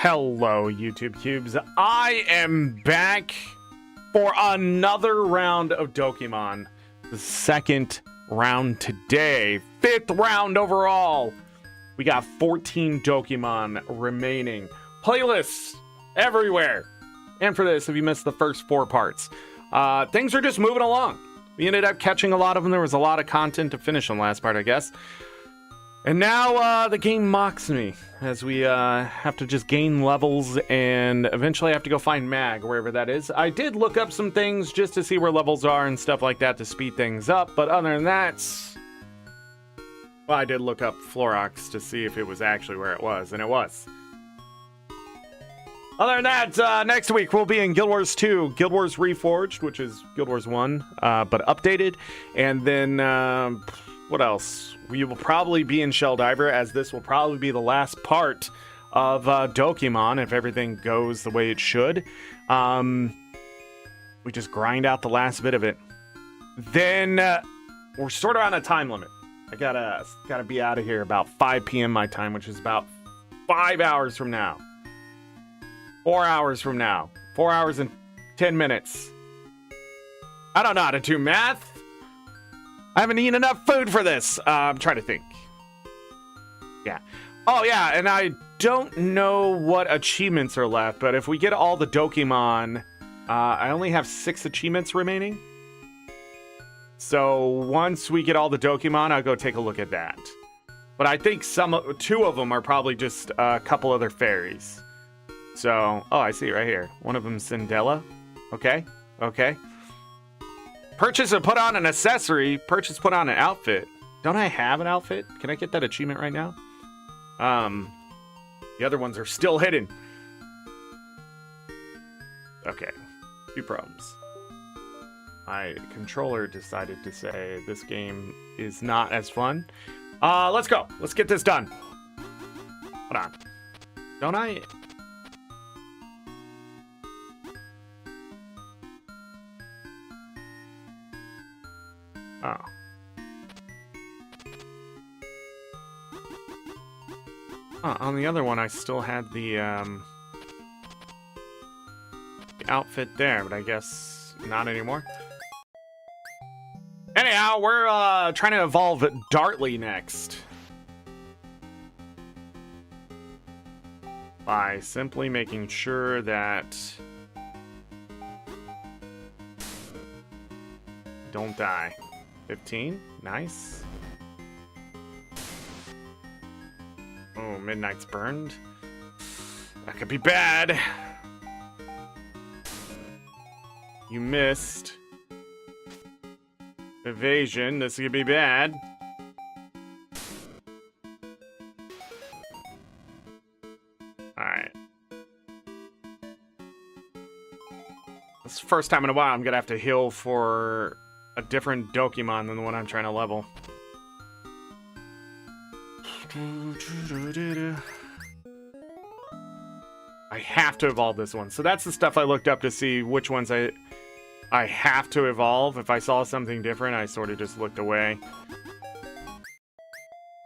Hello, YouTube Cubes. I am back for another round of Dokimon. The second round today. 5th round overall. We got 14 Dokimon remaining. Playlists everywhere. And for this, if you missed the first 4 parts, things are just moving along. We ended up catching a lot of them. There was a lot of content to finish on last part, I guess. And now the game mocks me as we have to just gain levels and eventually have to go find Mag, wherever that is. I did look up some things just to see where levels are and stuff like that to speed things up. But other than that, well, I did look up Florox to see if it was actually where it was, and it was. Other than that, next week we'll be in Guild Wars 2, Guild Wars Reforged, which is Guild Wars 1, but updated. And then, what else? We will probably be in Shell Diver, as this will probably be the last part of Dokimon, if everything goes the way it should. We just grind out the last bit of it. Then, we're sort of on a time limit. I gotta be out of here about 5 p.m. my time, which is about 5 hours from now. 4 hours from now. 4 hours and 10 minutes. I don't know how to do math. I haven't eaten enough food for this. I'm trying to think. Yeah. Oh, yeah, and I don't know what achievements are left, but if we get all the Dokimon, I only have 6 achievements remaining. So once we get all the Dokimon, I'll go take a look at that. But I think 2 of them are probably just a couple other fairies. So, oh, I see it right here. One of them, Cindella. Okay, okay. Purchase and put on an accessory. Purchase, put on an outfit. Don't I have an outfit? Can I get that achievement right now? The other ones are still hidden. Okay, 2 problems. My controller decided to say this game is not as fun. Let's go. Let's get this done. Hold on. Don't I... Oh. On the other one, I still had the outfit there, but I guess not anymore. Anyhow, we're trying to evolve Dartley next. By simply making sure that... don't die. 15, nice. Oh, Midnight's burned. That could be bad. You missed. Evasion, this could be bad. Alright. This is the first time in a while I'm gonna have to heal for a different Dokimon than the one I'm trying to level. I have to evolve this one. So that's the stuff I looked up to see which ones I have to evolve. If I saw something different, I sort of just looked away.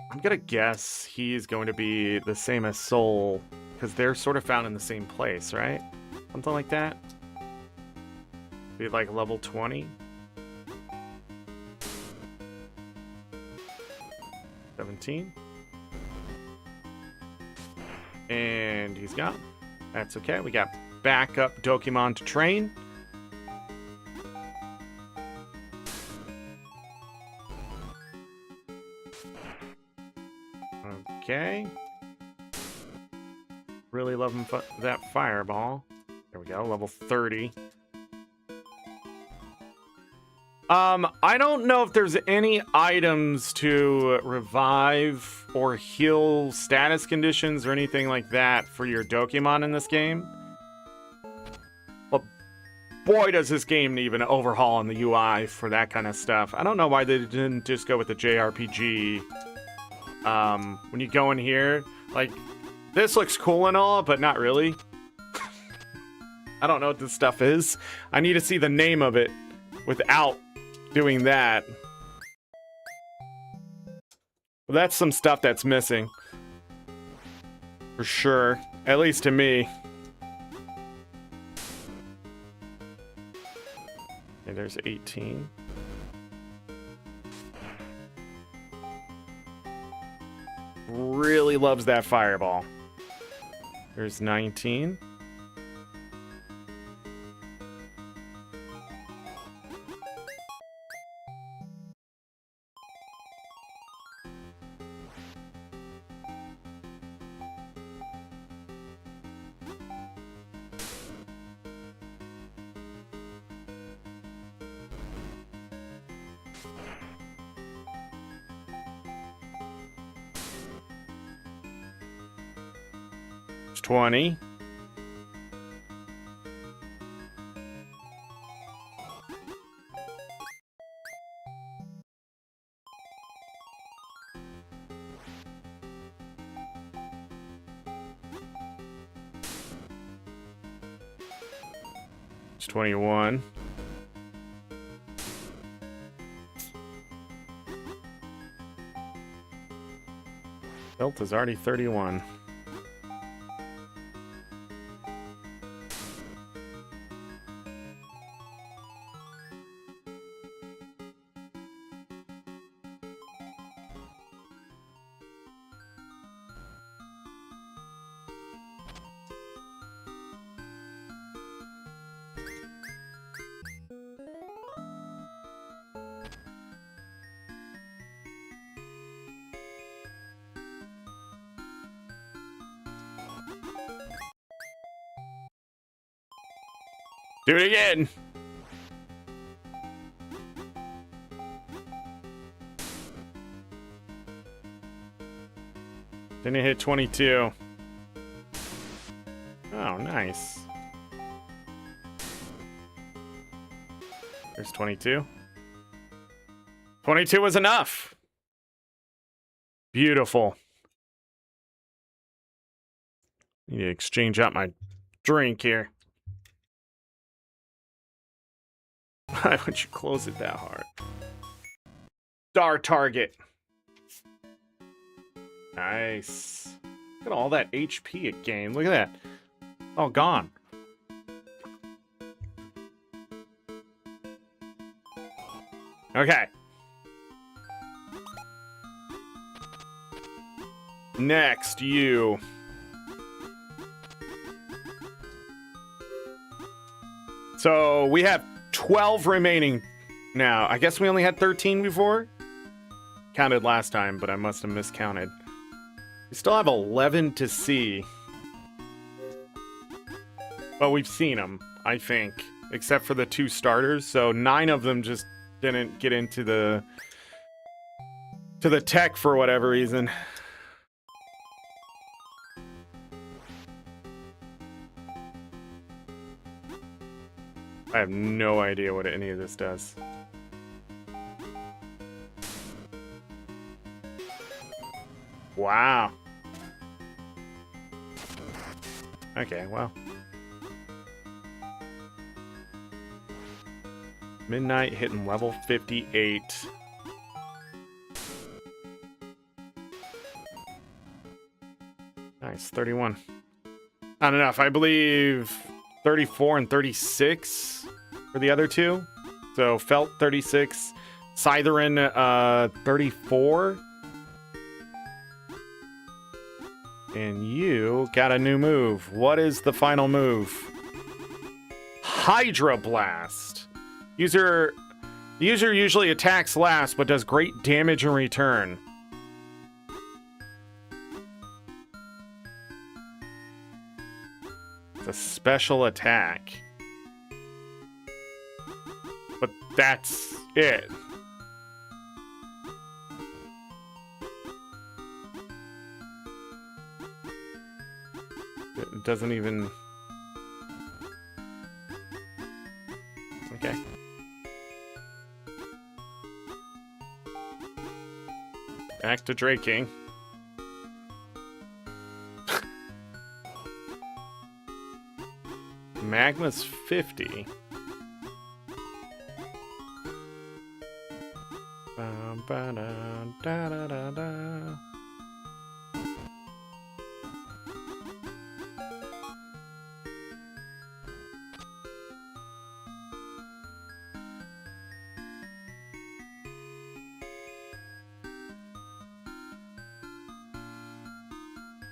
I'm gonna guess he's going to be the same as Soul, because they're sort of found in the same place, right? Something like that. Be like level 20. 17. And he's gone. That's okay. We got backup Dokimon to train. Okay. Really loving that fireball. There we go. Level 30. I don't know if there's any items to revive or heal status conditions or anything like that for your Dokimon in this game. But boy, does this game need an overhaul on the UI for that kind of stuff. I don't know why they didn't just go with the JRPG. When you go in here, like, this looks cool and all, but not really. I don't know what this stuff is. I need to see the name of it without doing that. Well, that's some stuff that's missing. For sure. At least to me. Okay, there's 18. Really loves that fireball. There's 19. There's 20. It's 21. Belt is already 31. Do it again. Didn't hit 22. Oh, nice. There's 22. 22 was enough. Beautiful. Need to exchange out my drink here. Why would you close it that hard? Star target. Nice. Look at all that HP it gained. Look at that. Oh, gone. Okay. Next, you. So we have 12 remaining now. I guess we only had 13 before. Counted last time, but I must have miscounted. We still have 11 to see. Well, we've seen them, I think. Except for the 2 starters. So 9 of them just didn't get into the tech for whatever reason. I have no idea what any of this does. Wow. Okay, well. Midnight hitting level 58. Nice, 31. Not enough, I believe 34 and 36 for the other two. So Felt 36, Scytherin 34. And you got a new move. What is the final move? Hydra Blast. The user usually attacks last, but does great damage in return. It's a special attack. But that's it. It doesn't even... Okay. Back to Draking. Magma's 50.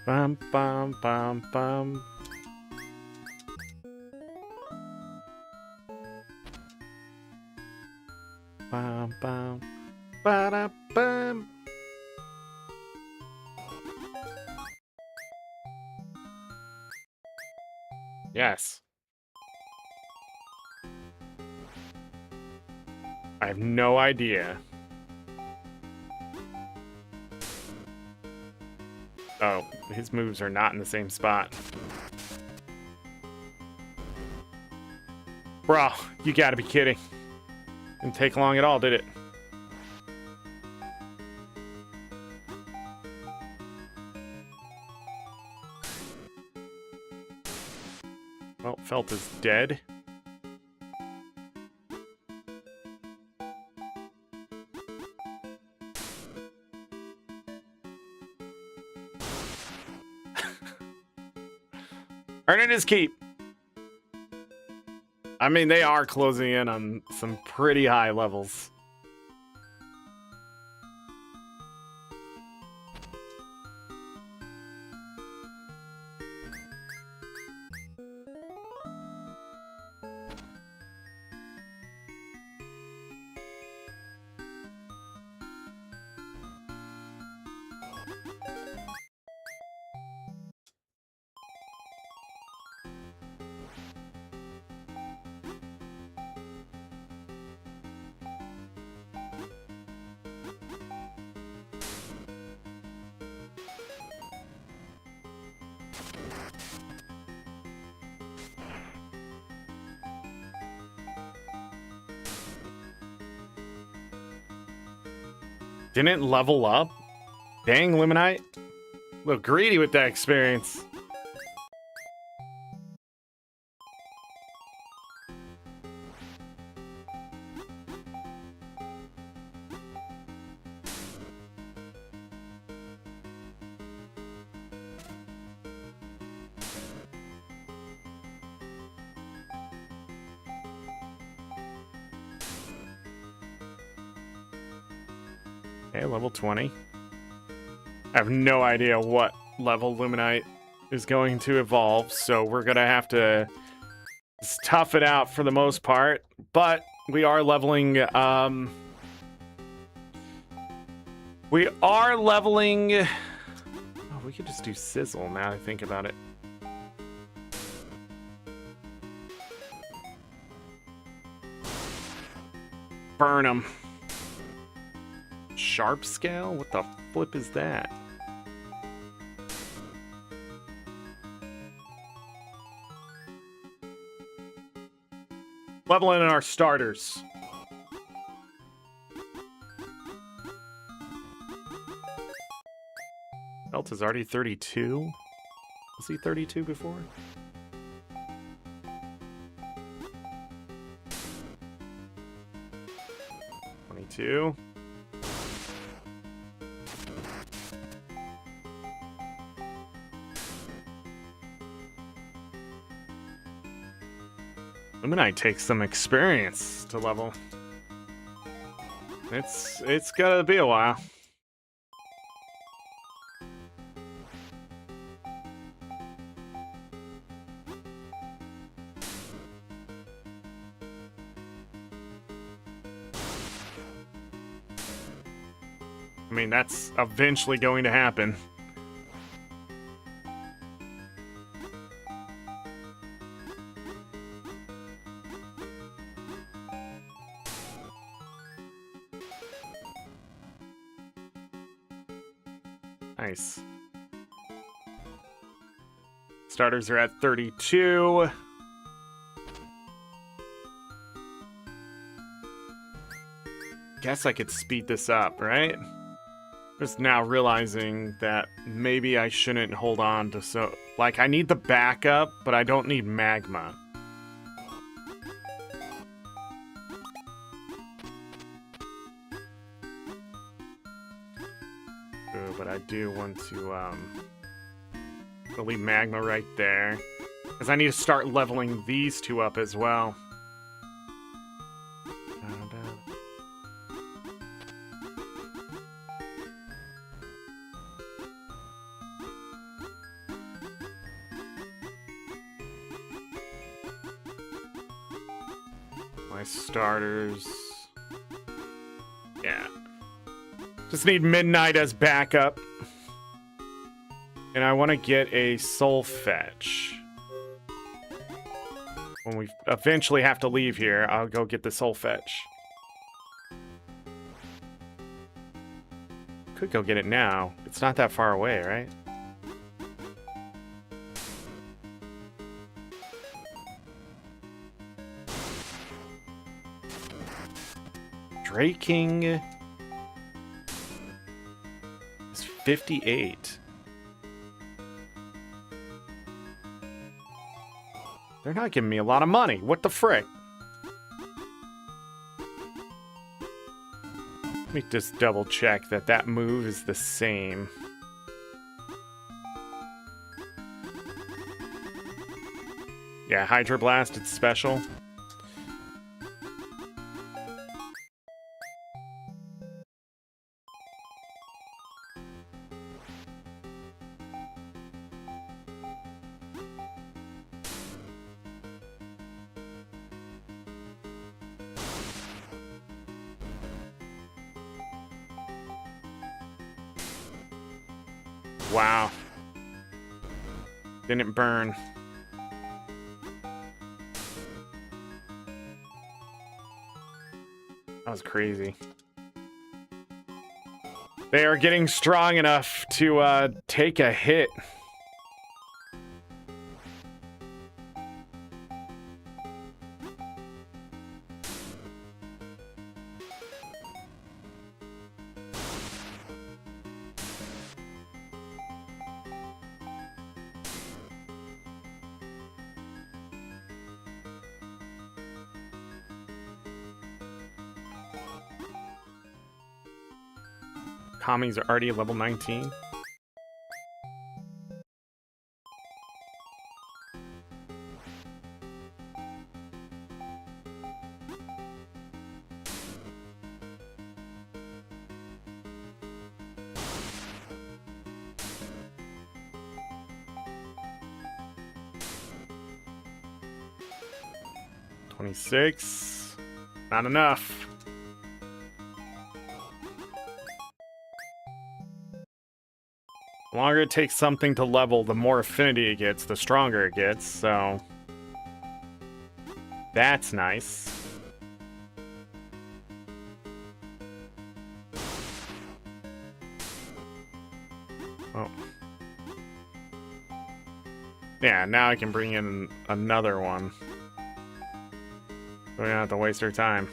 Bum, bum, bum, bum. Bum, bum, ba-da-bum. Yes. I have no idea. Oh, his moves are not in the same spot. Bro, you gotta be kidding. Didn't take long at all, did it? Well, Felt is dead. Earning his keep. I mean, they are closing in on some pretty high levels. Didn't level up? Dang, Luminite. A little greedy with that experience. Okay, level 20. I have no idea what level Luminite is going to evolve, so we're gonna have to tough it out for the most part. But we are leveling. We are leveling. Oh, we could just do Sizzle now I think about it. Burn him. Sharp scale? What the flip is that? Leveling in our starters. Belt is already 32. Was he 32 before? $22. Luminite takes some experience to level. It's gotta be a while. I mean, that's eventually going to happen. Nice. Starters are at 32. Guess I could speed this up, right? Just now realizing that maybe I shouldn't hold on to so... Like, I need the backup, but I don't need magma. Ooh, but I do want to, I'll leave magma right there. Because I need to start leveling these two up as well. My starters. Yeah. Just need Midnight as backup. And I want to get a Soul Fetch. When we eventually have to leave here, I'll go get the Soul Fetch. Could go get it now. It's not that far away, right? Draking is 58. They're not giving me a lot of money. What the frick? Let me just double check that that move is the same. Yeah, Hydro Blast, it's special. Wow. Didn't burn. That was crazy. They are getting strong enough to take a hit. Kami's are already level 19. $26. Not enough. The longer it takes something to level, the more affinity it gets, the stronger it gets, so that's nice. Oh. Yeah, now I can bring in another one. So we don't have to waste our time.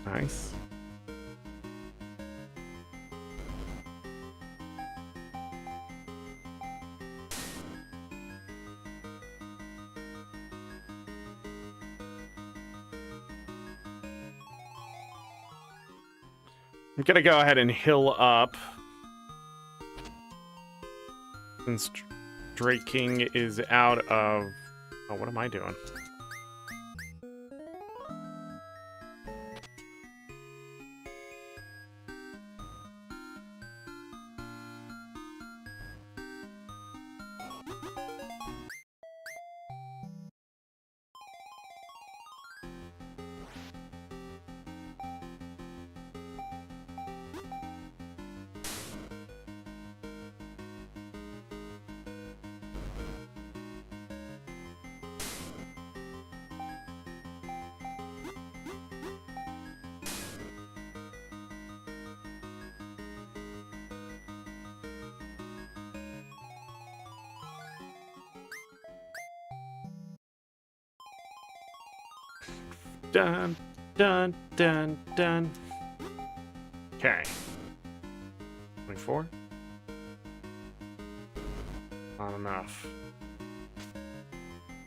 Nice. I'm gonna go ahead and heal up. Since Drake King is out of... Oh, what am I doing? Dun, dun, dun, dun. Okay. 24? Not enough.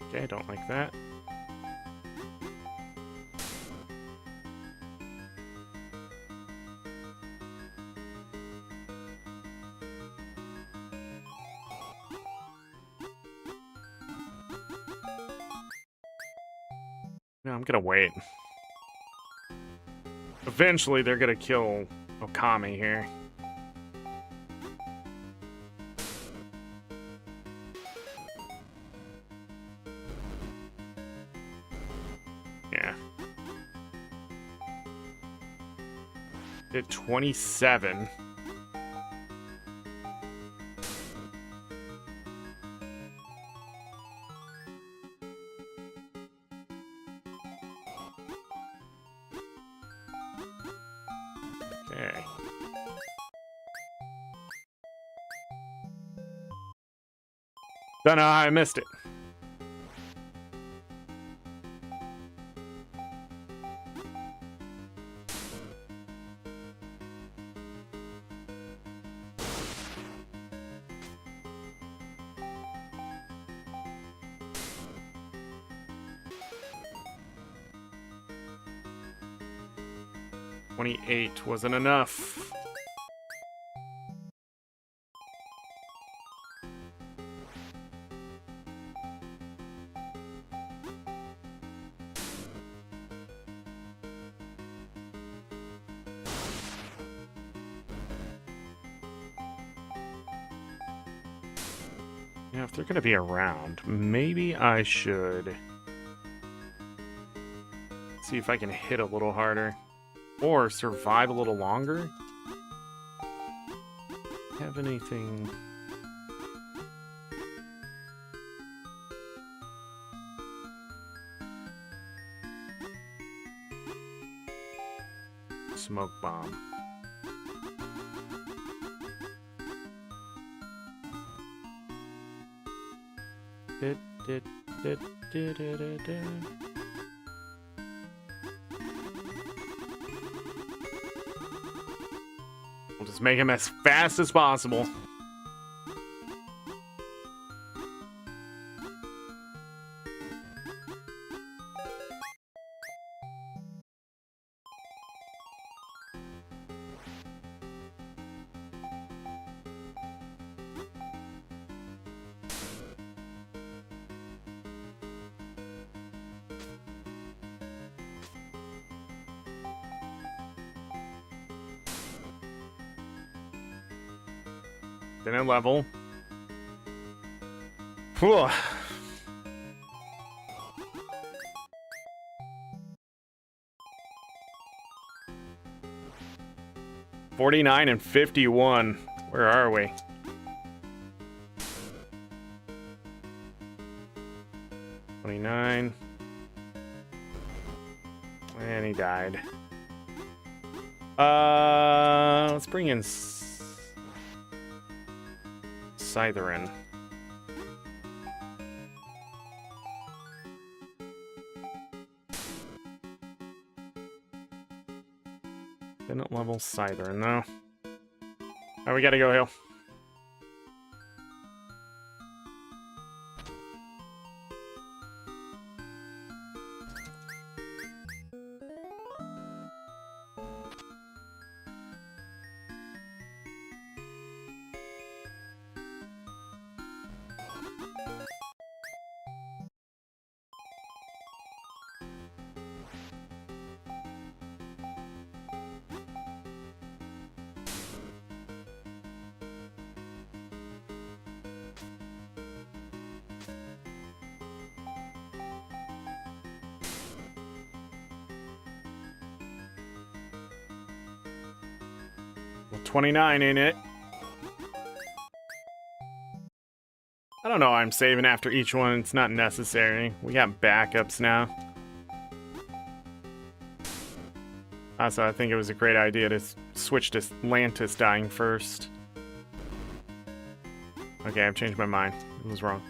Okay, don't like that. No, I'm gonna wait. Eventually, they're gonna kill Okami here. Yeah. Did 27. Okay. Don't know how I missed it. $28 wasn't enough. Yeah, if they're gonna be around, maybe I should see if I can hit a little harder. Or survive a little longer? Have anything? Smoke bomb. Did, did, did, did, did, did, did. We'll just make him as fast as possible. Didn't level. Whew. $49 and $51. Where are we? $29. And he died. Let's bring in Scytherin. Didn't level Scytherin, though. Alright, we gotta go heal. Well, 29 in it. I don't know why I'm saving after each one. It's not necessary. We got backups now. Also, I think it was a great idea to switch to Lantis dying first. Okay, I've changed my mind. It was wrong.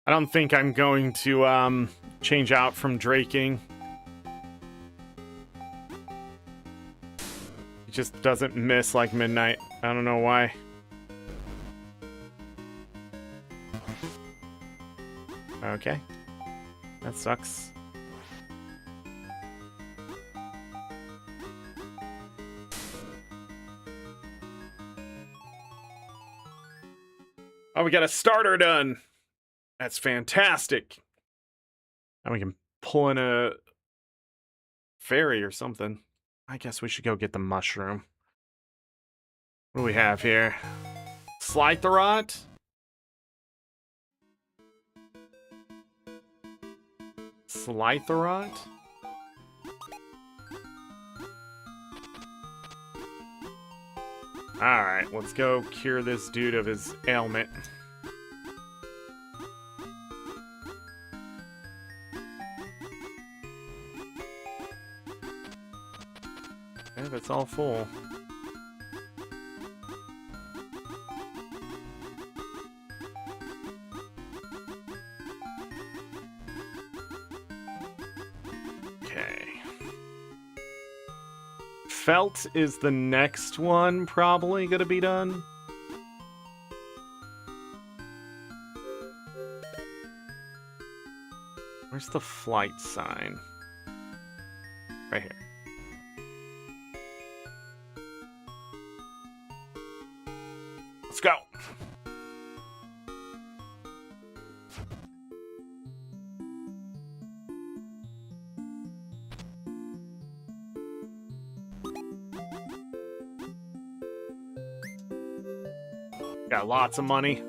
I don't think I'm going to change out from Draking. It just doesn't miss like midnight. I don't know why. Okay. That sucks. Oh, we got a starter done. That's fantastic. Now we can pull in a fairy or something. I guess we should go get the mushroom. What do we have here? Slytherot? Slytherot? Alright, let's go cure this dude of his ailment. Yeah, that's all full. Okay. Felt is the next one probably gonna be done. Where's the flight sign? Right here. Let's go. Got lots of money.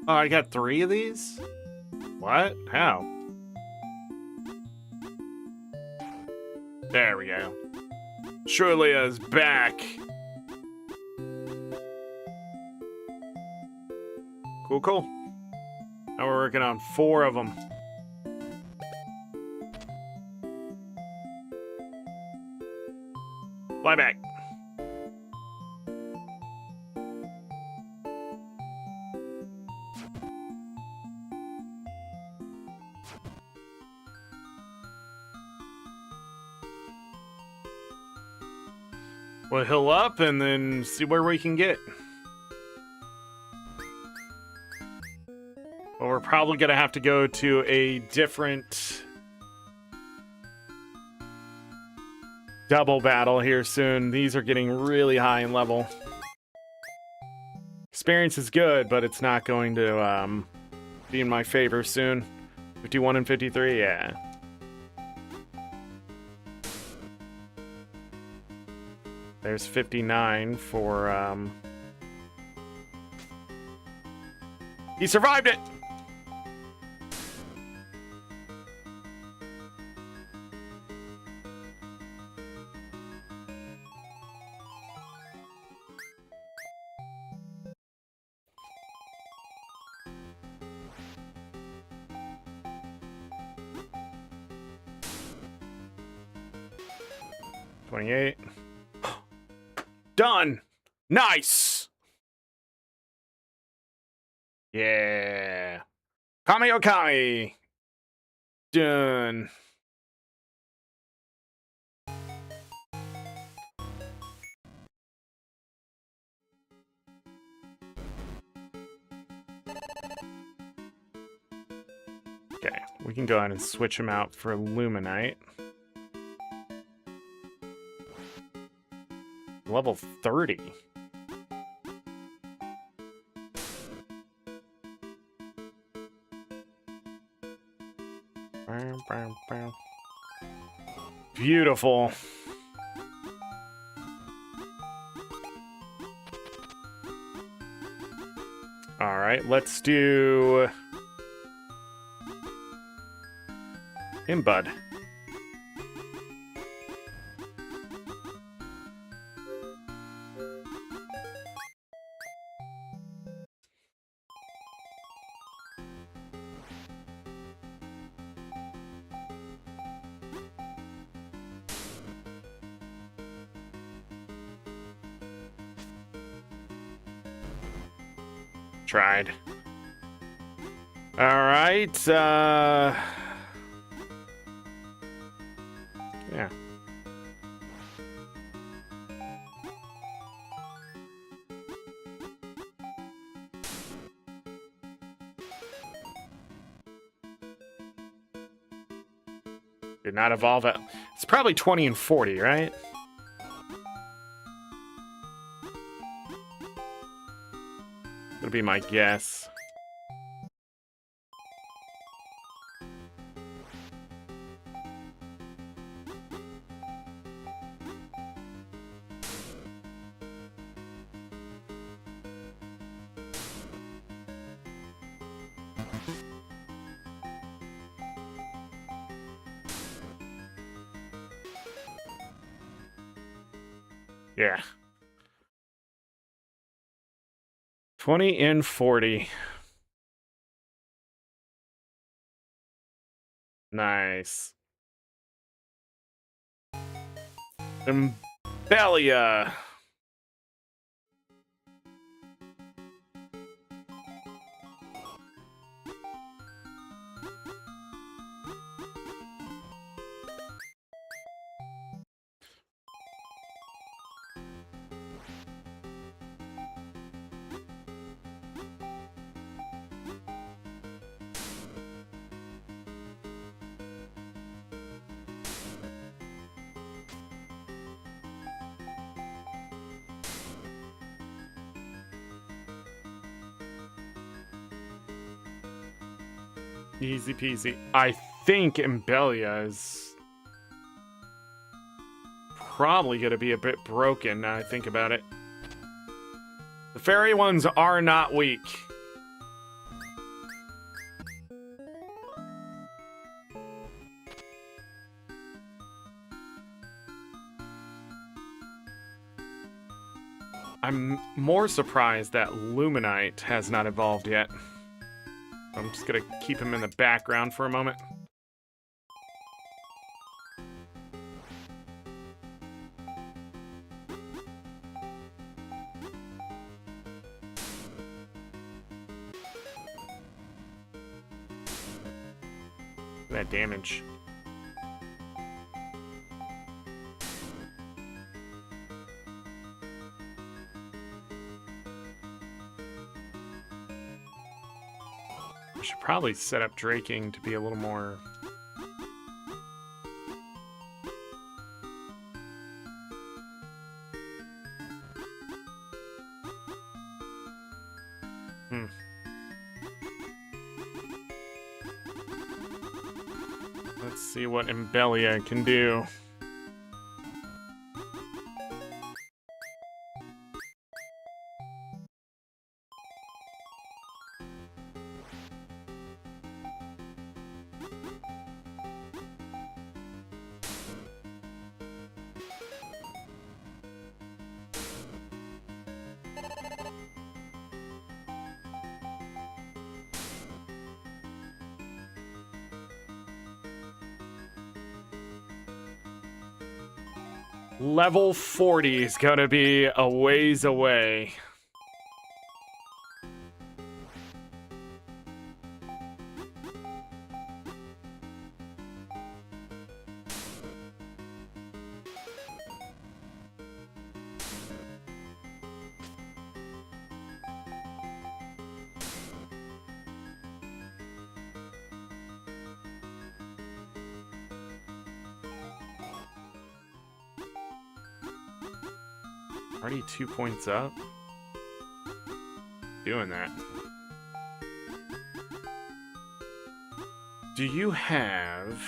Oh, I got 3 of these? What? How? There we go. Shurlia's back. Cool, cool. Now we're working on 4 of them. Fly back. We'll heal up and then see where we can get. Well, we're probably going to have to go to a different double battle here soon. These are getting really high in level. Experience is good, but it's not going to be in my favor soon. 51 and 53, yeah. There's 59 for, He survived it! $28. Done. Nice. Yeah. Kami Okami. Done. Okay, we can go ahead and switch him out for Luminite. Level 30. Beautiful. All right, let's do him, bud. Tried. All right. Yeah. Did not evolve it. It's probably 20 and 40, right? That'll be my guess. Yeah. 20 and 40. Nice. Imbelia. Easy peasy. I think Imbelia is probably going to be a bit broken now I think about it. The fairy ones are not weak. I'm more surprised that Luminite has not evolved yet. I'm just gonna keep him in the background for a moment. That damage. I should probably set up Draking to be a little more... Let's see what Imbelia can do. Level 40 is gonna be a ways away. Already 2 points up. Doing that. Do you have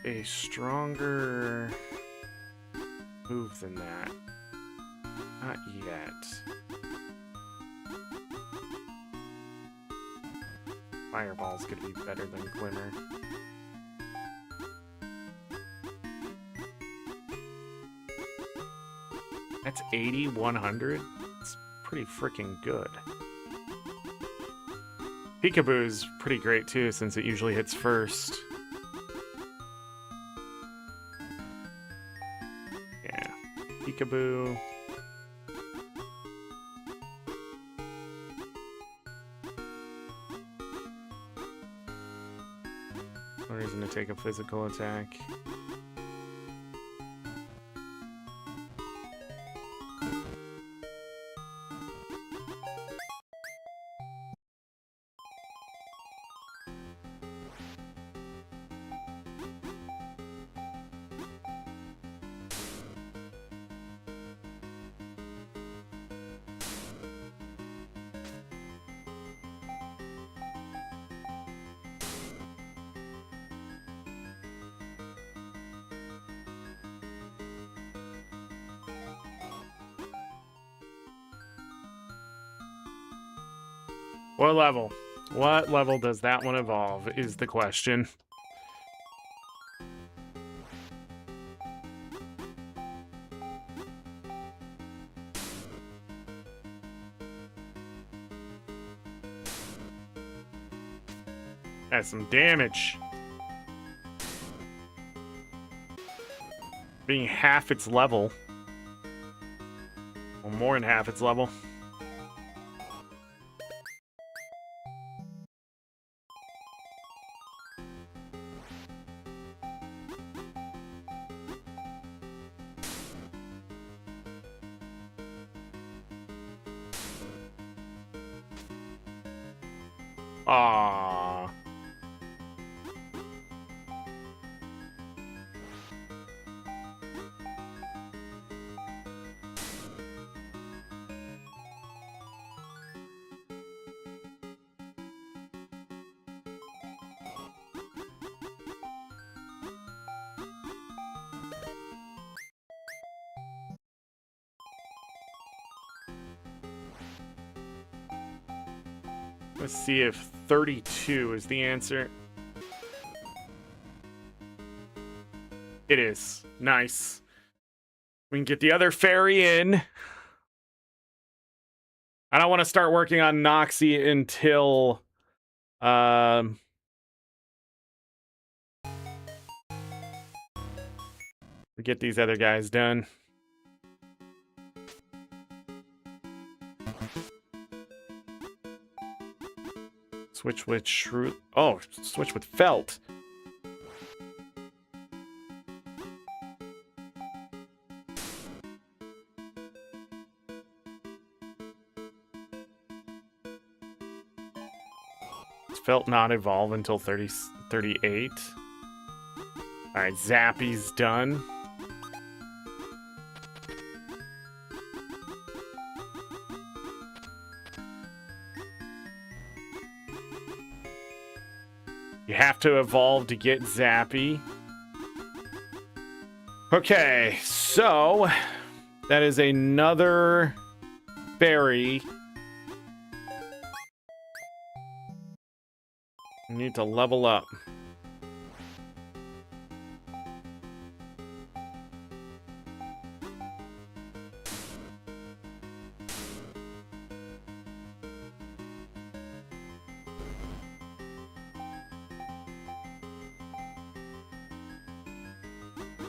a stronger move than that? Not yet. Fireball's gonna be better than Glimmer. That's 80, 100. It's pretty freaking good. Peekaboo's pretty great too, since it usually hits first. Yeah, Peekaboo. No reason to take a physical attack. What level? What level does that one evolve is the question. That's some damage. Being half its level. Or more than half its level. Aww. Let's see if 32 is the answer. It is. Nice. We can get the other fairy in. I don't want to start working on Noxie until we get these other guys done. Switch with Shrew. Oh, switch with Felt. Does Felt not evolve until 38? Alright, Zappy's done. You have to evolve to get Zappy. Okay, so that is another fairy. We need to level up.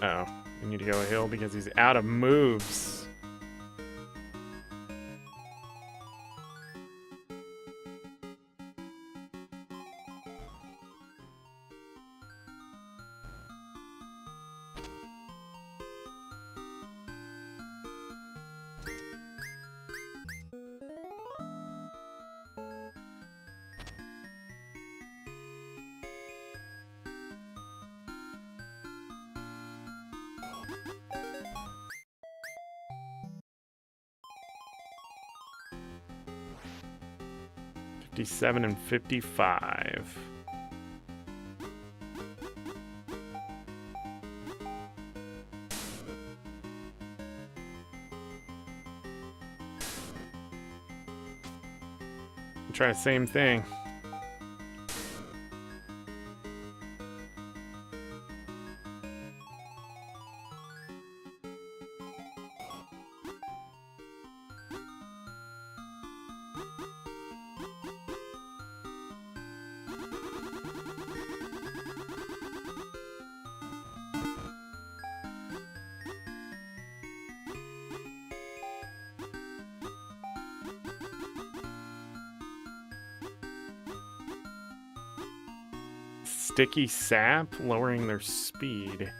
Oh, we need to go a hill because he's out of moves. $57 and $55. Try the same thing. sticky sap, lowering their speed.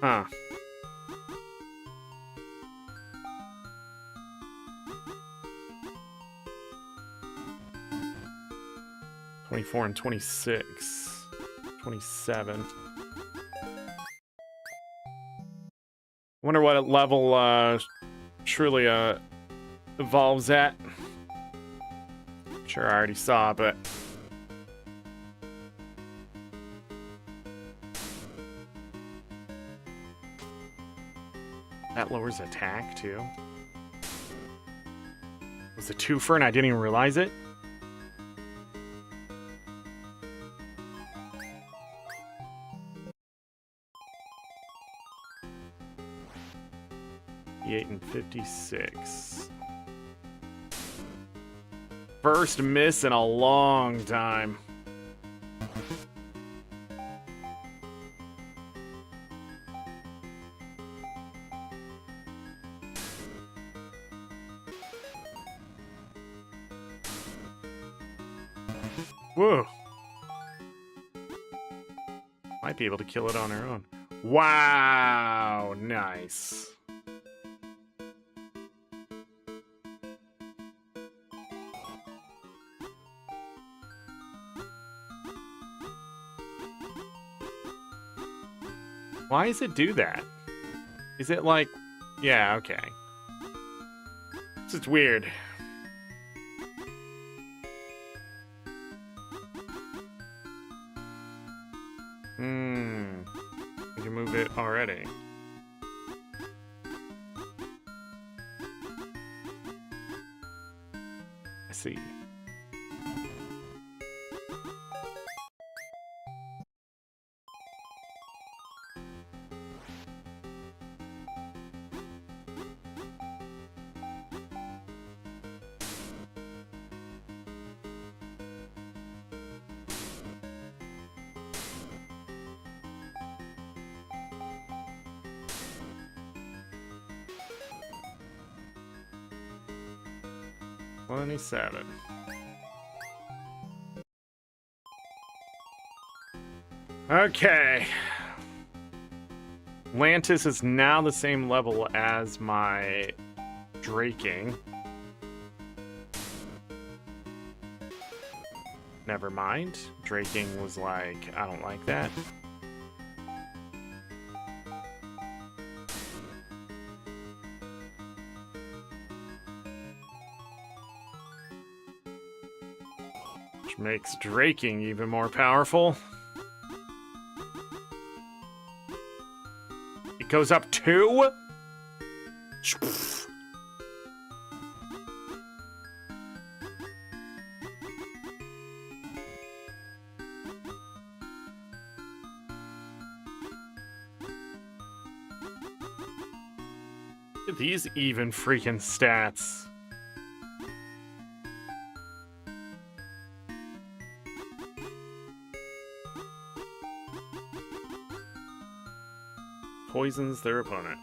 Huh. $24 and $26. $27. Wonder what level truly evolves at. Sure, I already saw, but that lowers attack too. It was a twofer and I didn't even realize it. $8 and $56. First miss in a long time. Whoa. Might be able to kill it on her own. Wow, nice. Why does it do that? Is it like... Yeah, okay. It's just weird. I can move it already. I see. $27. Okay. Lantis is now the same level as my Draking. Never mind. Draking was like, I don't like that. Which makes Draking even more powerful. It goes up 2? Look at these even freaking stats. Poisons their opponent.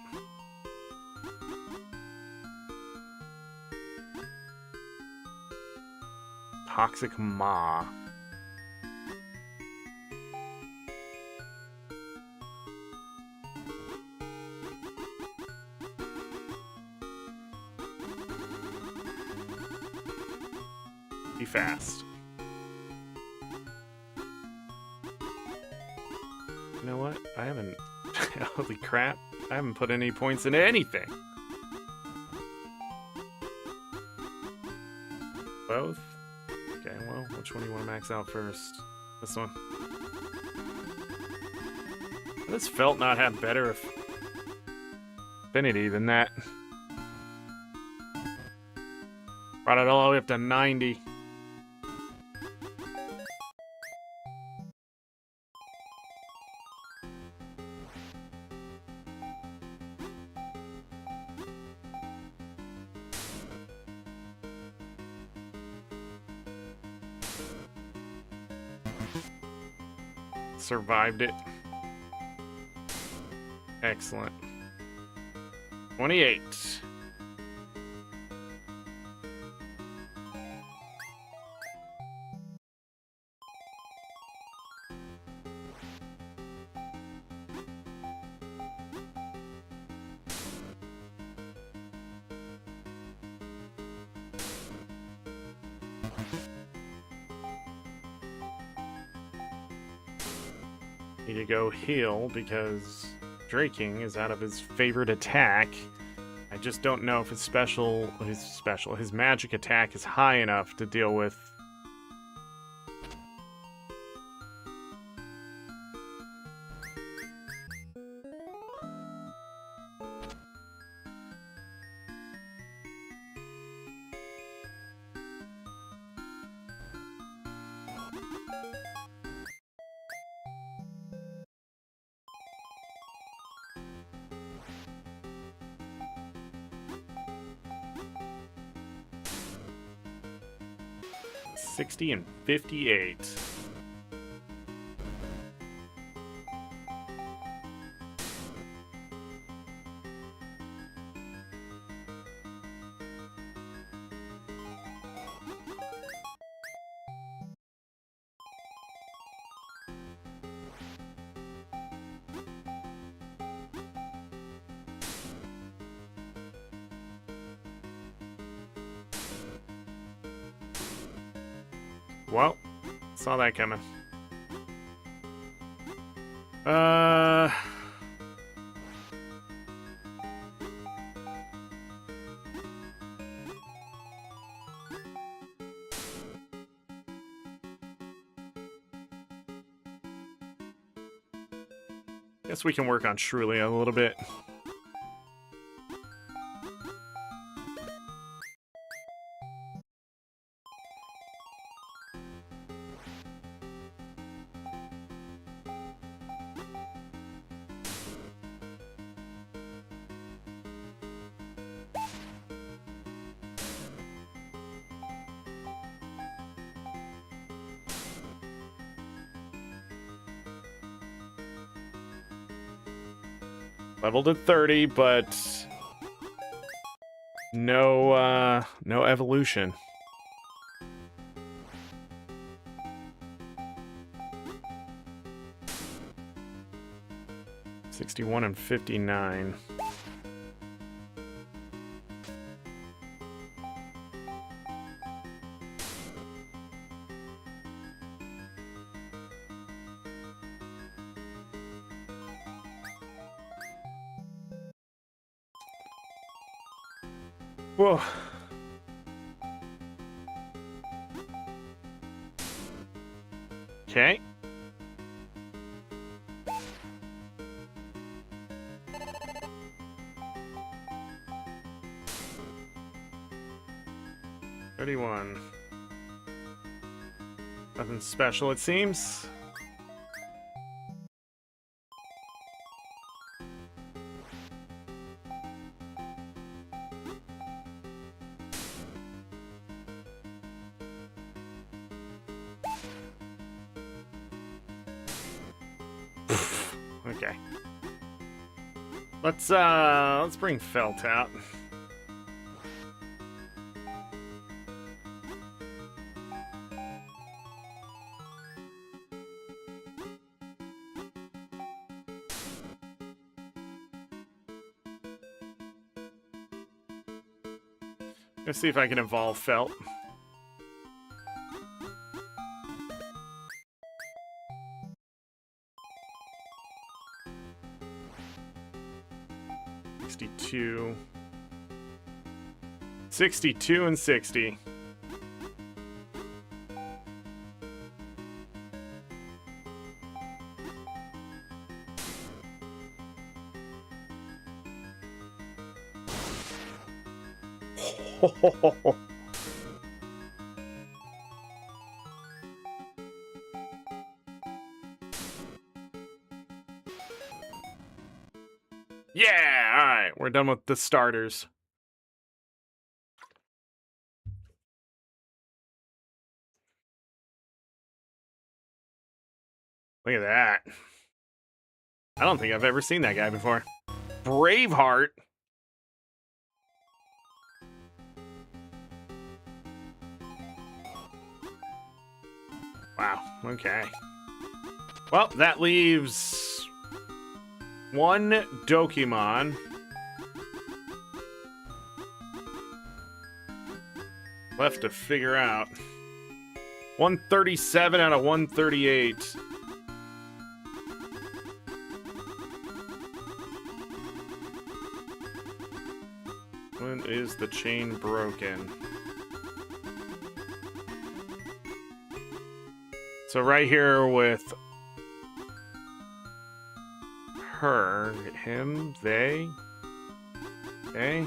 Toxic Maw. Be fast. You know what? I haven't... Holy crap. I haven't put any points into anything. Both? Okay, well, which one do you want to max out first? This one. Does Felt not have better affinity than that? Brought it all the way up to 90. Survived it. Excellent. 28. Need to go heal because Draking is out of his favorite attack. I just don't know if his magic attack is high enough to deal with. $60 and $58. Well, saw that coming. Guess we can work on Shrulia a little bit. Leveled at 30, but no evolution. $61 and $59. Whoa. Okay. $31. Nothing special, it seems. Okay. Let's bring Felt out. Let's see if I can evolve Felt. $62 and $60. Yeah, all right, we're done with the starters. Look at that. I don't think I've ever seen that guy before. Braveheart. Wow, okay. Well, that leaves one Dokimon. Left to figure out. 137 out of 138. is the chain broken? So right here with her, him, they. Okay.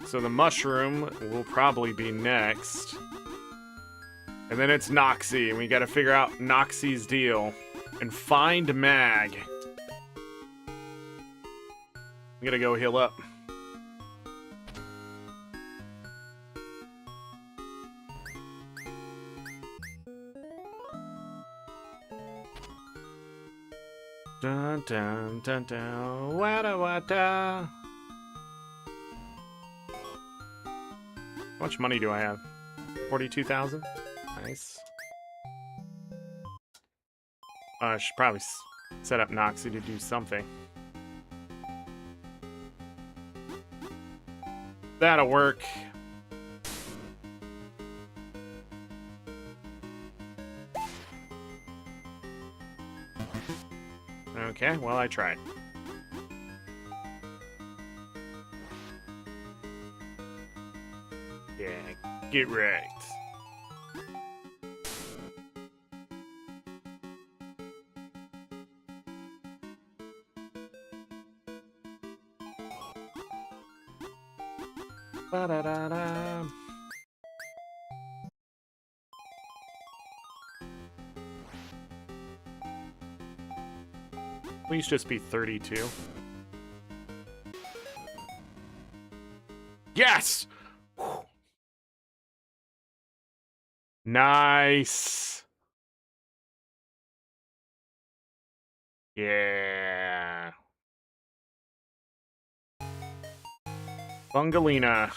So the mushroom will probably be next. And then it's Noxie, and we gotta figure out Noxie's deal. And find Mag. I'm gonna go heal up. Dun dun dun dun, wada wada. How much money do I have? 42,000? Nice. I should probably set up Noxie to do something. That'll work. Okay, well, I tried. Yeah, get wrecked. Ba-da-da-da. Please just be 32. Yes! Whew. Nice. Yeah. Bungalina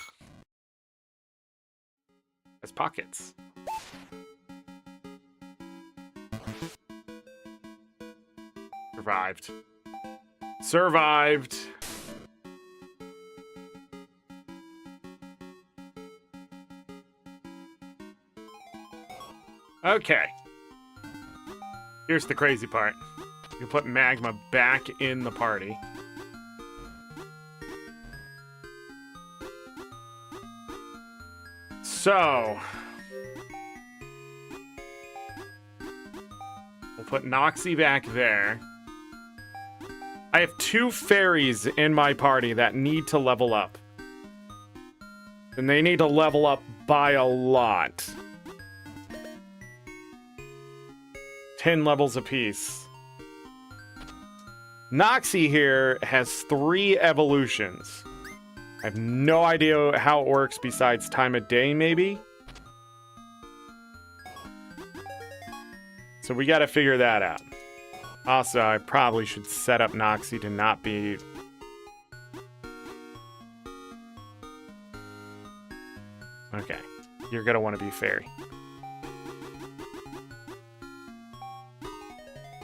has pockets. Survived. Survived. Okay. Here's the crazy part. You put Magma back in the party. So, we'll put Noxie back there. I have 2 fairies in my party that need to level up. And they need to level up by a lot. 10 levels apiece. Noxie here has 3 evolutions. I have no idea how it works besides time of day, maybe? So we gotta figure that out. Also, I probably should set up Noxie to not be... Okay. You're gonna want to be fairy.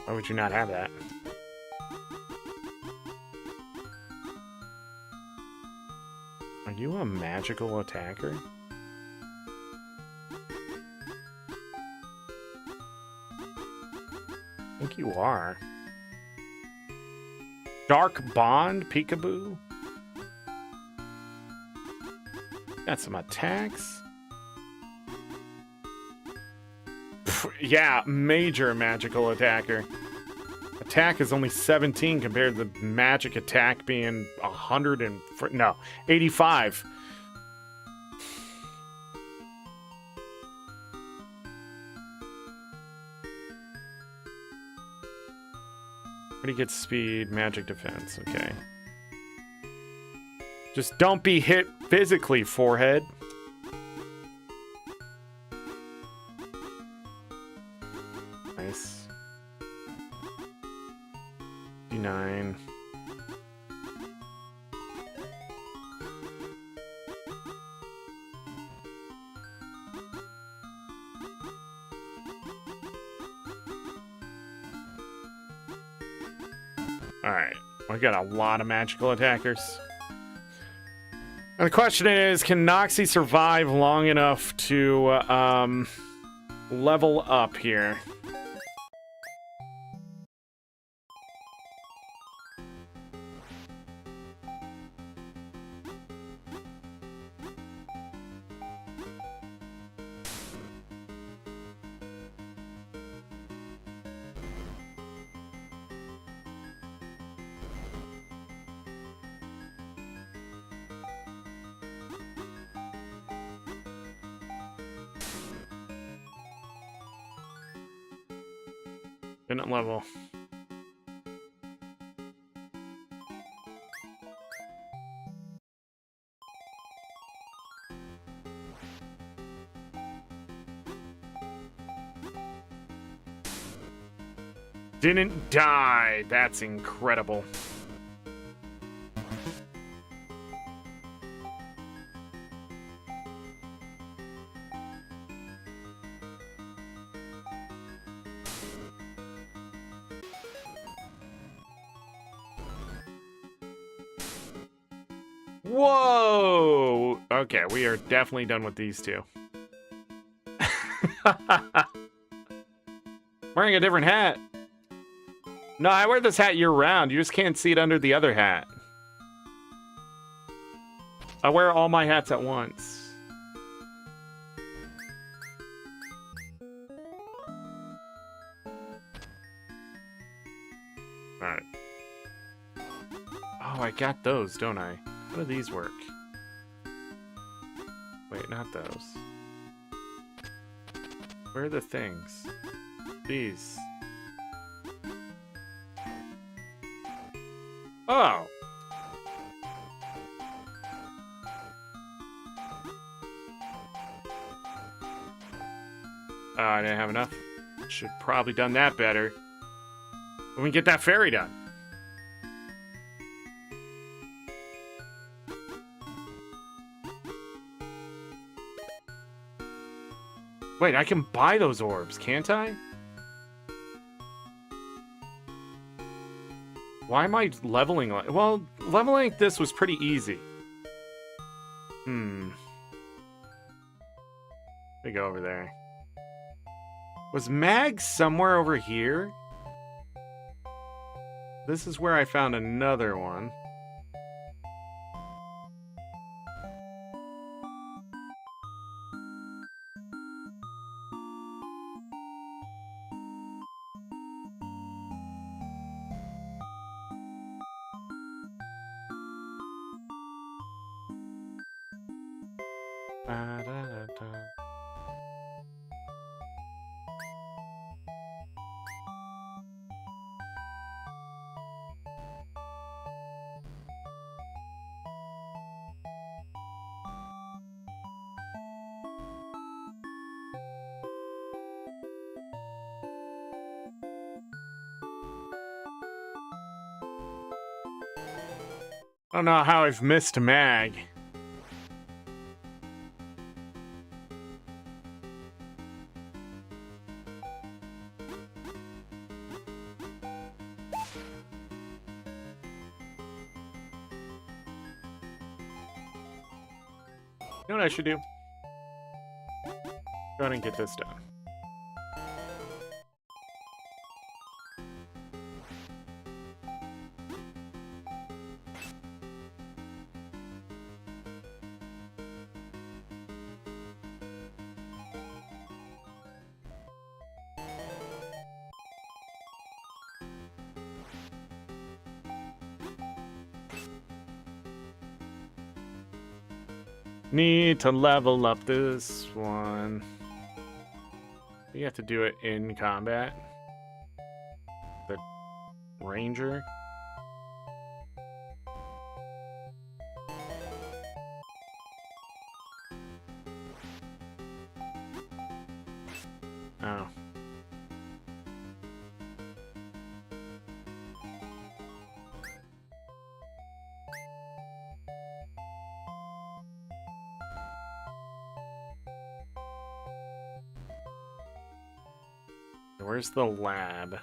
Why would you not have that? Are you a magical attacker? I think you are. Dark Bond, Peekaboo. Got some attacks. Pff, yeah, major magical attacker. Attack is only 17 compared to the magic attack being 100 and... No, 85. Pretty good speed, magic defense, okay. Just don't be hit physically, forehead. Nice. 59. Alright, we got a lot of magical attackers. And the question is, can Noxie survive long enough to level up here? Didn't level. Didn't die. That's incredible. Whoa! Okay, we are definitely done with these two. Wearing a different hat. No, I wear this hat year-round. You just can't see it under the other hat. I wear all my hats at once. Alright. Oh, I got those, don't I? How do these work? Wait, not those. Where are the things? These. Oh! I didn't have enough. Should probably done that better. When we get that fairy done. Wait, I can buy those orbs, can't I? Why am I leveling like... Well, leveling like this was pretty easy. Let me go over there. Was Mag somewhere over here? This is where I found another one. I don't know how I've missed Mag. You know what I should do? Go ahead and get this done. Need to level up this one. You have to do it in combat. The ranger. Oh. Where's the lab?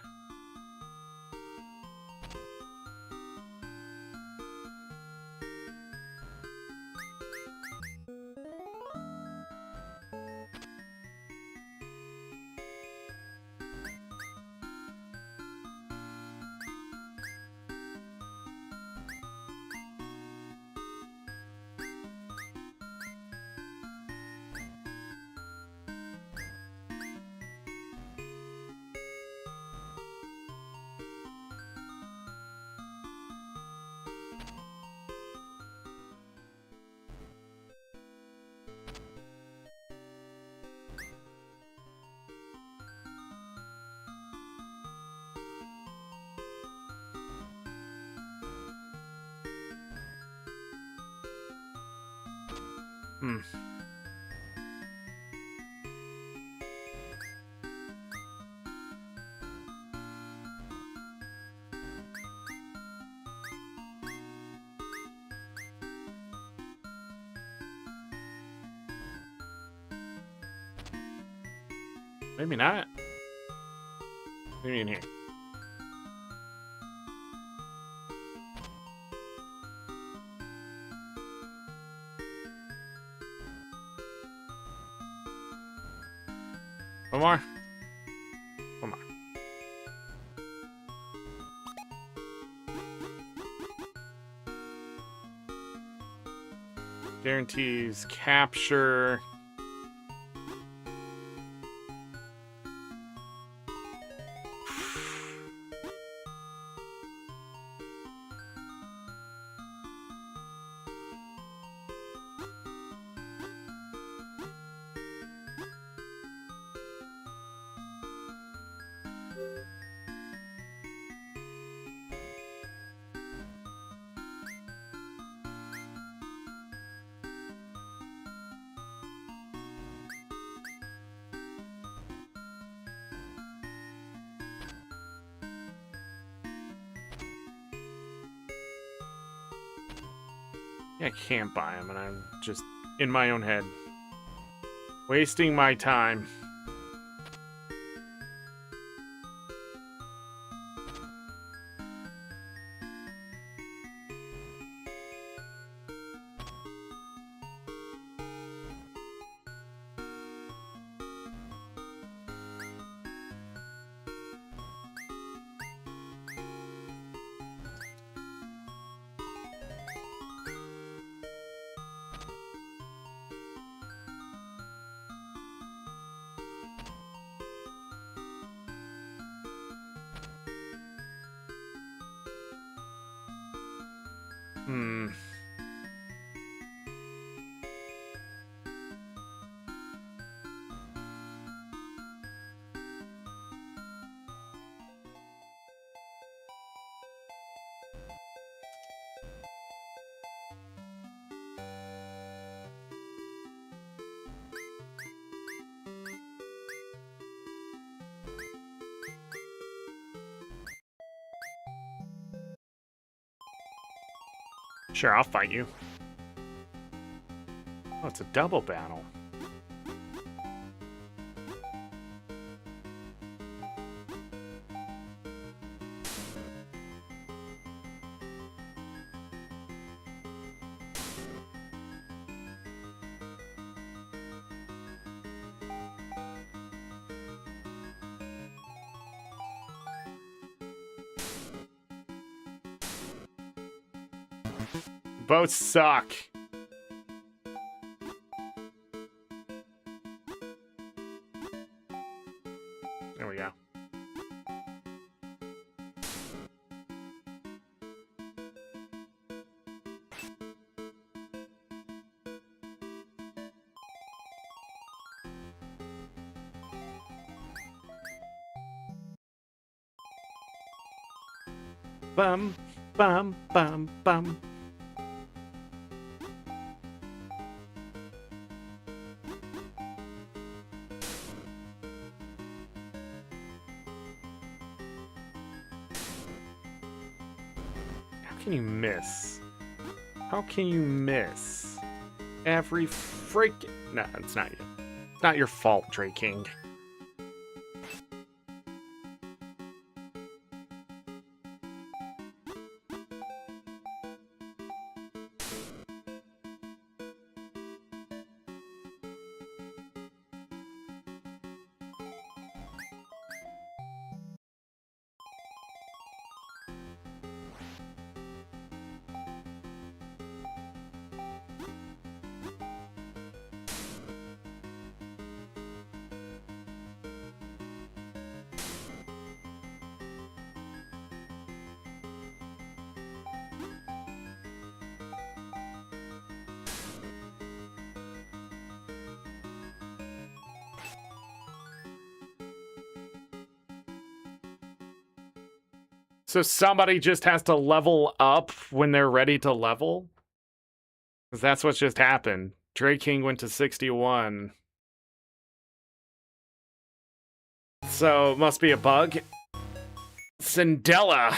Maybe not. Maybe in here. One more. One more. Guarantees capture. I can't buy them, and I'm just in my own head. Wasting my time. Sure, I'll fight you. Oh, it's a double battle. Both suck. There we go. Bum, bum, bum, bum. How can you miss? How can you miss? Every freaking... No, it's not you. It's not your fault, Dre King. So somebody just has to level up when they're ready to level? Because that's what just happened. Dre King went to 61. So, it must be a bug. Cindella.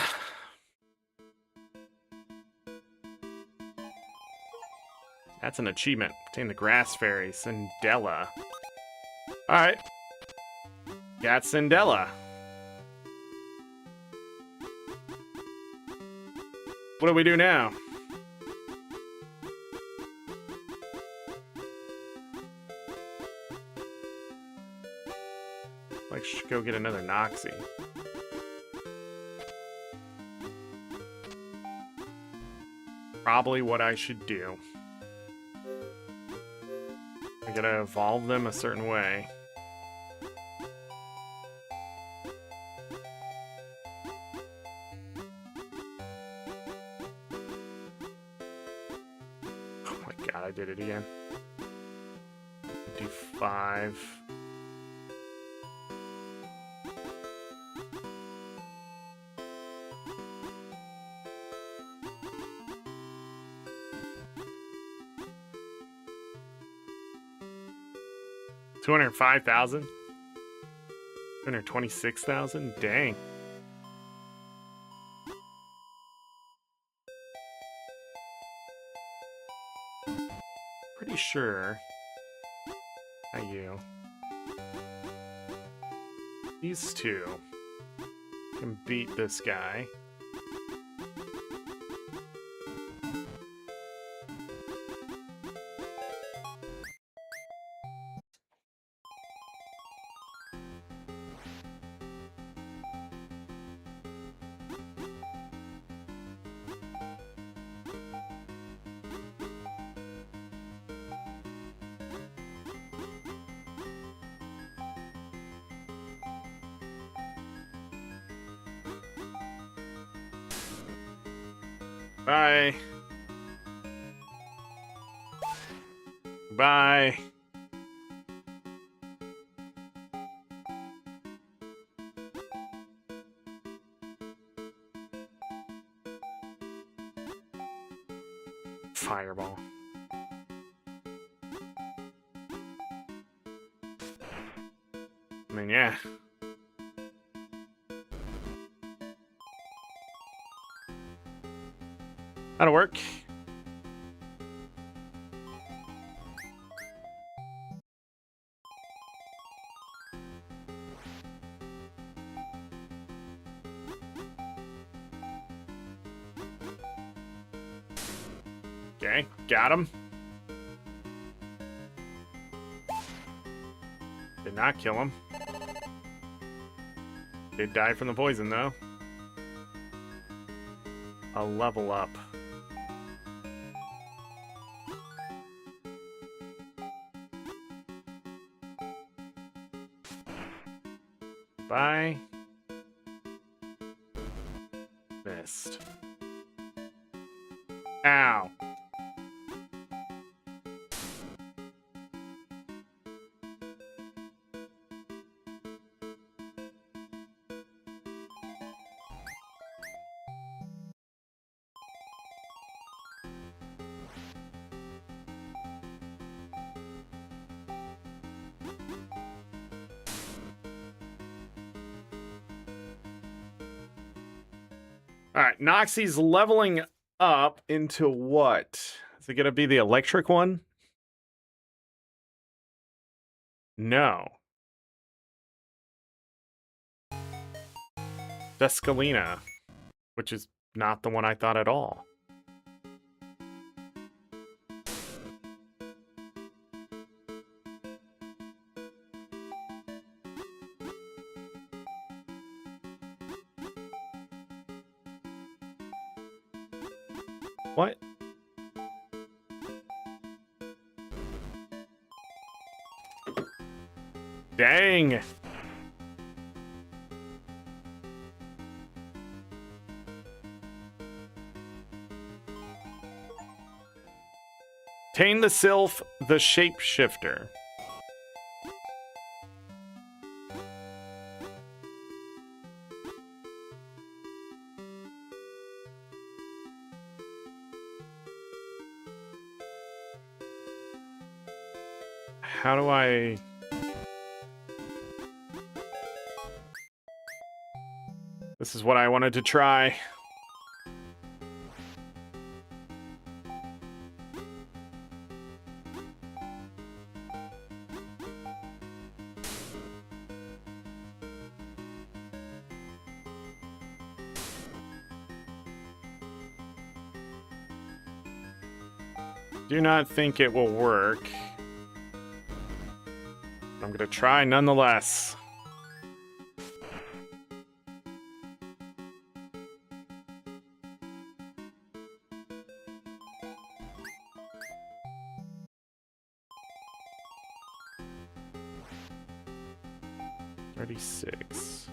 That's an achievement. Obtain the Grass Fairy. Cindella. Alright. Got Cindella. What do we do now? I should go get another Noxie. Probably what I should do. I gotta evolve them a certain way. Oh my god, I did it again. Do 5. $205,000? 226,000? Dang. Pretty sure. Not you. These two can beat this guy. Bye. Bye. Fireball. I mean, yeah. That'll work. Okay, got him. Did not kill him. Did die from the poison, though. I'll level up. Bye. Missed. Ow. All right, Noxie's leveling up into what? Is it going to be the electric one? No. Descalina, which is not the one I thought at all. What? Dang. Tame the Sylph, the Shapeshifter. how do I... This is what I wanted to try. Do not think it will work. I'm gonna try nonetheless. $36.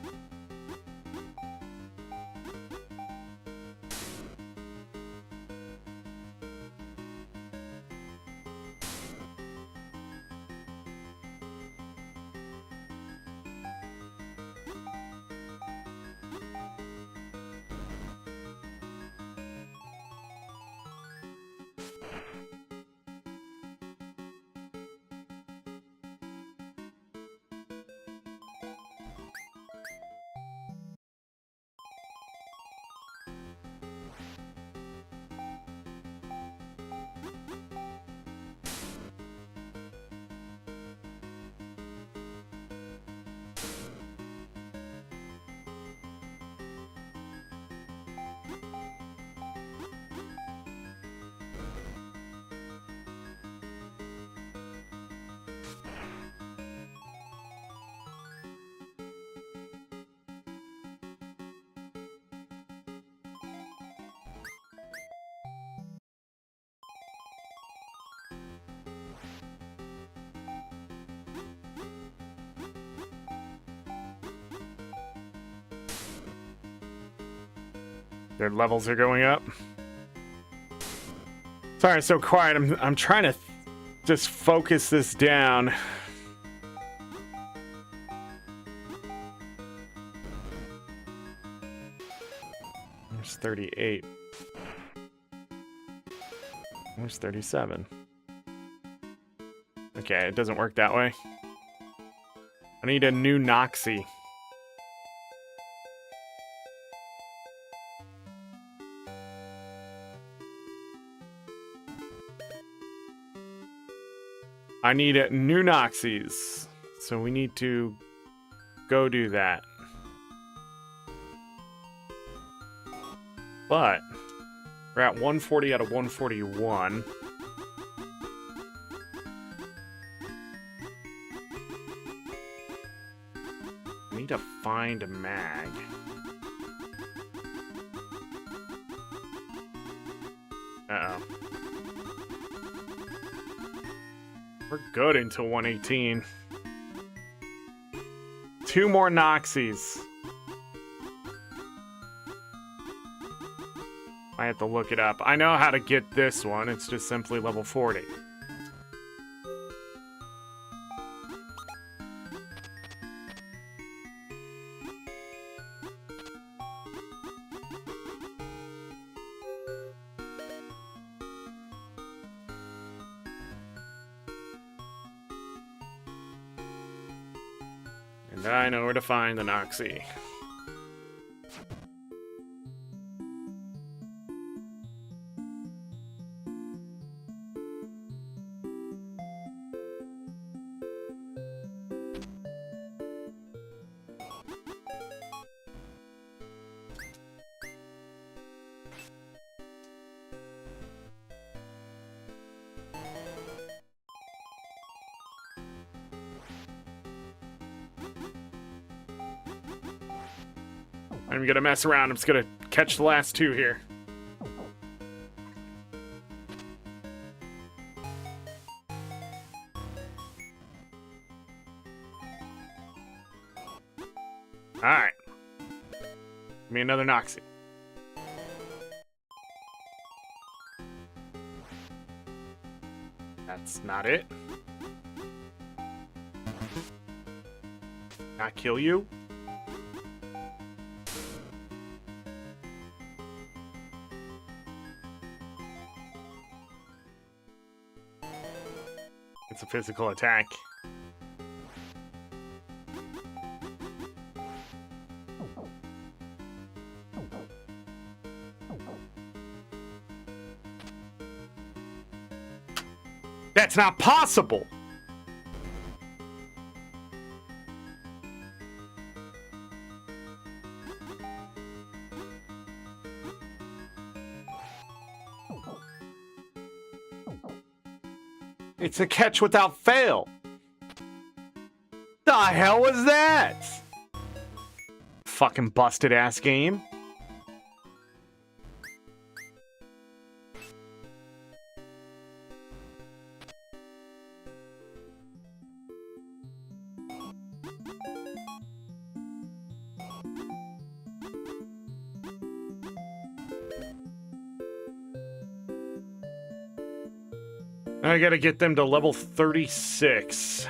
Their levels are going up. Sorry, it's so quiet. I'm trying to just focus this down. There's 38. There's 37. Okay, it doesn't work that way. I need a new Noxy. I need new Noxies, so we need to go do that. But we're at 140 out of 141. I need to find a mag. Uh-oh. We're good until 118. 2 more Noxies. I have to look it up. I know how to get this one. It's just simply level 40. And I know where to find the Noxy. I'm gonna mess around. I'm just gonna catch the last 2 here. Alright. Give me another Noxy. That's not it. Not kill you? It's a physical attack. That's not possible! It's a catch without fail. The hell was that? Fucking busted ass game. I gotta get them to level 36.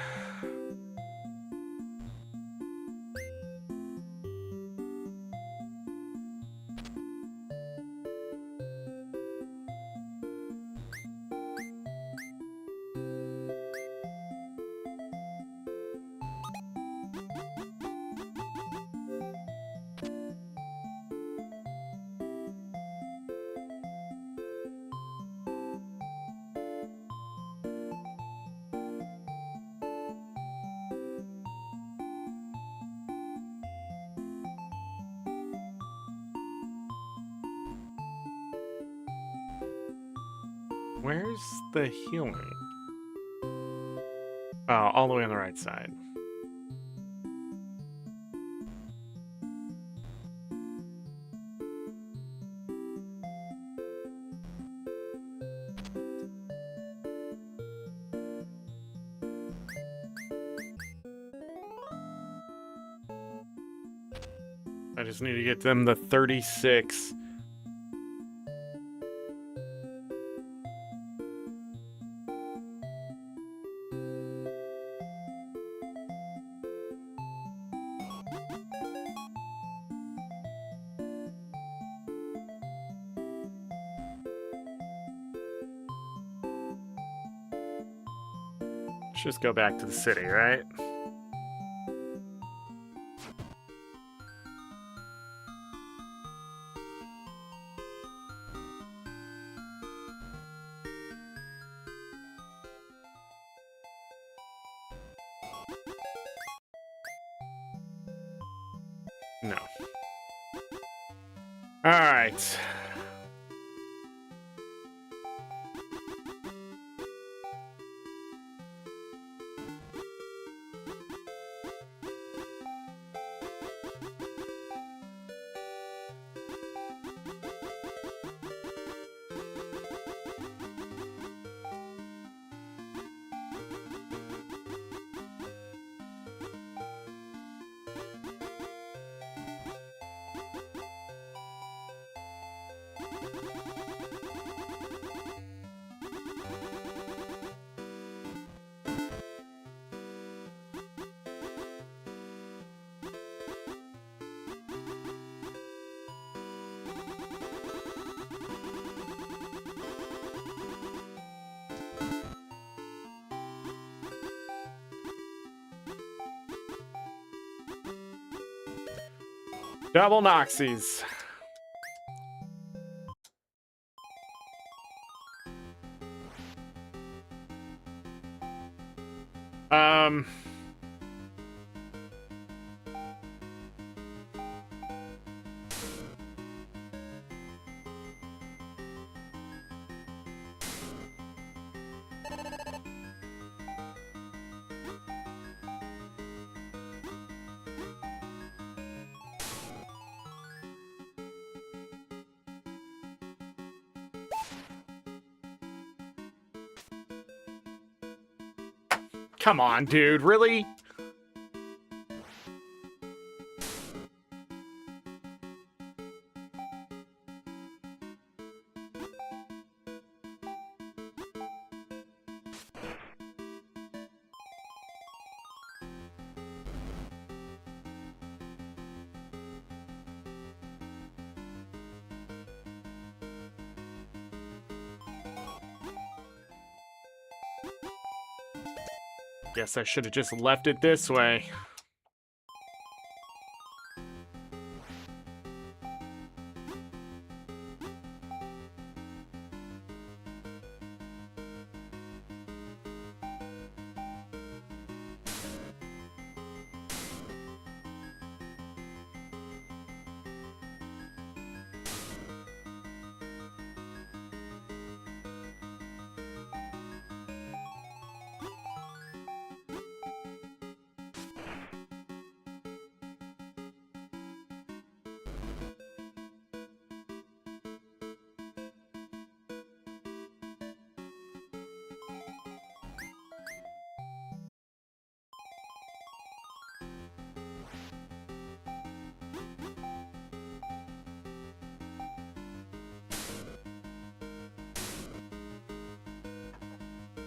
Where's the healing? Oh, all the way on the right side. I just need to get them the 36. Let's just go back to the city, right? No. All right. Double Noxies. Come on, dude, really? Guess I should have just left it this way.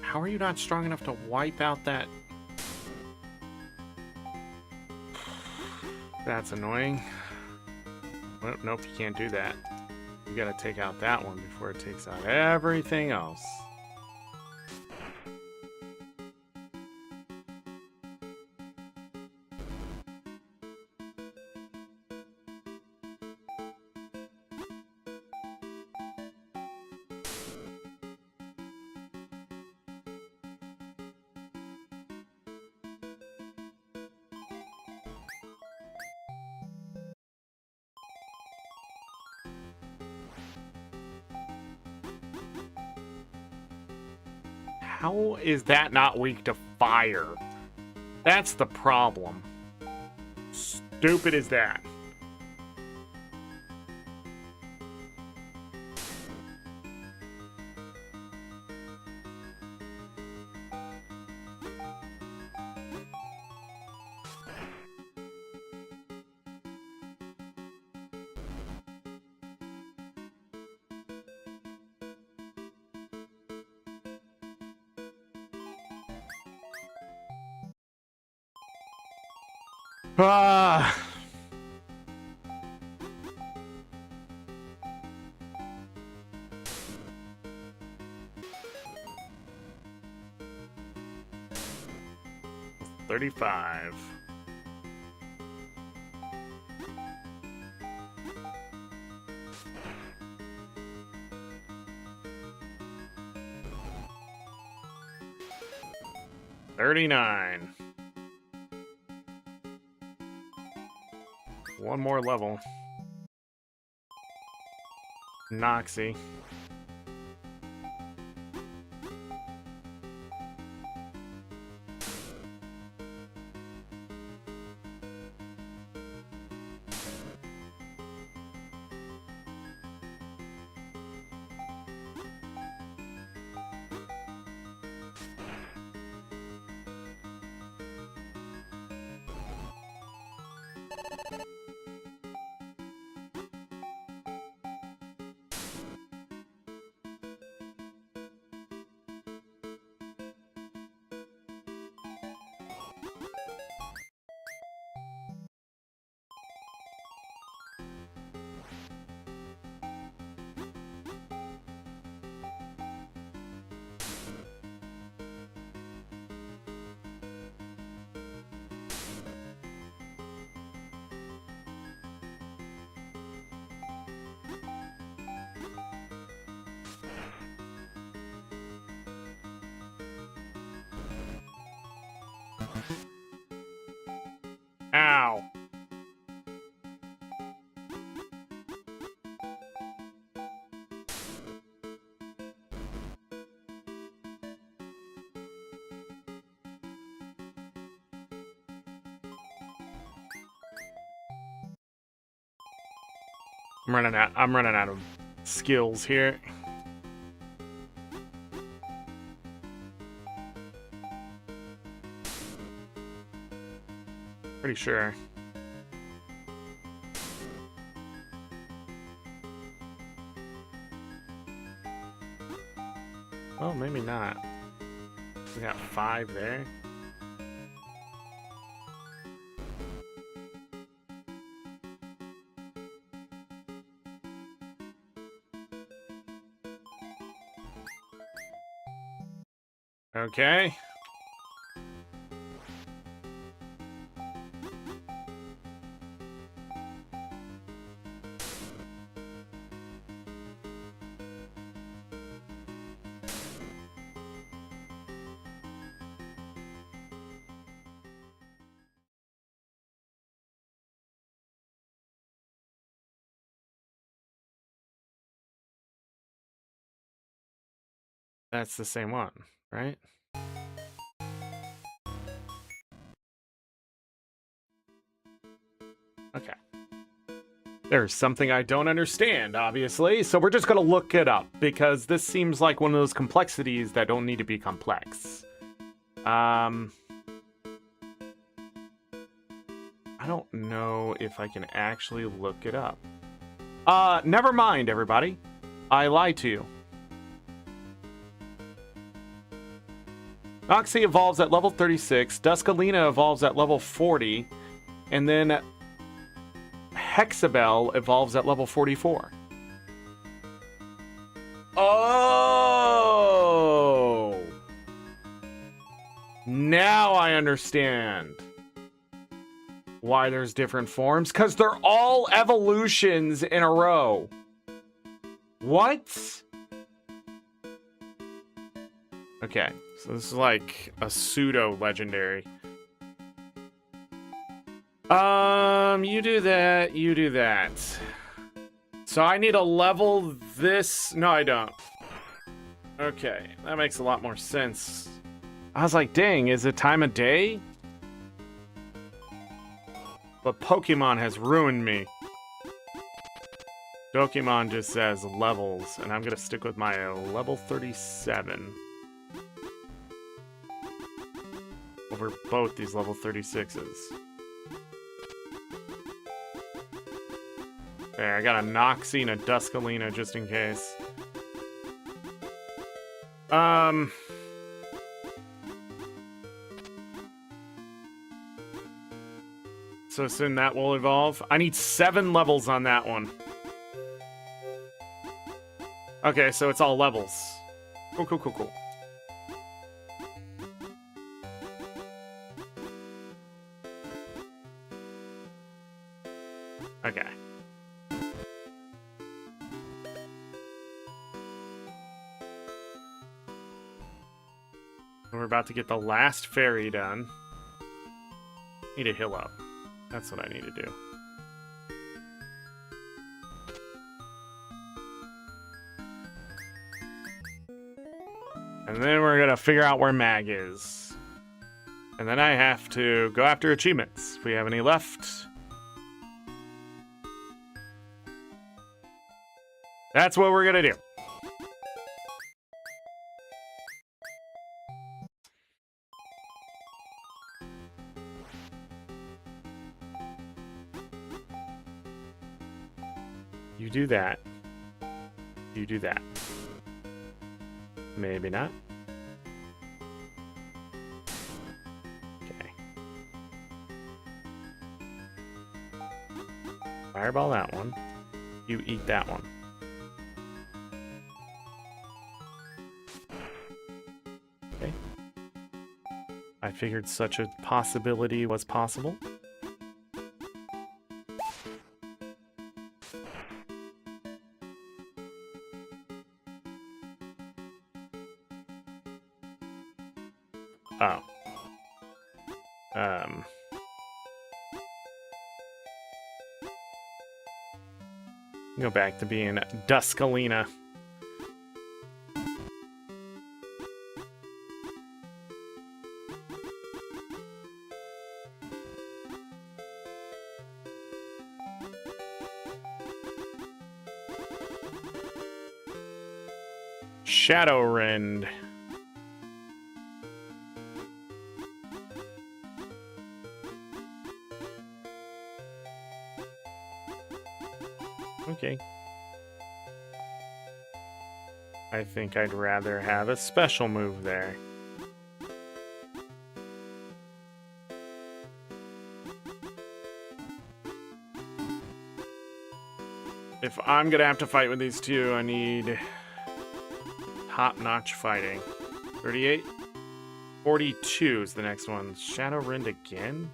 How are you not strong enough to wipe out that? That's annoying. Nope, you can't do that. You gotta take out that one before it takes out everything else. How is that not weak to fire? That's the problem. Stupid is that? Ah. $35. $39. One more level. Noxy. Ow. I'm running out of skills here. Pretty sure. Oh, maybe not. We got 5 there. Okay. That's the same one, right? Okay. There's something I don't understand, obviously, so we're just going to look it up, because this seems like one of those complexities that don't need to be complex. I don't know if I can actually look it up. Never mind, everybody. I lied to you. Noxie evolves at level 36, Duskalina evolves at level 40, and then Hexabell evolves at level 44. Oh! Now I understand why there's different forms, because they're all evolutions in a row. What? Okay, so this is like a pseudo-legendary. You do that, you do that. So I need to level this. No, I don't. Okay, that makes a lot more sense. I was like, dang, is it time of day? But Pokemon has ruined me. Dokimon just says levels, and I'm gonna stick with my level 37. Over both these level 36s. There, I got a Noxie and a Duskalina just in case. So soon that will evolve. I need 7 levels on that one. Okay, so it's all levels. Cool, cool, cool, cool. Okay. We're about to get the last fairy done. Need to heal up. That's what I need to do. And then we're gonna figure out where Mag is. And then I have to go after achievements, if we have any left. That's what we're gonna do. You do that. You do that. Maybe not. Okay. Fireball that one. You eat that one. Okay. I figured such a possibility was possible. Oh. Go back to being Duskalina. Shadowrend. Okay. I think I'd rather have a special move there. If I'm gonna have to fight with these two, I need top-notch fighting. 38? 42 is the next one. Shadowrend again?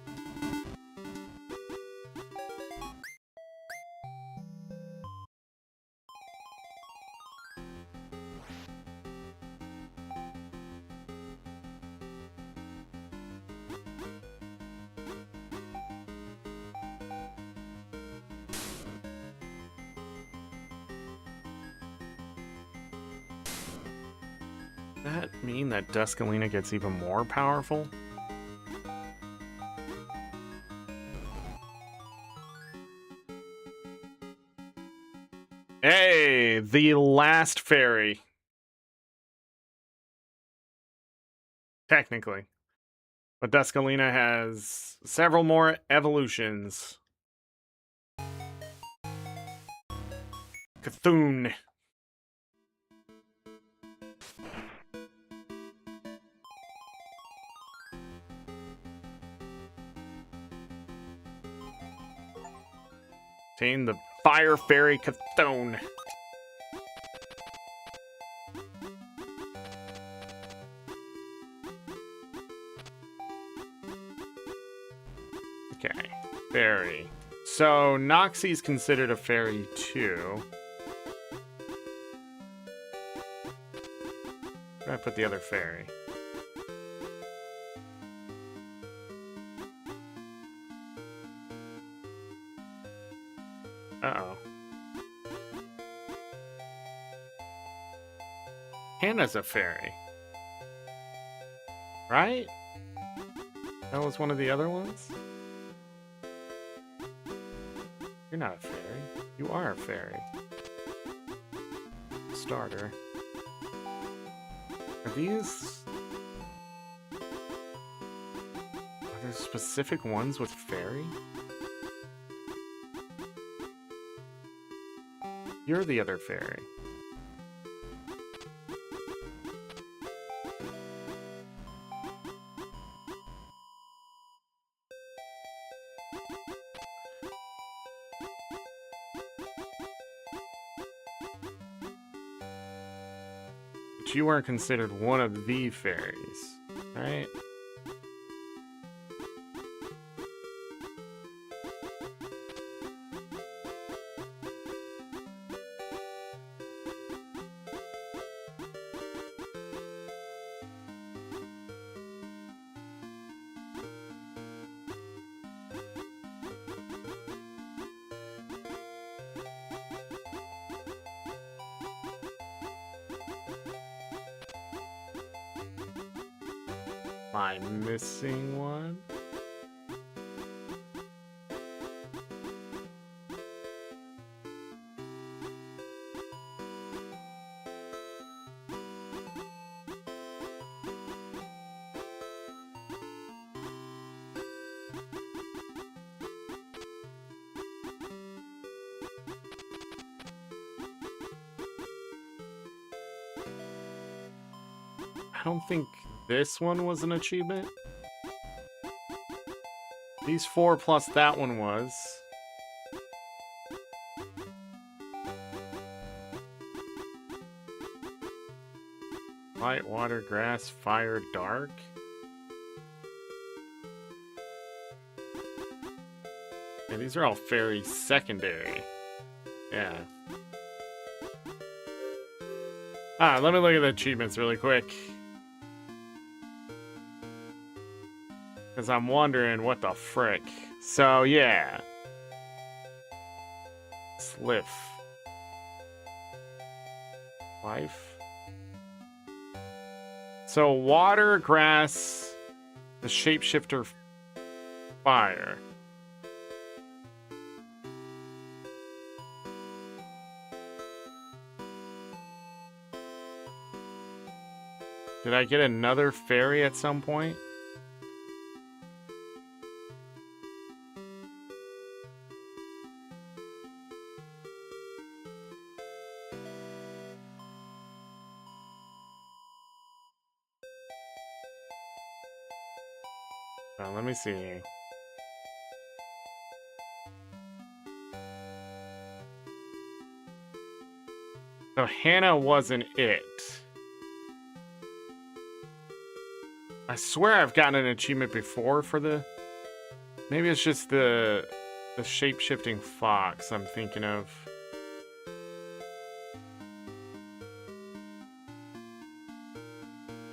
Does that mean that Duskalina gets even more powerful? Hey, the last fairy. Technically. But Duskalina has several more evolutions. Cthulhu. Obtain the Fire Fairy Cthulhu. Okay, fairy. So Noxie's considered a fairy too. Where did I put the other fairy? Uh-oh. Hannah's a fairy. Right? That was one of the other ones? You're not a fairy. You are a fairy. Starter. Are these... Are there specific ones with fairy? You're the other fairy. But you weren't considered one of the fairies, right? Am I missing one? I don't think this one was an achievement. These 4 plus that one was. Light, water, grass, fire, dark. Yeah, these are all fairy secondary. Yeah. Let me look at the achievements really quick. Because I'm wondering what the frick. So, yeah. Sliff. Life. So, water, grass, the shapeshifter, fire. Did I get another fairy at some point? Let me see. So Hannah wasn't it. I swear I've gotten an achievement before for the... Maybe it's just the shape-shifting fox I'm thinking of.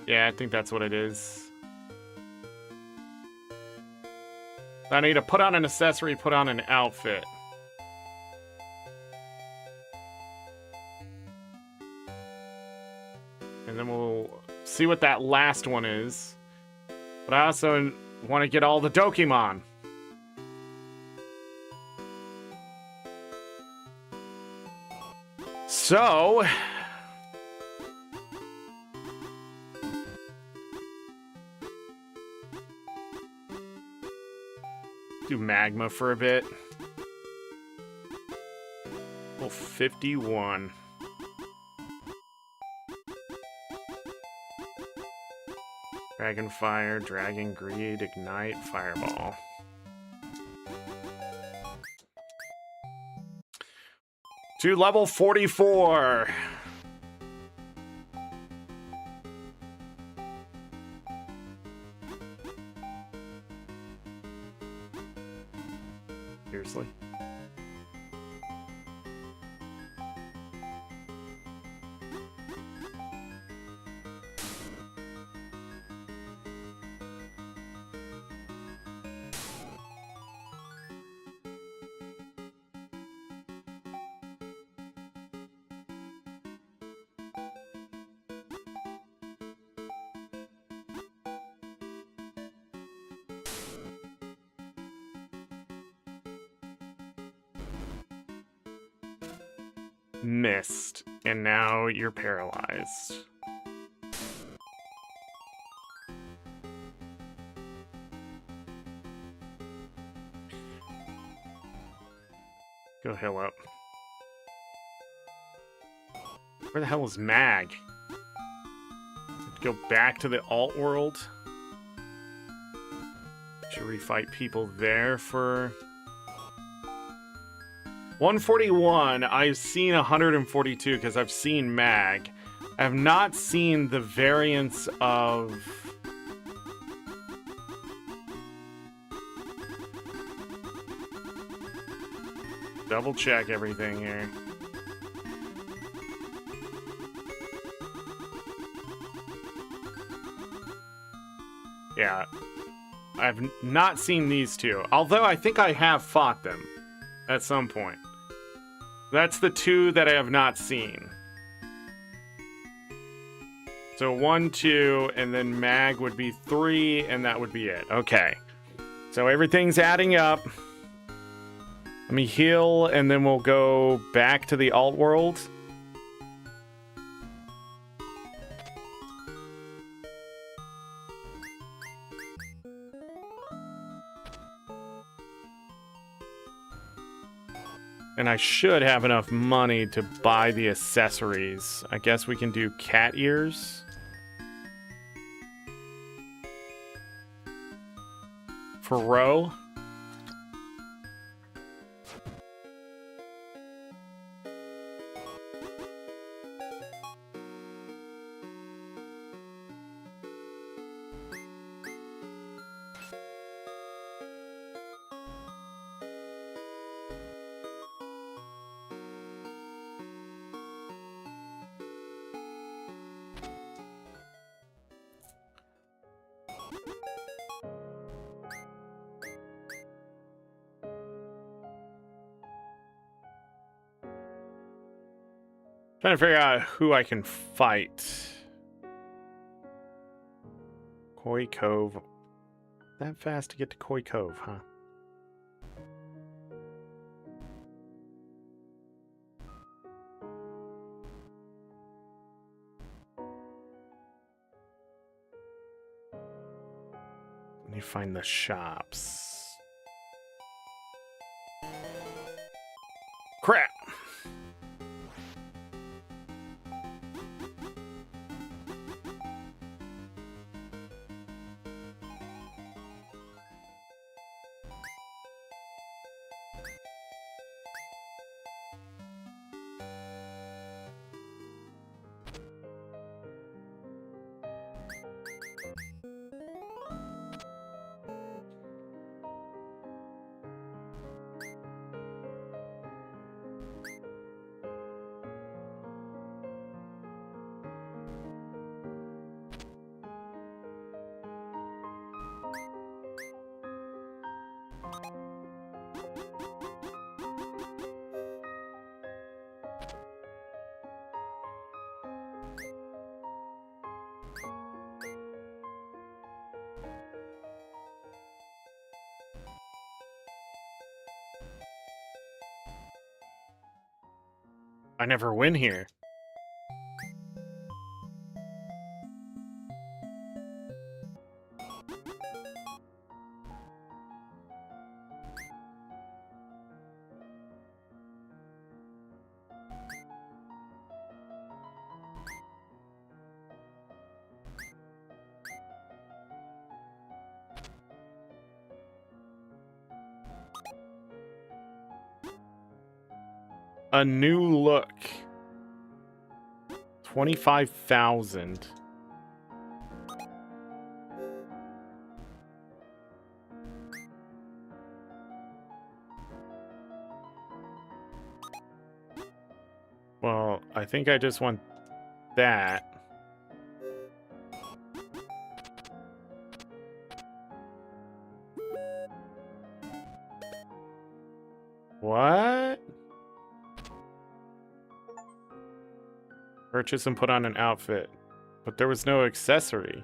Yeah, I think that's what it is. I need to put on an accessory, put on an outfit. And then we'll see what that last one is. But I also want to get all the Dokimon. So... do magma for a bit. Well, 51. Dragon Fire, Dragon Greed, Ignite, Fireball. To level 44. Seriously? Missed, and now you're paralyzed. Go heal up. Where the hell is Mag? Go back to the alt world. Should refight people there for 141. I've seen 142 because I've seen Mag. I have not seen the variants of double check everything here. Yeah, I've not seen these two, although I think I have fought them at some point. That's the two that I have not seen. So 1, 2, and then Mag would be 3, and that would be it. Okay. So everything's adding up. Let me heal, and then we'll go back to the alt world. And I should have enough money to buy the accessories. I guess we can do cat ears. For Ro. Trying to figure out who I can fight. Koi Cove. That fast to get to Koi Cove, huh? Let me find the shops. Crap! I never win here. A new look. 25,000. Well, I think I just want that. What? Purchase and put on an outfit. But there was no accessory.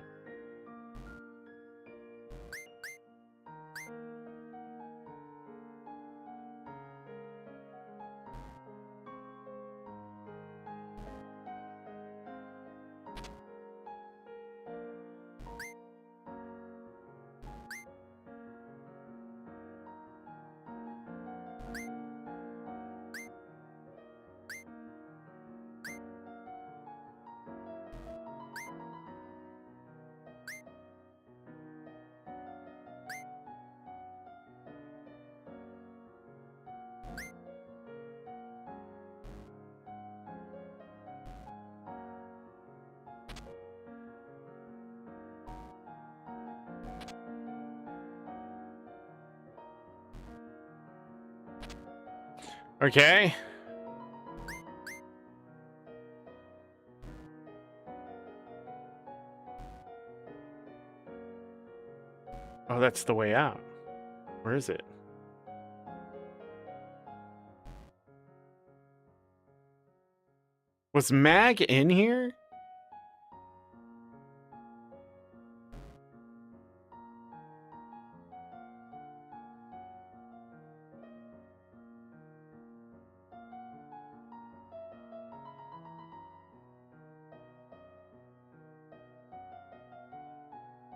Okay. Oh, that's the way out. Where is it? Was Mag in here?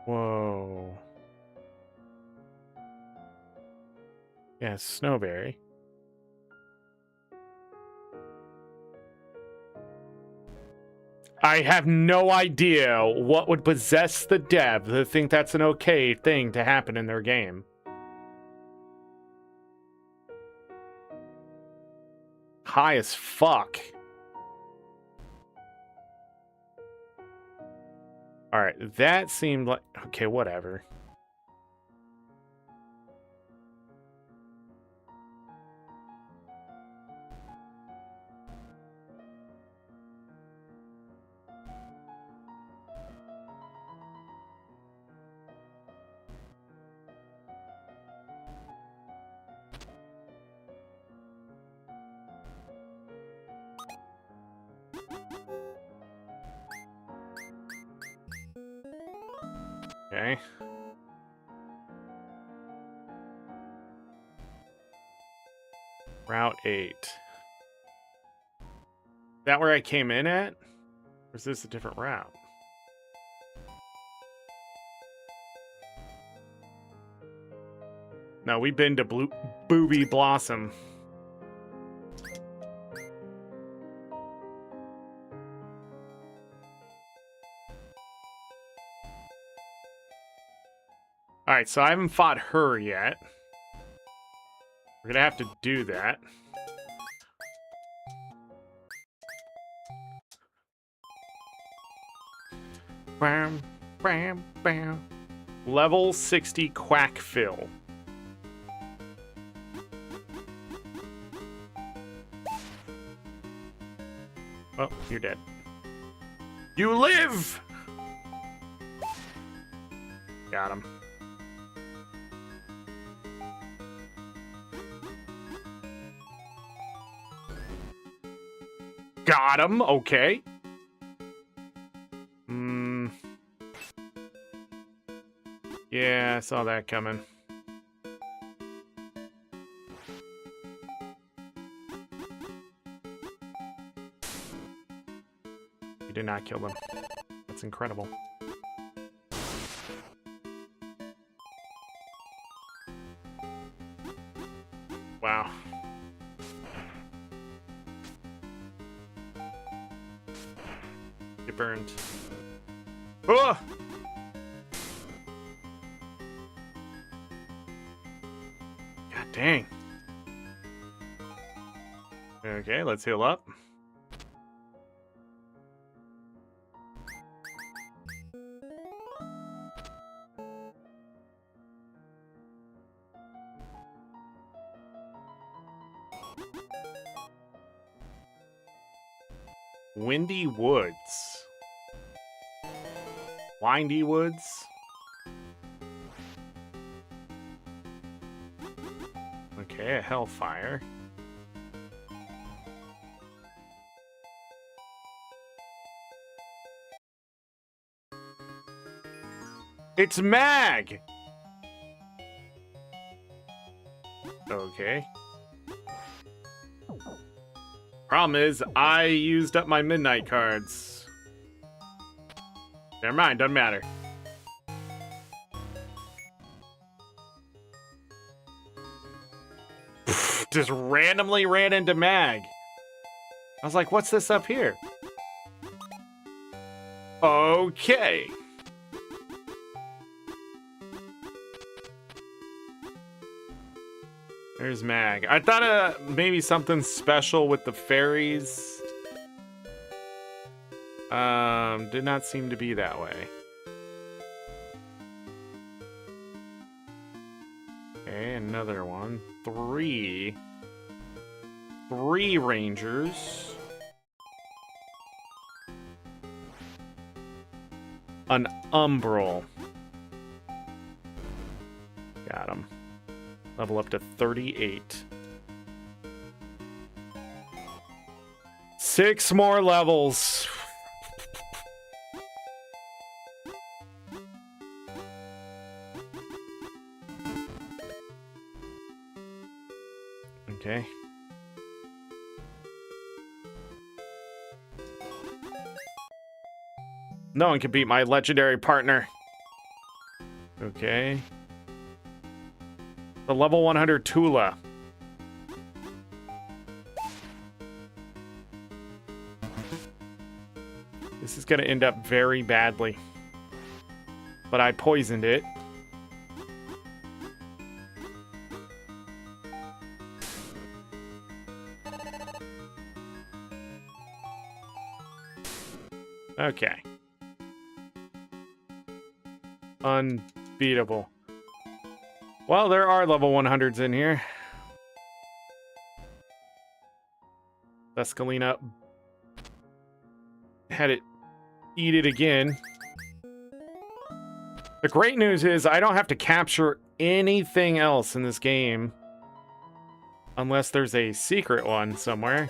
Whoa. Yeah, Snowberry. I have no idea what would possess the dev to think that's an okay thing to happen in their game. High as fuck. Alright, that seemed like... Okay, whatever. Okay. Route 8. Is that where I came in at? Or is this a different route? No, we've been to Booby Blossom. Alright, so I haven't fought her yet. We're gonna have to do that. Bam, bam, bam. Level 60 Quackfill. Oh, you're dead. You live! Got him. Got him, okay. Yeah, I saw that coming. You did not kill them. That's incredible. Wow. Get burned. Oh! God dang. Okay, let's heal up. Windy Woods. Windy Woods. Okay, a Hellfire. It's Mag! Okay. Problem is, I used up my midnight cards. Never mind, doesn't matter. Just randomly ran into Mag. I was like, what's this up here? Okay. There's Mag. I thought maybe something special with the fairies. Did not seem to be that way. Okay, another one. Three rangers. An umbral. Got him. Level up to 38. 6 more levels. Okay. No one can beat my legendary partner. Okay. The level 100 Tula. This is going to end up very badly. But I poisoned it. Okay. Unbeatable. Well, there are level 100s in here. Escalina had it eat it again. The great news is I don't have to capture anything else in this game. Unless there's a secret one somewhere.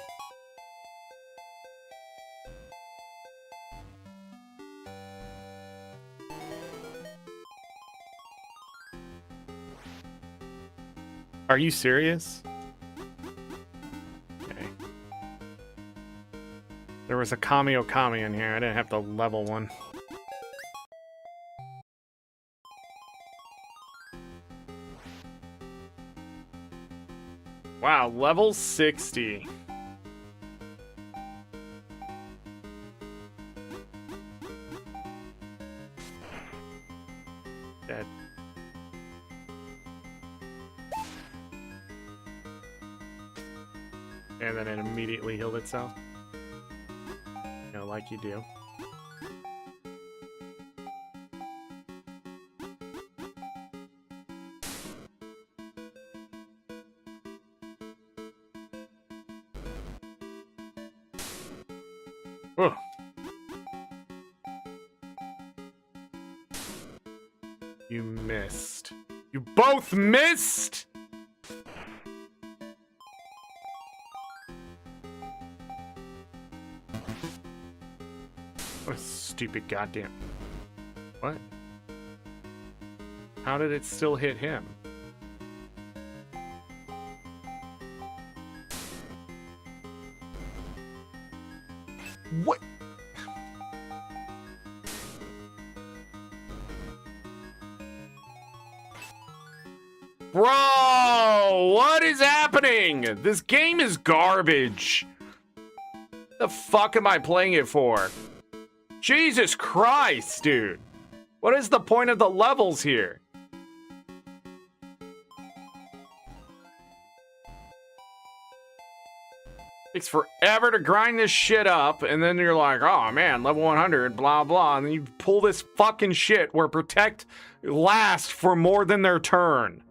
Are you serious? Okay. There was a Kami Okami in here. I didn't have to level one. Wow, level 60. Dead. And then it immediately healed itself. You know, like you do. Whoa. You missed. You both missed! What a stupid goddamn... What? How did it still hit him? What? Bro, what is happening? This game is garbage. The fuck am I playing it for? Jesus Christ, dude. What is the point of the levels here? Takes forever to grind this shit up, and then you're like, oh man, level 100, blah blah, and then you pull this fucking shit where protect lasts for more than their turn.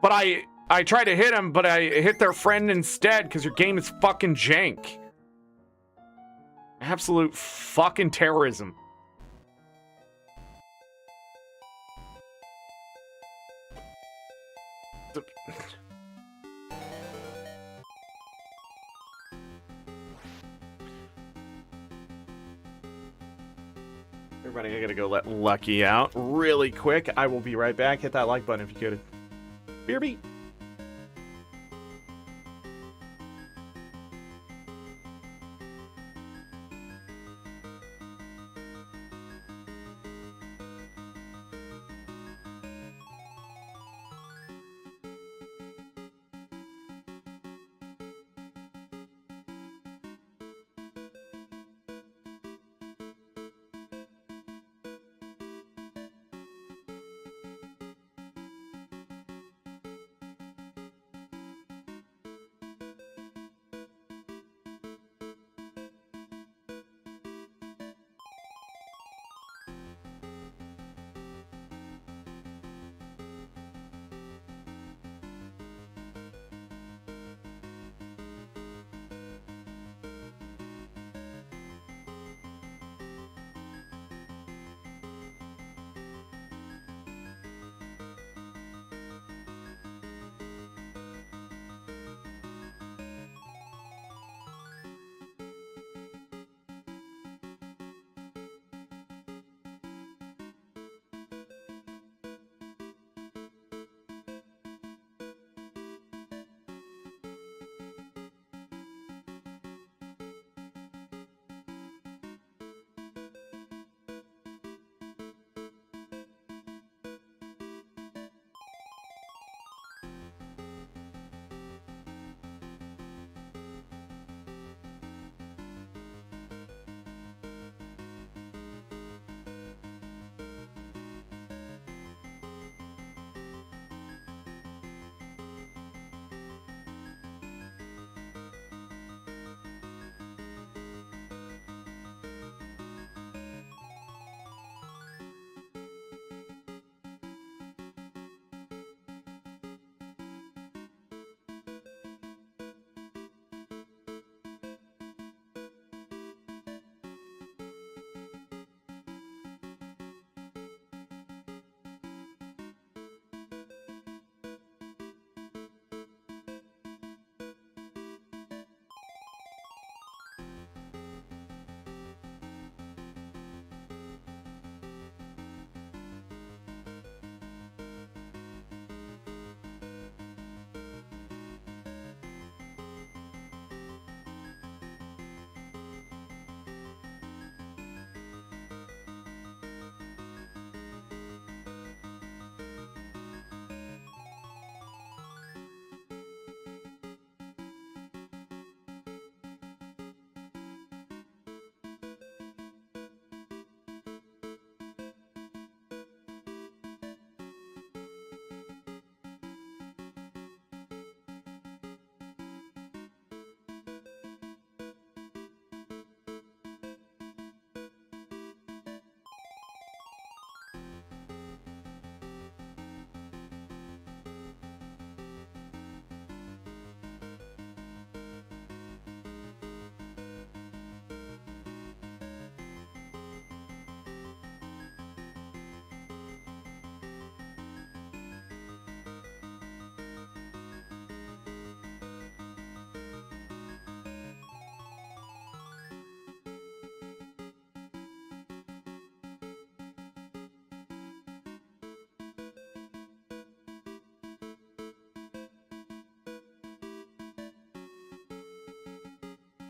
But I try to hit him, but I hit their friend instead because your game is fucking jank. Absolute fucking terrorism. Everybody, I gotta go let Lucky out really quick. I will be right back. Hit that like button if you could. Beer beat.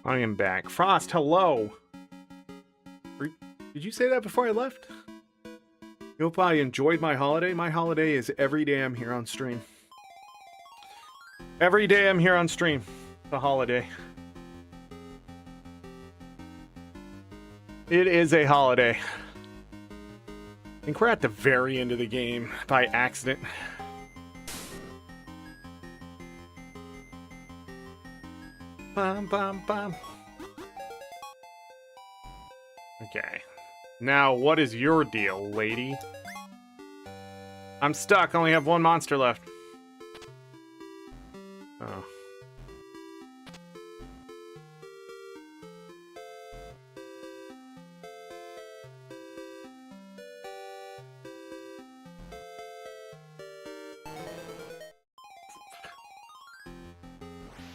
I am back. Frost, hello. Did you say that before I left? I hope I enjoyed my holiday. My holiday is every day I'm here on stream. Every day I'm here on stream. It's a holiday. It is a holiday. I think we're at the very end of the game by accident. Bum, bum, bum. Okay. Now, what is your deal, lady? I'm stuck. I only have one monster left. Oh.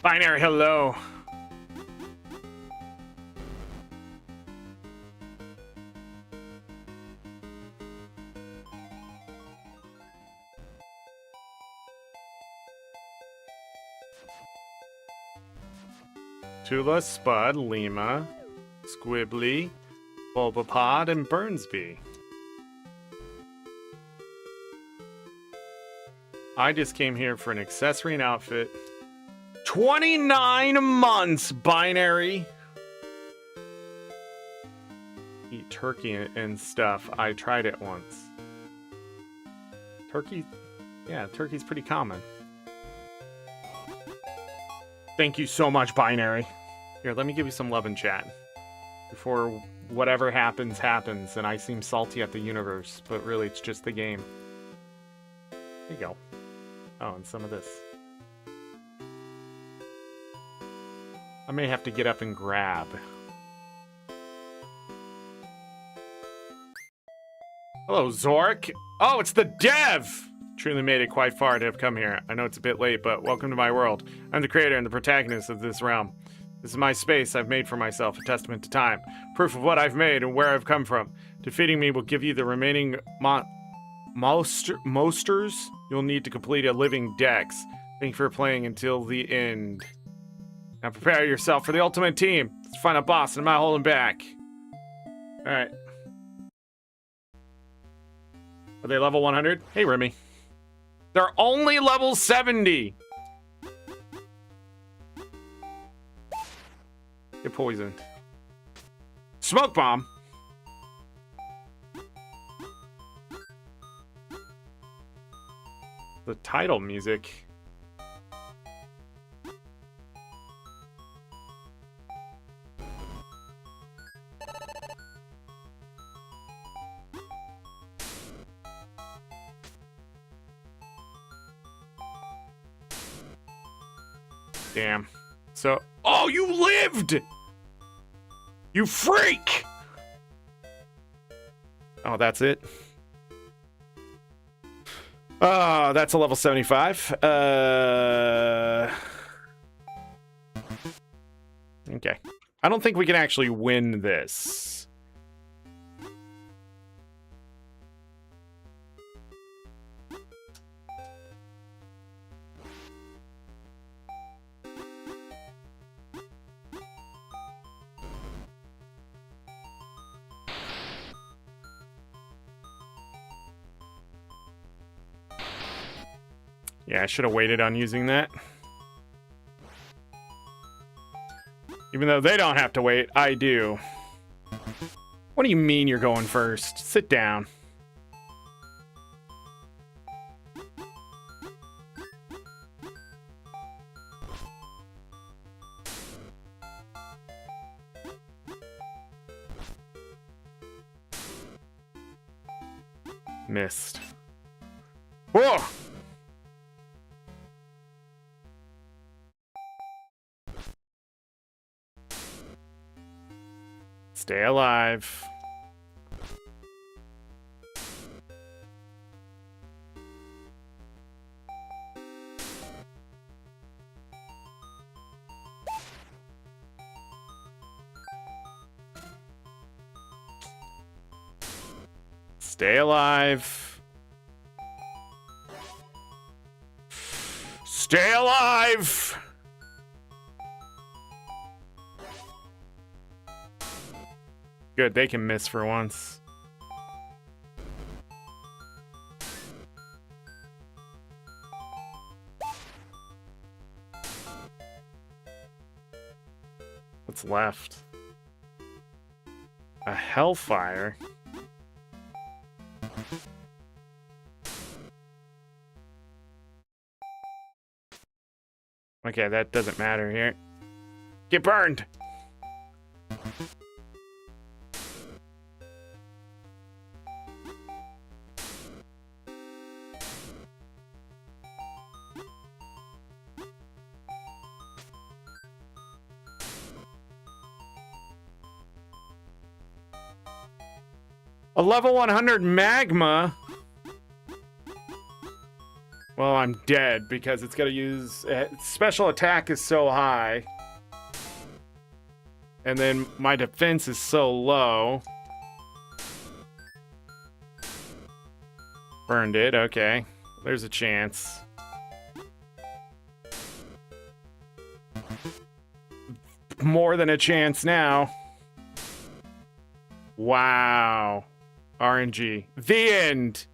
Binary, hello. Tula, Spud, Lima, Squibbly, Bulbapod, and Burnsby. I just came here for an accessory and outfit. 29 months, Binary! Eat turkey and stuff. I tried it once. Turkey? Yeah, turkey's pretty common. Thank you so much, Binary. Here, let me give you some love in chat. Before whatever happens, happens, and I seem salty at the universe, but really it's just the game. There you go. Oh, and some of this. I may have to get up and grab. Hello, Zorric. Oh, it's the dev! Truly made it quite far to have come here. I know it's a bit late, but welcome to my world. I'm the creator and the protagonist of this realm. This is my space I've made for myself, a testament to time. Proof of what I've made and where I've come from. Defeating me will give you the remaining monsters you'll need to complete a living dex. Thank you for playing until the end. Now prepare yourself for the ultimate team. Let's find a boss and I'm not holding back. Alright. Are they level 100? Hey, Remy. They're only level 70! Get poisoned. Smoke bomb! The title music. Damn. So, oh, you lived! You freak! Oh, that's it? Oh, that's a level 75. Okay. I don't think we can actually win this. Yeah, I should have waited on using that. Even though they don't have to wait, I do. What do you mean you're going first? Sit down. Missed. Whoa! Stay alive. Stay alive. Stay alive! Good, they can miss for once. what's left. A Hellfire. Okay, that doesn't matter here. Get burned! A level 100 magma. Well, I'm dead because it's gonna use special attack is so high, and then my defense is so low. Burned it. Okay, there's a chance. More than a chance now. Wow. RNG. The end.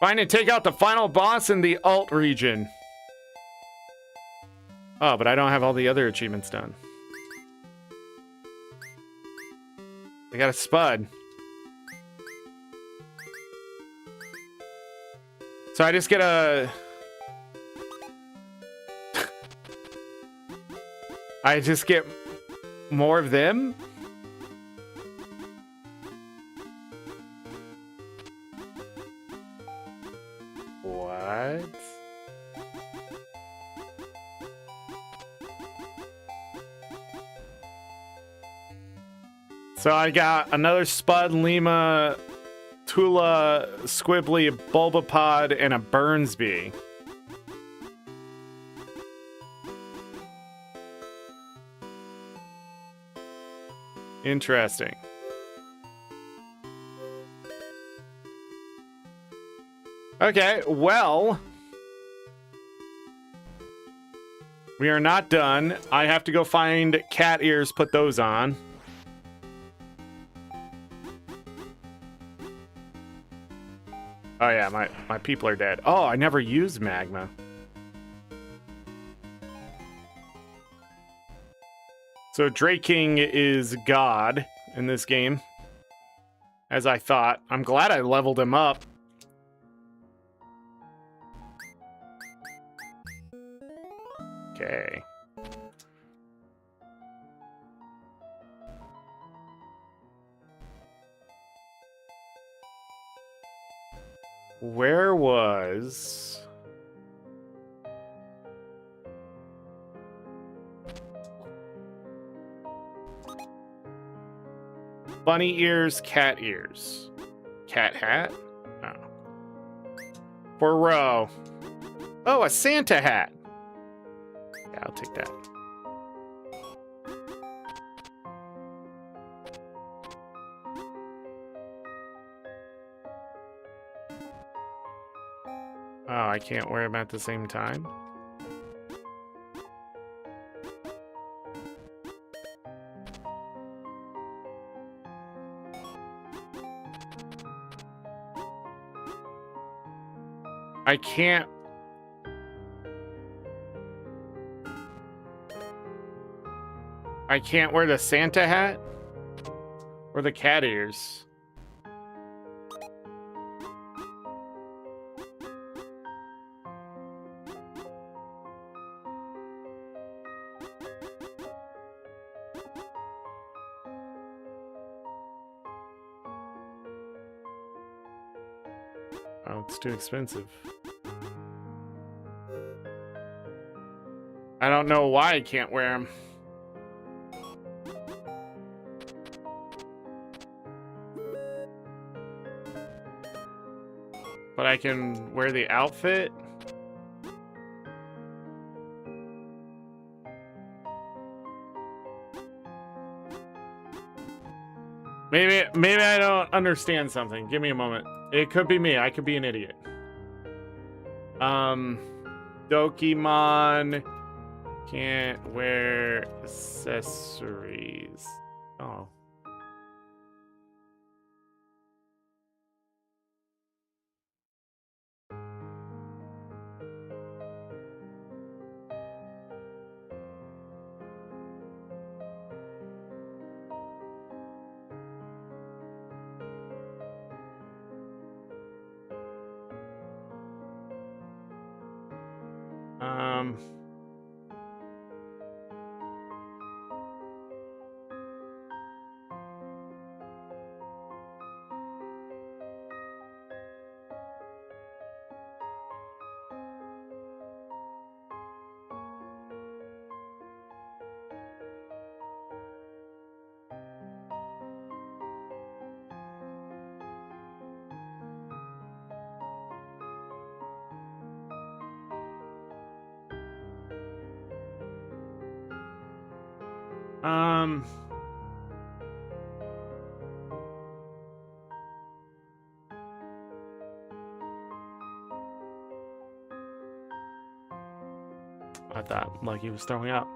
Find and take out the final boss in the alt region. Oh, but I don't have all the other achievements done. I got a spud. So I just get a... I just get more of them? What? So I got another Spud, Lima, Tula, Squibbly, Bulbapod, and a Burnsby. Interesting. Okay, well, we are not done. I have to go find cat ears, put those on. Oh yeah, my people are dead. Oh, I never used magma. So Draking is God in this game, as I thought. I'm glad I leveled him up. Okay. Where was... Bunny ears, cat ears. Cat hat? Oh. For a row. Oh, a Santa hat. Yeah, I'll take that. Oh, I can't wear them at the same time? I can't... I can't wear the Santa hat? Or the cat ears? Oh, it's too expensive. I don't know why I can't wear them. But I can wear the outfit. Maybe I don't understand something. Give me a moment. It could be me. I could be an idiot. Dokimon can't wear accessories. Oh. Um... I thought like he was throwing up.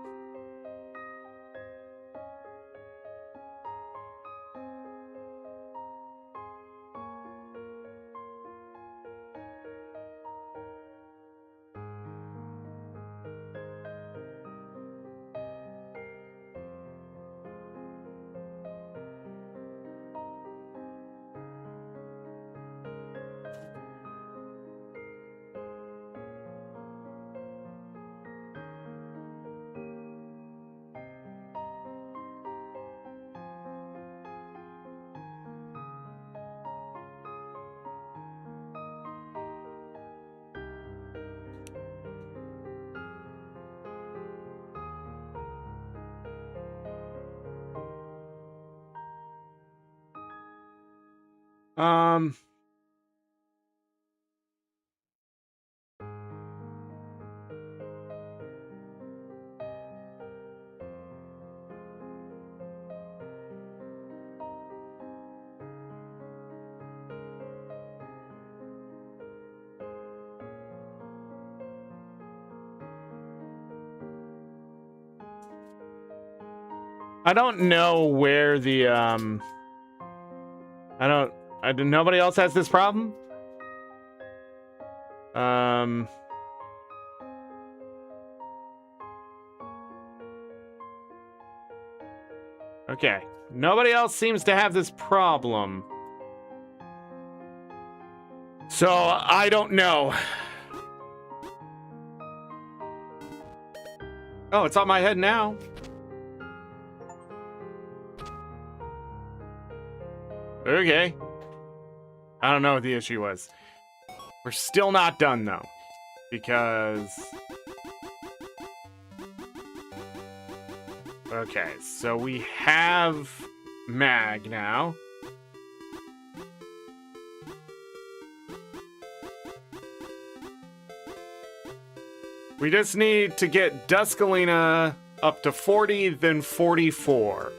I don't know where the nobody else has this problem. Okay, nobody else seems to have this problem. So I don't know. Oh, it's on my head now. Okay. I don't know what the issue was. We're still not done, though. Because... Okay, so we have Mag now. We just need to get Duskalina up to 40, then 44.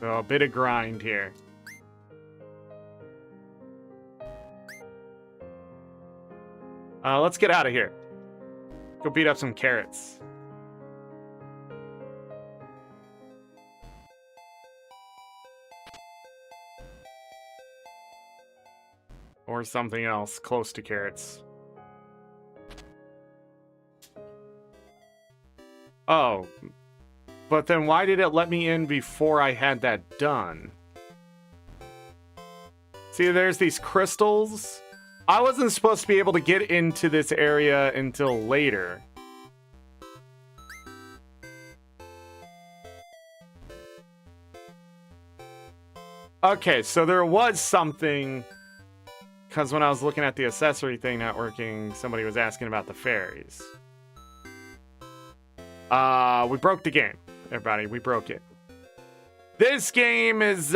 So a bit of grind here. Let's get out of here. Go beat up some carrots. Or something else close to carrots. Oh. But then why did it let me in before I had that done? See, there's these crystals. I wasn't supposed to be able to get into this area until later. Okay, so there was something, because when I was looking at the accessory thing not working, somebody was asking about the fairies. We broke the game, everybody. We broke it. This game is,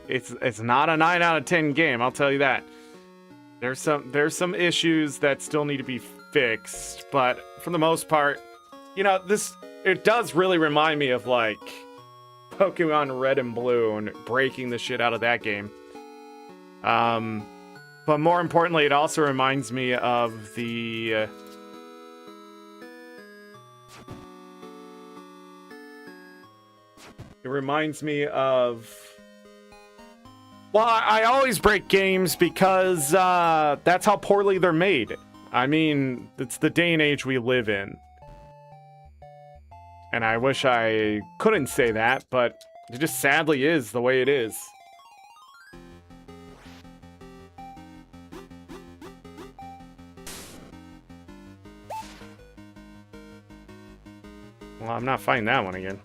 It's not a 9 out of 10 game, I'll tell you that. There's some issues that still need to be fixed, but for the most part, you know, it does really remind me of like Pokemon Red and Blue and breaking the shit out of that game. But more importantly, it also reminds me of the it reminds me of... Well, I always break games because that's how poorly they're made. I mean, it's the day and age we live in. And I wish I couldn't say that, but it just sadly is the way it is. Well, I'm not fighting that one again.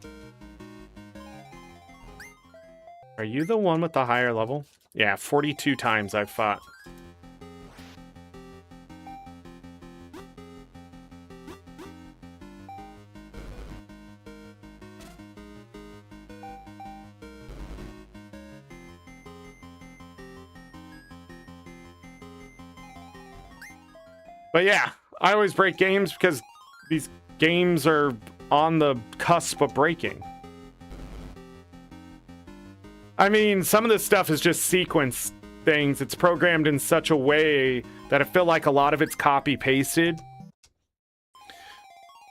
Are you the one with the higher level? Yeah, 42 times I've fought. But yeah, I always break games because these games are on the cusp of breaking. I mean, some of this stuff is just sequence things. It's programmed in such a way that I feel like a lot of it's copy-pasted.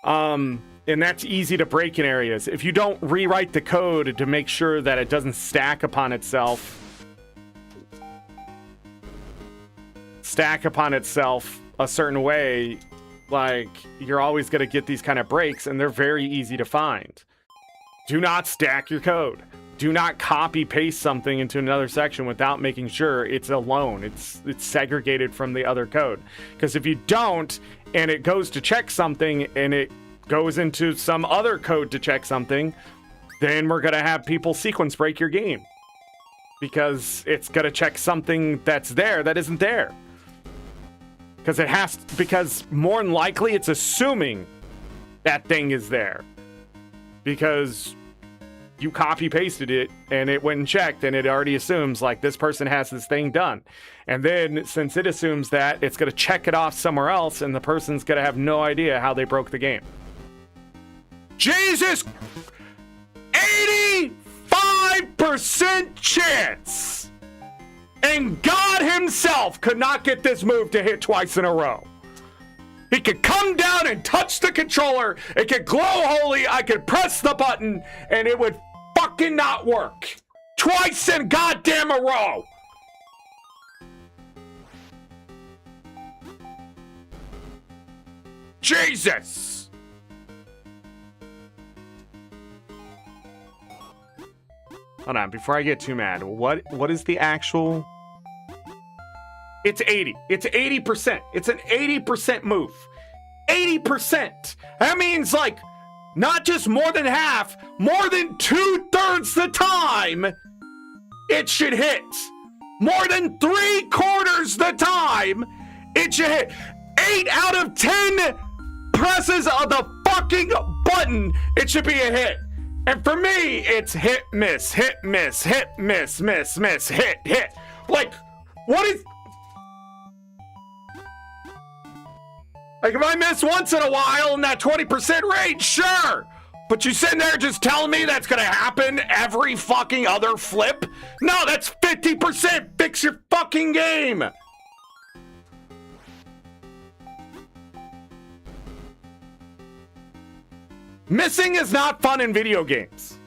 And that's easy to break in areas. If you don't rewrite the code to make sure that it doesn't stack upon itself a certain way, like, you're always going to get these kind of breaks, and they're very easy to find. Do not stack your code. Do not copy paste something into another section without making sure it's alone. It's segregated from the other code. Because if you don't, and it goes to check something, and it goes into some other code to check something, then we're going to have people sequence break your game. Because it's going to check something that's there that isn't there. Because more than likely it's assuming that thing is there. Because you copy pasted it and it went and checked and it already assumes like this person has this thing done. And then since it assumes that, it's going to check it off somewhere else and the person's going to have no idea how they broke the game. Jesus! 85% chance! And God himself could not get this move to hit twice in a row. He could come down and touch the controller. It could glow holy. I could press the button and it would fucking not work. Twice in goddamn a row. Jesus. Hold on, before I get too mad, what is the actual? It's 80. It's 80%. It's an 80% move. 80%. That means like not just more than half, more than 2/3 the time it should hit. More than 3/4 the time it should hit. 8 out of 10 presses of the fucking button, it should be a hit. And for me, it's hit, miss, hit, miss, hit, miss, miss, miss, hit, hit. Like, what is... Like, if I miss once in a while in that 20% rate, sure. But you sitting there just telling me that's gonna happen every fucking other flip? No, that's 50%. Fix your fucking game. Missing is not fun in video games.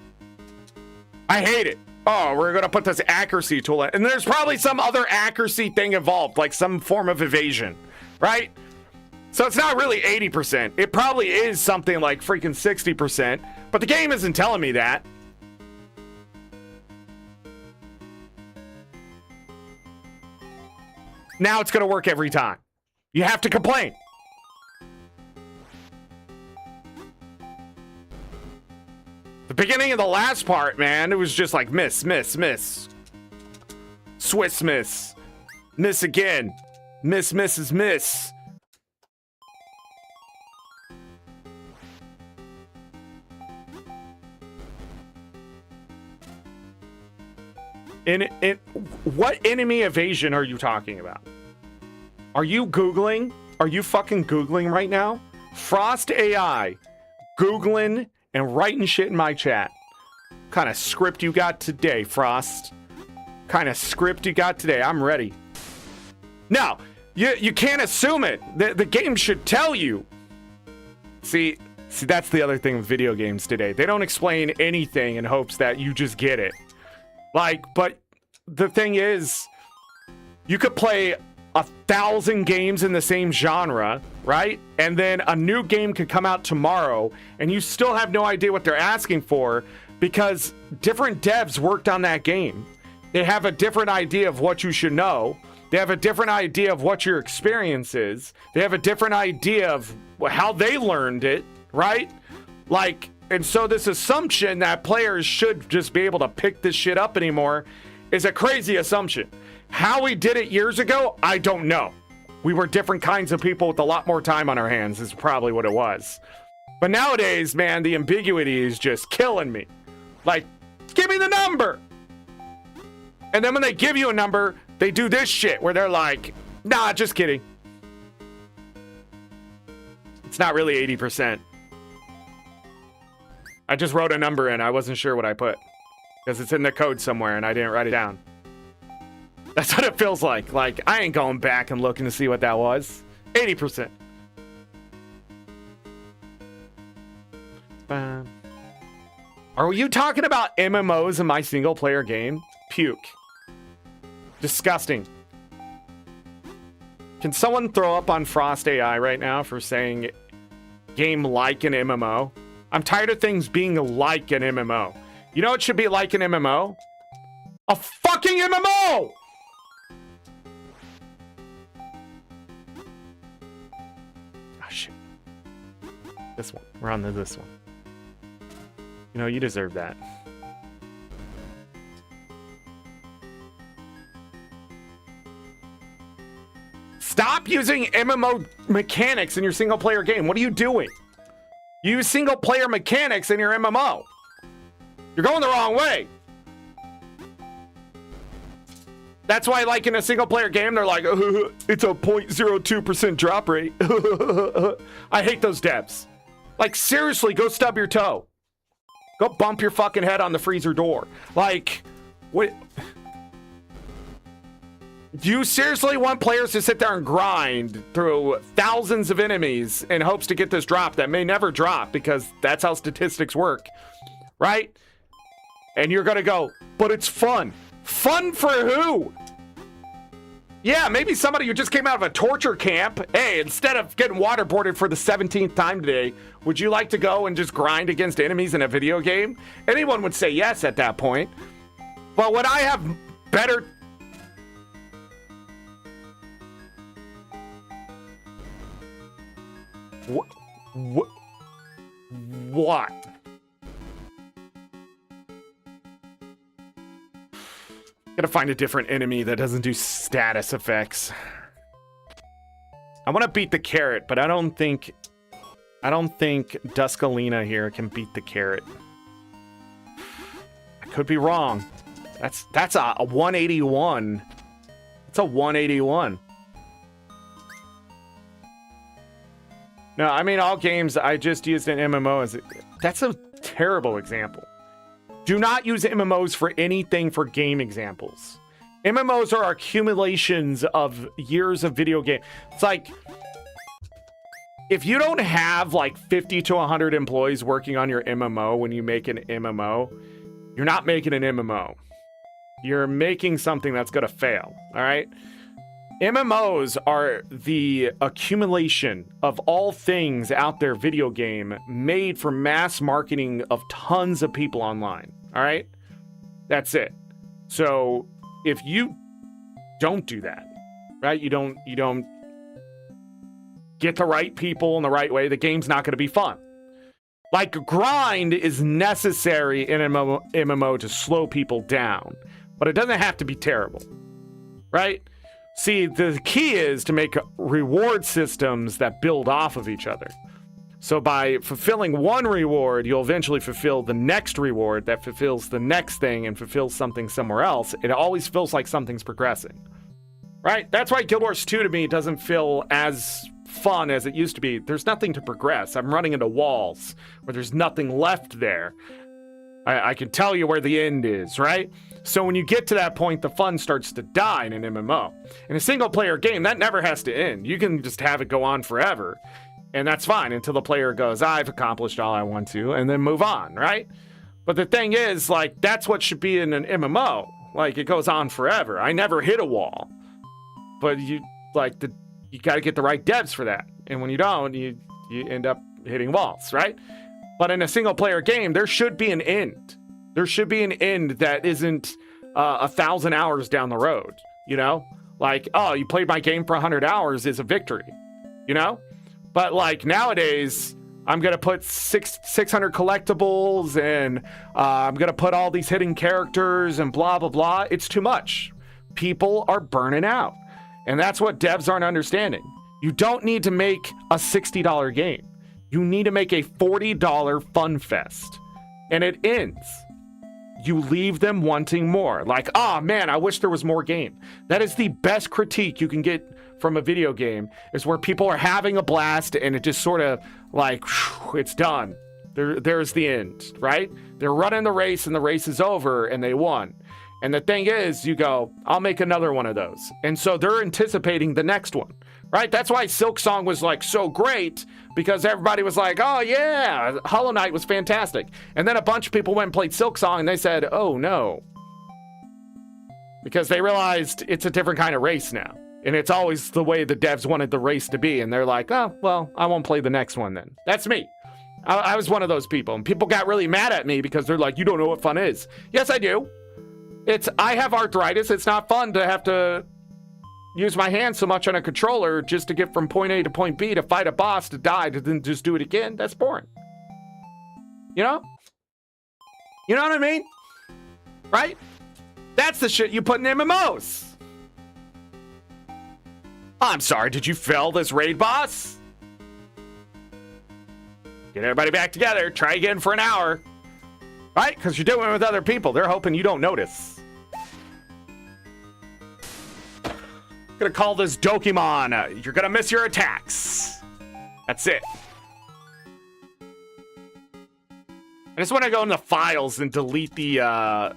I hate it. Oh, we're gonna put this accuracy tool in. And there's probably some other accuracy thing involved, like some form of evasion, right? So it's not really 80%. It probably is something like freaking 60%, but the game isn't telling me that. Now it's gonna work every time. You have to complain. The beginning of the last part, man, it was just like miss, miss, miss. Swiss miss. Miss again. Miss, misses, miss. What enemy evasion are you talking about? Are you Googling? Are you fucking Googling right now? Frost AI. Googling and writing shit in my chat. Kind of script you got today, Frost? Kind of script you got today? I'm ready. No, you can't assume it. The game should tell you. See, that's the other thing with video games today. They don't explain anything in hopes that you just get it. Like, but the thing is, you could play 1,000 games in the same genre, right? And then a new game could come out tomorrow and you still have no idea what they're asking for because different devs worked on that game. They have a different idea of what you should know. They have a different idea of what your experience is. They have a different idea of how they learned it, right? Like, and so this assumption that players should just be able to pick this shit up anymore is a crazy assumption. How we did it years ago, I don't know. We were different kinds of people with a lot more time on our hands is probably what it was. But nowadays, man, the ambiguity is just killing me. Like, give me the number. And then when they give you a number, they do this shit where they're like, nah, just kidding. It's not really 80%. I just wrote a number in. I wasn't sure what I put. Because it's in the code somewhere and I didn't write it down. That's what it feels like. Like, I ain't going back and looking to see what that was. 80%. Are you talking about MMOs in my single player game? Puke. Disgusting. Can someone throw up on Frost AI right now for saying game like an MMO? I'm tired of things being like an MMO. You know what should be like an MMO? A fucking MMO! Oh, shit. This one. We're on to this one. You know, you deserve that. Stop using MMO mechanics in your single player game. What are you doing? Use single player mechanics in your MMO. You're going the wrong way. That's why, like, in a single player game, they're like, it's a 0.02% drop rate. I hate those devs. Like, seriously, go stub your toe. Go bump your fucking head on the freezer door. Like, what? Do you seriously want players to sit there and grind through thousands of enemies in hopes to get this drop that may never drop because that's how statistics work, right? And you're gonna go, but it's fun. Fun for who? Yeah, maybe somebody who just came out of a torture camp. Hey, instead of getting waterboarded for the 17th time today, would you like to go and just grind against enemies in a video game? Anyone would say yes at that point. But would I have better... What? Gotta find a different enemy that doesn't do status effects. I want to beat the carrot, but I don't think Duskalina here can beat the carrot. I could be wrong. That's a 181. It's a 181. No, I mean, all games, I just used an MMO as... That's a terrible example. Do not use MMOs for anything for game examples. MMOs are accumulations of years of video game. It's like, if you don't have like 50 to 100 employees working on your MMO when you make an MMO, you're not making an MMO. You're making something that's going to fail, all right? MMOs are the accumulation of all things out there video game made for mass marketing of tons of people online. All right? That's it. So if you don't do that, right? You don't get the right people in the right way, the game's not going to be fun. Like, grind is necessary in an MMO to slow people down, but it doesn't have to be terrible, right? See, the key is to make reward systems that build off of each other. So by fulfilling one reward, you'll eventually fulfill the next reward that fulfills the next thing and fulfills something somewhere else. It always feels like something's progressing, right? That's why Guild Wars 2 to me doesn't feel as fun as it used to be. There's nothing to progress. I'm running into walls where there's nothing left there. I can tell you where the end is, right? So when you get to that point, the fun starts to die in an MMO. In a single-player game, that never has to end. You can just have it go on forever, and that's fine until the player goes, I've accomplished all I want to, and then move on, right? But the thing is, like, that's what should be in an MMO. Like, it goes on forever. I never hit a wall. But you got to get the right devs for that. And when you don't, you end up hitting walls, right? But in a single-player game, there should be an end. There should be an end that isn't 1,000 hours down the road, you know? Like, oh, you played my game for 100 hours is a victory, you know? But, like, nowadays, I'm going to put 600 collectibles, and I'm going to put all these hidden characters and blah, blah, blah. It's too much. People are burning out. And that's what devs aren't understanding. You don't need to make a $60 game. You need to make a $40 fun fest. And it ends. You leave them wanting more. Like, oh man, I wish there was more game. That is the best critique you can get from a video game, is where people are having a blast and it just sort of like, whew, it's done. There's the end, right? They're running the race and the race is over and they won. And the thing is, you go, I'll make another one of those. And so they're anticipating the next one, right? That's why Silk Song was like so great, because everybody was like, oh yeah, Hollow Knight was fantastic. And then a bunch of people went and played Silk Song and they said, oh no. Because they realized it's a different kind of race now. And it's always the way the devs wanted the race to be. And they're like, oh, well, I won't play the next one then. That's me. I was one of those people. And people got really mad at me because they're like, you don't know what fun is. Yes, I do. I have arthritis. It's not fun to have to use my hands so much on a controller just to get from point A to point B to fight a boss to die to then just do it again. That's boring. You know? You know what I mean? Right? That's the shit you put in MMOs. I'm sorry, did you fail this raid boss? Get everybody back together. Try again for an hour. Right? Because you're doing it with other people. They're hoping you don't notice. Gonna call this Dokimon. You're gonna miss your attacks. That's it. I just want to go in the files and delete the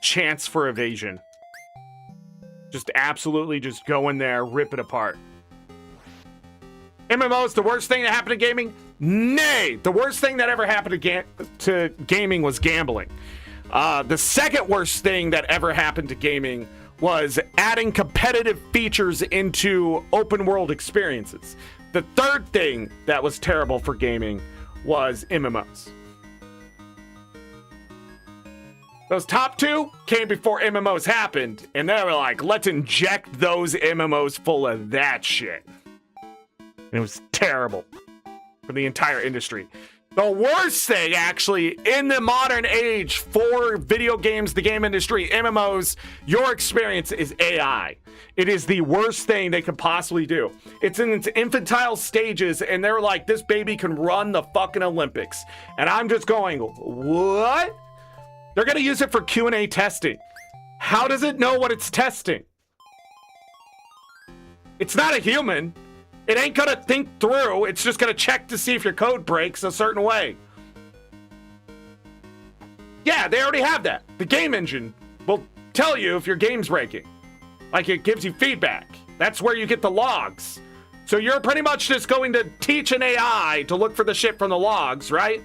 chance for evasion. Just absolutely just go in there, rip it apart. MMOs, the worst thing that happened to gaming? Nay! The worst thing that ever happened to gaming was gambling. The second worst thing that ever happened to gaming was adding competitive features into open world experiences. The third thing that was terrible for gaming was MMOs. Those top two came before MMOs happened, and they were like, let's inject those MMOs full of that shit. And it was terrible for the entire industry. The worst thing, actually, in the modern age for video games, the game industry, MMOs, your experience is AI. It is the worst thing they could possibly do. It's in its infantile stages, and they're like, this baby can run the fucking Olympics. And I'm just going, what? They're going to use it for Q&A testing. How does it know what it's testing? It's not a human. It ain't going to think through. It's just going to check to see if your code breaks a certain way. Yeah, they already have that. The game engine will tell you if your game's breaking. Like, it gives you feedback. That's where you get the logs. So you're pretty much just going to teach an AI to look for the shit from the logs, right?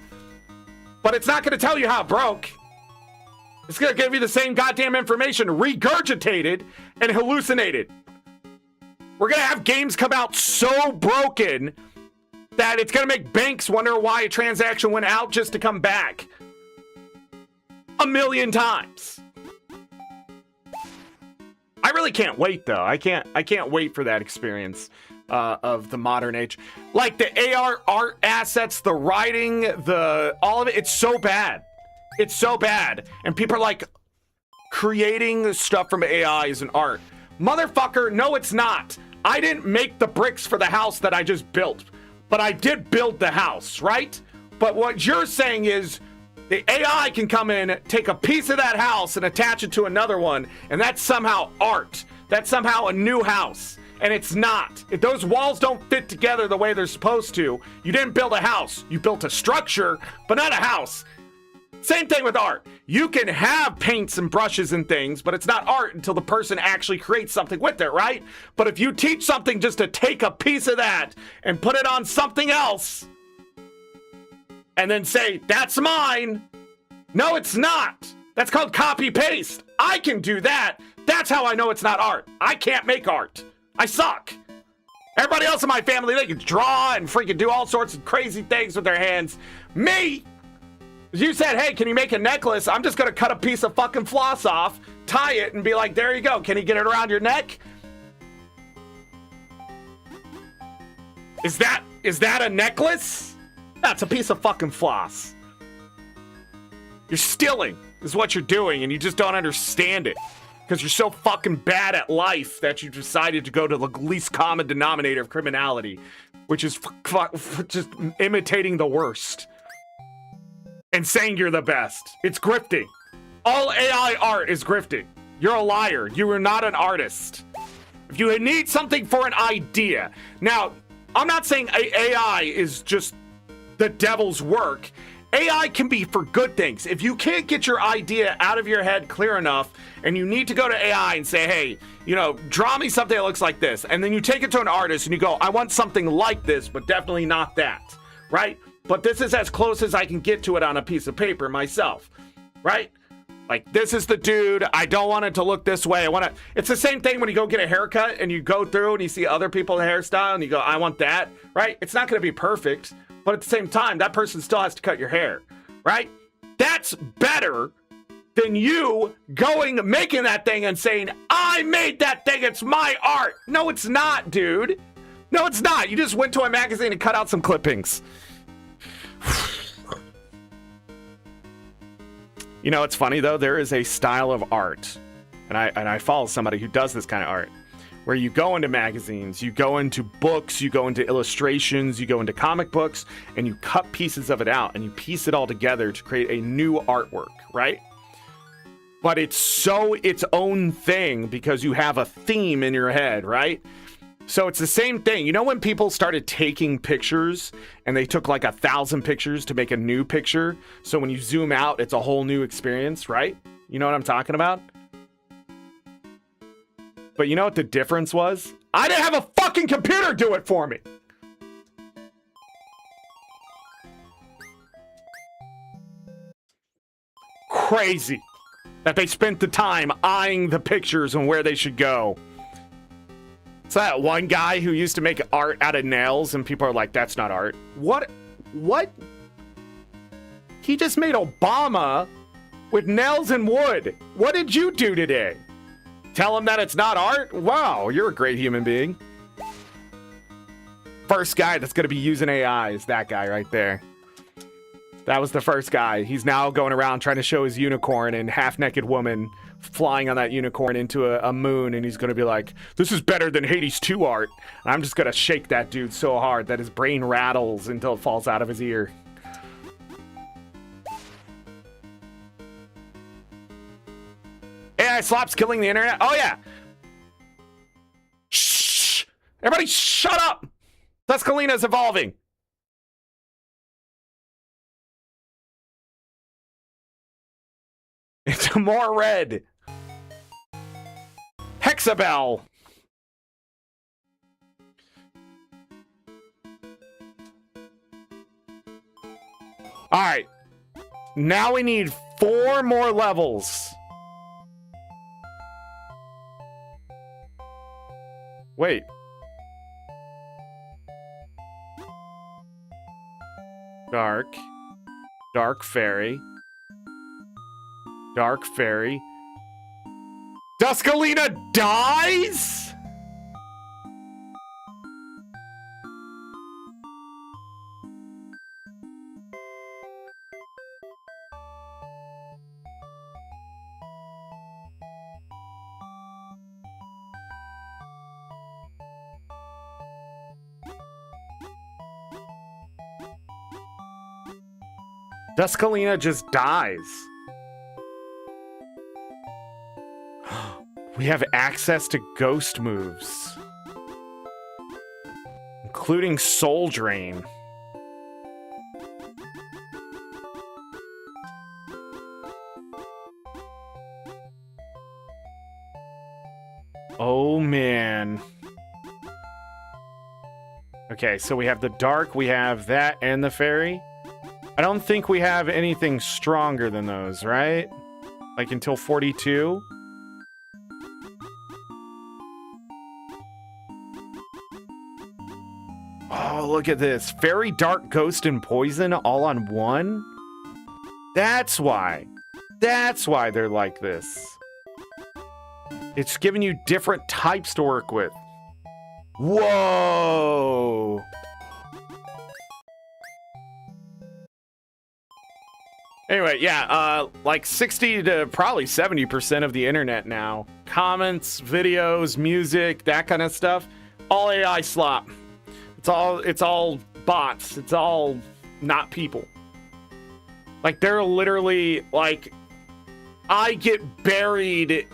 But it's not going to tell you how it broke. It's going to give you the same goddamn information regurgitated and hallucinated. We're going to have games come out so broken that it's going to make banks wonder why a transaction went out just to come back 1,000,000 times. I really can't wait, though. I can't wait for that experience of the modern age. Like the AR art assets, the writing, all of it, it's so bad. It's so bad. And people are like, creating stuff from AI is an art. Motherfucker, no, it's not. I didn't make the bricks for the house that I just built, but I did build the house, right? But what you're saying is the AI can come in, take a piece of that house and attach it to another one, and that's somehow art. That's somehow a new house. And it's not. If those walls don't fit together the way they're supposed to, you didn't build a house. You built a structure, but not a house. Same thing with art. You can have paints and brushes and things, but it's not art until the person actually creates something with it, right? But if you teach something just to take a piece of that and put it on something else, and then say, that's mine. No, it's not. That's called copy paste. I can do that. That's how I know it's not art. I can't make art. I suck. Everybody else in my family, they can draw and freaking do all sorts of crazy things with their hands. Me, you said, hey, can you make a necklace? I'm just going to cut a piece of fucking floss off, tie it, and be like, there you go. Can you get it around your neck? Is that a necklace? That's a piece of fucking floss. You're stealing is what you're doing, and you just don't understand it. Because you're so fucking bad at life that you decided to go to the least common denominator of criminality, which is just imitating the worst. And saying you're the best. It's grifting. All AI art is grifting. You're a liar. You are not an artist. If you need something for an idea. Now, I'm not saying AI is just the devil's work. AI can be for good things. If you can't get your idea out of your head clear enough, and you need to go to AI and say, hey, you know, draw me something that looks like this. And then you take it to an artist and you go, I want something like this, but definitely not that, right? But this is as close as I can get to it on a piece of paper myself, right? Like, this is the dude. I don't want it to look this way. It's the same thing when you go get a haircut and you go through and you see other people's hairstyle and you go, I want that, right? It's not going to be perfect, but at the same time, that person still has to cut your hair, right? That's better than you making that thing and saying, I made that thing. It's my art. No, it's not, dude. No, it's not. You just went to a magazine and cut out some clippings. You know, it's funny though, there is a style of art, and I follow somebody who does this kind of art, where you go into magazines, you go into books, you go into illustrations, you go into comic books, and you cut pieces of it out, and you piece it all together to create a new artwork, right? But it's so its own thing because you have a theme in your head, right? So it's the same thing. You know when people started taking pictures and they took like 1,000 pictures to make a new picture? So when you zoom out, it's a whole new experience, right? You know what I'm talking about? But you know what the difference was? I didn't have a fucking computer do it for me. Crazy that they spent the time eyeing the pictures and where they should go. It's that one guy who used to make art out of nails, and people are like, that's not art. What? He just made Obama with nails and wood. What did you do today? Tell him that it's not art? Wow, you're a great human being. First guy that's going to be using AI is that guy right there. That was the first guy. He's now going around trying to show his unicorn and half-naked woman flying on that unicorn into a moon, and he's going to be like, this is better than Hades 2 art. And I'm just going to shake that dude so hard that his brain rattles until it falls out of his ear. AI slaps killing the internet? Oh, yeah. Shh! Everybody shut up! Tuscalina's evolving. It's more red. Hexabell. All right. Now we need 4 more levels. Wait. Dark. Dark fairy. Dark fairy. Tuscalina dies? Tuscalina just dies. We have access to ghost moves, including Soul Drain. Oh, man. Okay, so we have the dark, we have that, and the fairy. I don't think we have anything stronger than those, right? Like until 42? Oh, look at this. Fairy, dark, ghost, and poison all on one? That's why. That's why they're like this. It's giving you different types to work with. Whoa! Anyway, yeah, like 60 to probably 70% of the internet now. Comments, videos, music, that kind of stuff. All AI slop. It's all bots. It's all not people. Like, they're literally, like, I get buried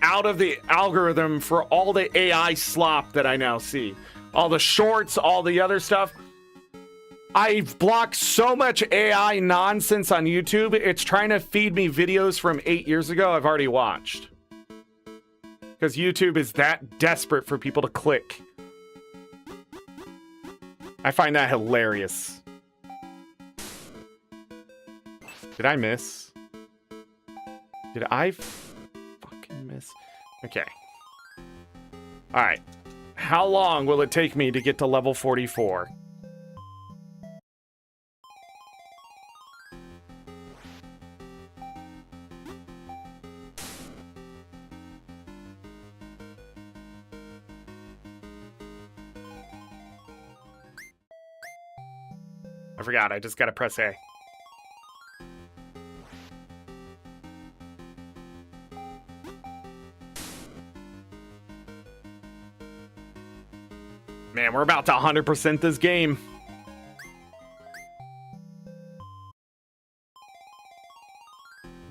out of the algorithm for all the AI slop that I now see. All the shorts, all the other stuff. I've blocked so much AI nonsense on YouTube, it's trying to feed me videos from 8 years ago I've already watched. Because YouTube is that desperate for people to click. I find that hilarious. Did I miss? Did I fucking miss? Okay. Alright. How long will it take me to get to level 44? I forgot, I just gotta press A. Man, we're about to 100% this game.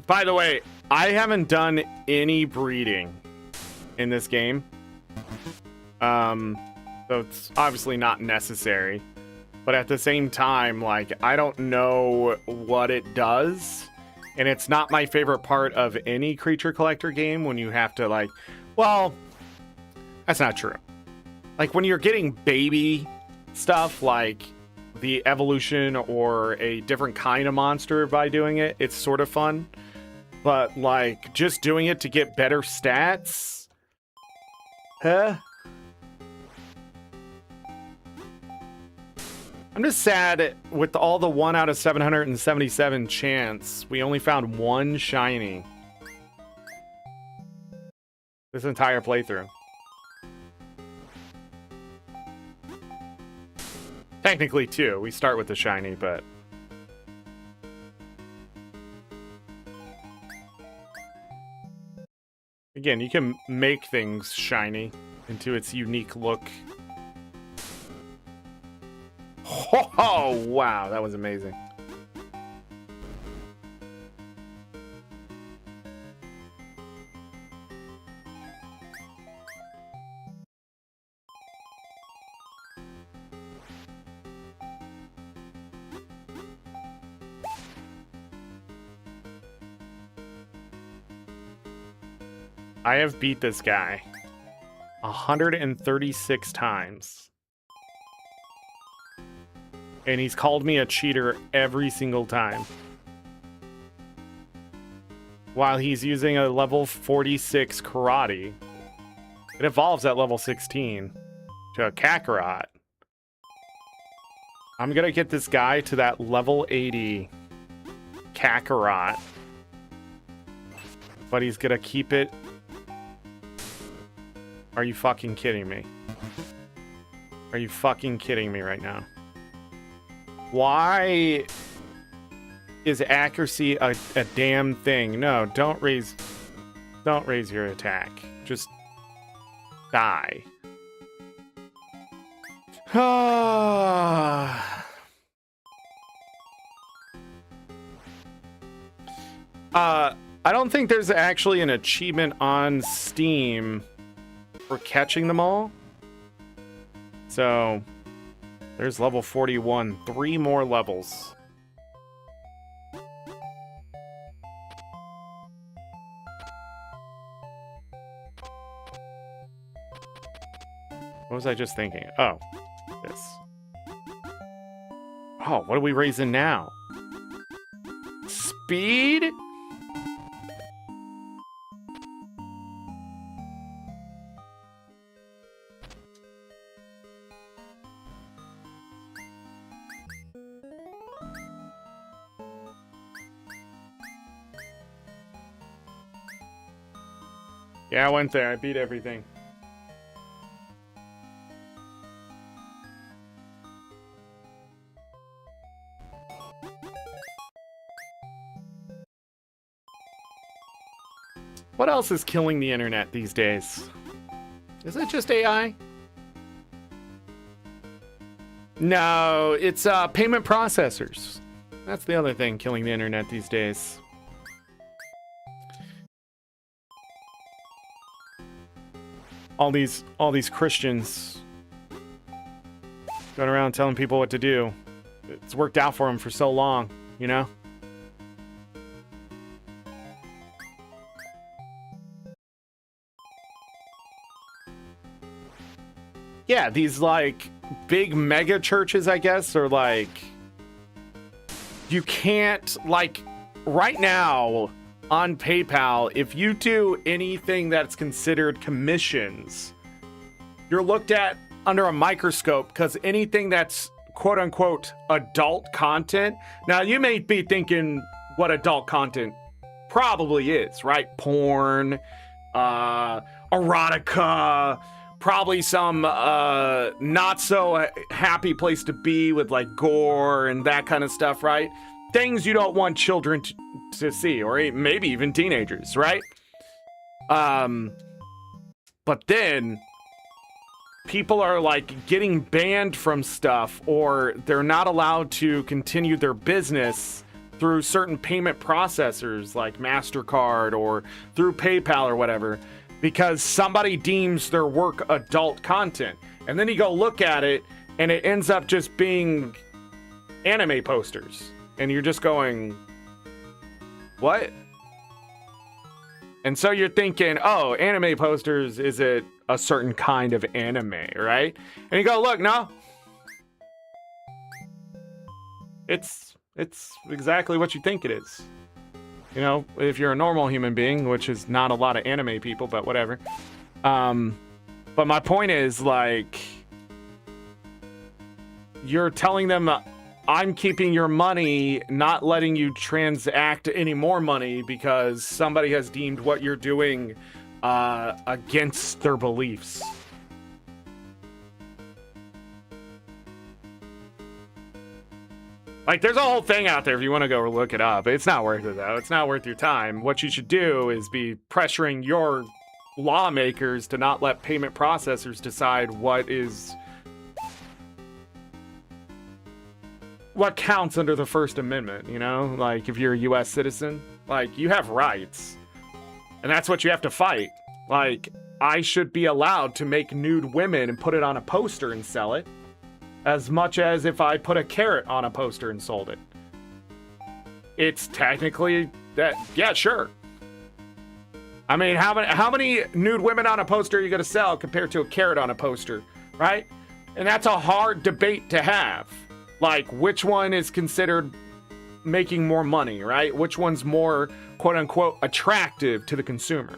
By the way, I haven't done any breeding in this game. So it's obviously not necessary. But at the same time, like, I don't know what it does. And it's not my favorite part of any creature collector game when you have to, like, well, that's not true. Like, when you're getting baby stuff, like the evolution or a different kind of monster by doing it, it's sort of fun. But, like, just doing it to get better stats? Huh? I'm just sad with all the 1 out of 777 chance, we only found one shiny this entire playthrough. Technically, two. We start with the shiny, but... Again, you can make things shiny into its unique look. Oh, wow, that was amazing. I have beat this guy 136 times. And he's called me a cheater every single time. While he's using a level 46 karate. It evolves at level 16 to a Kakarot. I'm gonna get this guy to that level 80 Kakarot. But he's gonna keep it. Are you fucking kidding me? Are you fucking kidding me right now? Why is accuracy a damn thing? No, don't raise your attack. Just die. I don't think there's actually an achievement on Steam for catching them all. So there's level 41. 3 more levels. What was I just thinking? Oh, this. Oh, what are we raising now? Speed? Yeah, I went there. I beat everything. What else is killing the internet these days? Is it just AI? No, it's payment processors. That's the other thing killing the internet these days. All these Christians going around telling people what to do. It's worked out for them for so long, you know? Yeah, these like big mega churches, I guess, are like, you can't, like, right now on PayPal, if you do anything that's considered commissions, you're looked at under a microscope, because anything that's quote unquote adult content. Now, you may be thinking what adult content probably is, right? Porn, erotica, probably some not so happy place to be with like gore and that kind of stuff, right? Things you don't want children to see, or maybe even teenagers, right? But then people are like getting banned from stuff, or they're not allowed to continue their business through certain payment processors like MasterCard or through PayPal or whatever, because somebody deems their work adult content. And then you go look at it and it ends up just being anime posters. And you're just going, what? And so you're thinking, oh, anime posters, is it a certain kind of anime, right? And you go, look, no. It's exactly what you think it is. You know, if you're a normal human being, which is not a lot of anime people, but whatever. But my point is, like, you're telling them, I'm keeping your money, not letting you transact any more money because somebody has deemed what you're doing against their beliefs. Like, there's a whole thing out there if you want to go look it up. It's not worth it, though. It's not worth your time. What you should do is be pressuring your lawmakers to not let payment processors decide what counts under the First Amendment, you know? Like, if you're a U.S. citizen, like, you have rights. And that's what you have to fight. Like, I should be allowed to make nude women and put it on a poster and sell it, as much as if I put a carrot on a poster and sold it. It's technically that, yeah, sure. I mean, how many nude women on a poster are you going to sell compared to a carrot on a poster, right? And that's a hard debate to have. Like, which one is considered making more money, right? Which one's more, quote unquote, attractive to the consumer?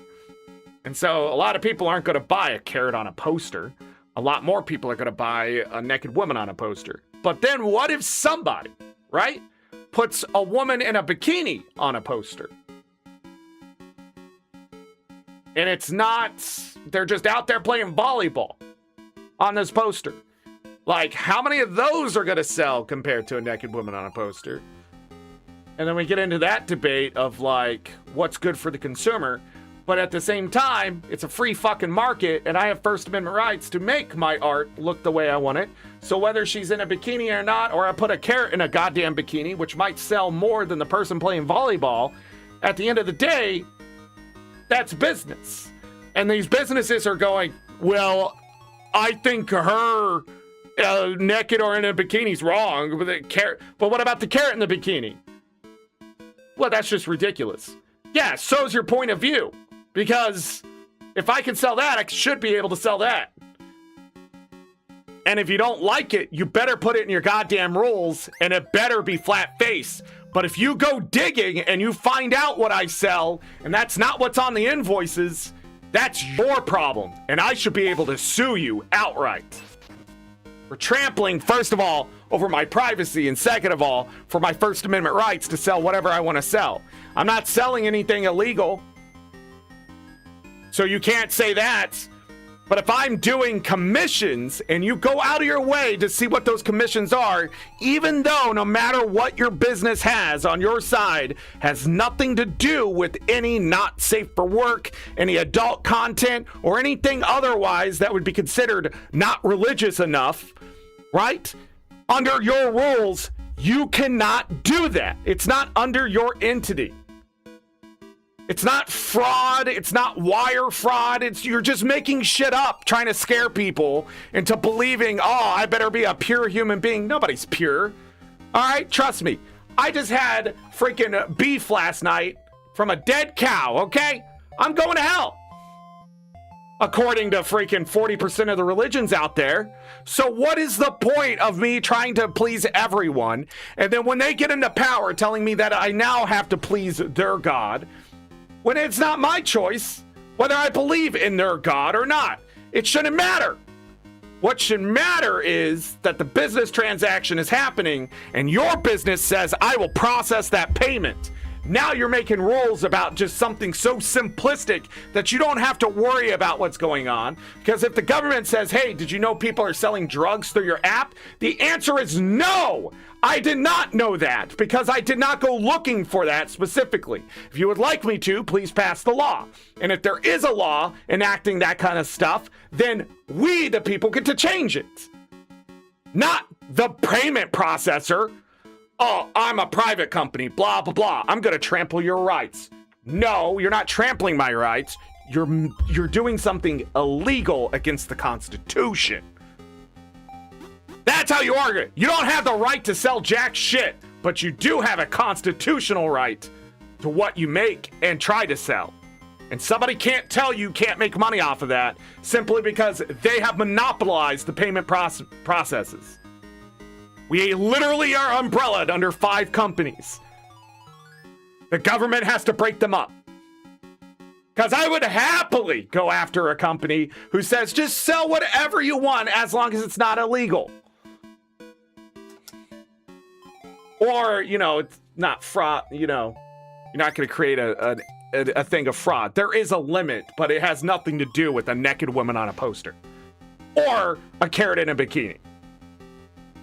And so a lot of people aren't going to buy a carrot on a poster. A lot more people are going to buy a naked woman on a poster. But then what if somebody, right, puts a woman in a bikini on a poster? And it's not, they're just out there playing volleyball on this poster. Like, how many of those are going to sell compared to a naked woman on a poster? And then we get into that debate of, like, what's good for the consumer. But at the same time, it's a free fucking market, and I have First Amendment rights to make my art look the way I want it. So whether she's in a bikini or not, or I put a carrot in a goddamn bikini, which might sell more than the person playing volleyball, at the end of the day, that's business. And these businesses are going, well, I think her naked or in a bikini's wrong, but what about the carrot in the bikini? Well, that's just ridiculous. Yeah, so's your point of view. Because if I can sell that, I should be able to sell that. And if you don't like it, you better put it in your goddamn rules, and it better be flat face. But if you go digging and you find out what I sell, and that's not what's on the invoices, that's your problem. And I should be able to sue you outright. For trampling, first of all, over my privacy, and second of all, for my First Amendment rights to sell whatever I want to sell. I'm not selling anything illegal. So you can't say that. But if I'm doing commissions and you go out of your way to see what those commissions are, even though no matter what your business has on your side has nothing to do with any not safe for work, any adult content, or anything otherwise that would be considered not religious enough, right? Under your rules, you cannot do that. It's not under your entity. It's not fraud. It's not wire fraud. You're just making shit up, trying to scare people into believing, oh, I better be a pure human being. Nobody's pure. All right, trust me. I just had freaking beef last night from a dead cow, okay? I'm going to hell. According to freaking 40% of the religions out there. So what is the point of me trying to please everyone? And then when they get into power telling me that I now have to please their God, when it's not my choice whether I believe in their God or not. It shouldn't matter. What should matter is that the business transaction is happening and your business says, I will process that payment. Now you're making rules about just something so simplistic that you don't have to worry about what's going on. Because if the government says, hey, did you know people are selling drugs through your app? The answer is no. I did not know that because I did not go looking for that specifically. If you would like me to, please pass the law. And if there is a law enacting that kind of stuff, then we, the people, get to change it. Not the payment processor. Oh, I'm a private company, blah, blah, blah. I'm going to trample your rights. No, you're not trampling my rights. You're doing something illegal against the Constitution. That's how you argue. You don't have the right to sell jack shit, but you do have a constitutional right to what you make and try to sell. And somebody can't tell you can't make money off of that simply because they have monopolized the payment processes. We literally are umbrellaed under 5 companies. The government has to break them up. Because I would happily go after a company who says, just sell whatever you want as long as it's not illegal. Or, it's not fraud, you're not going to create a thing of fraud. There is a limit, but it has nothing to do with a naked woman on a poster. Or a carrot in a bikini.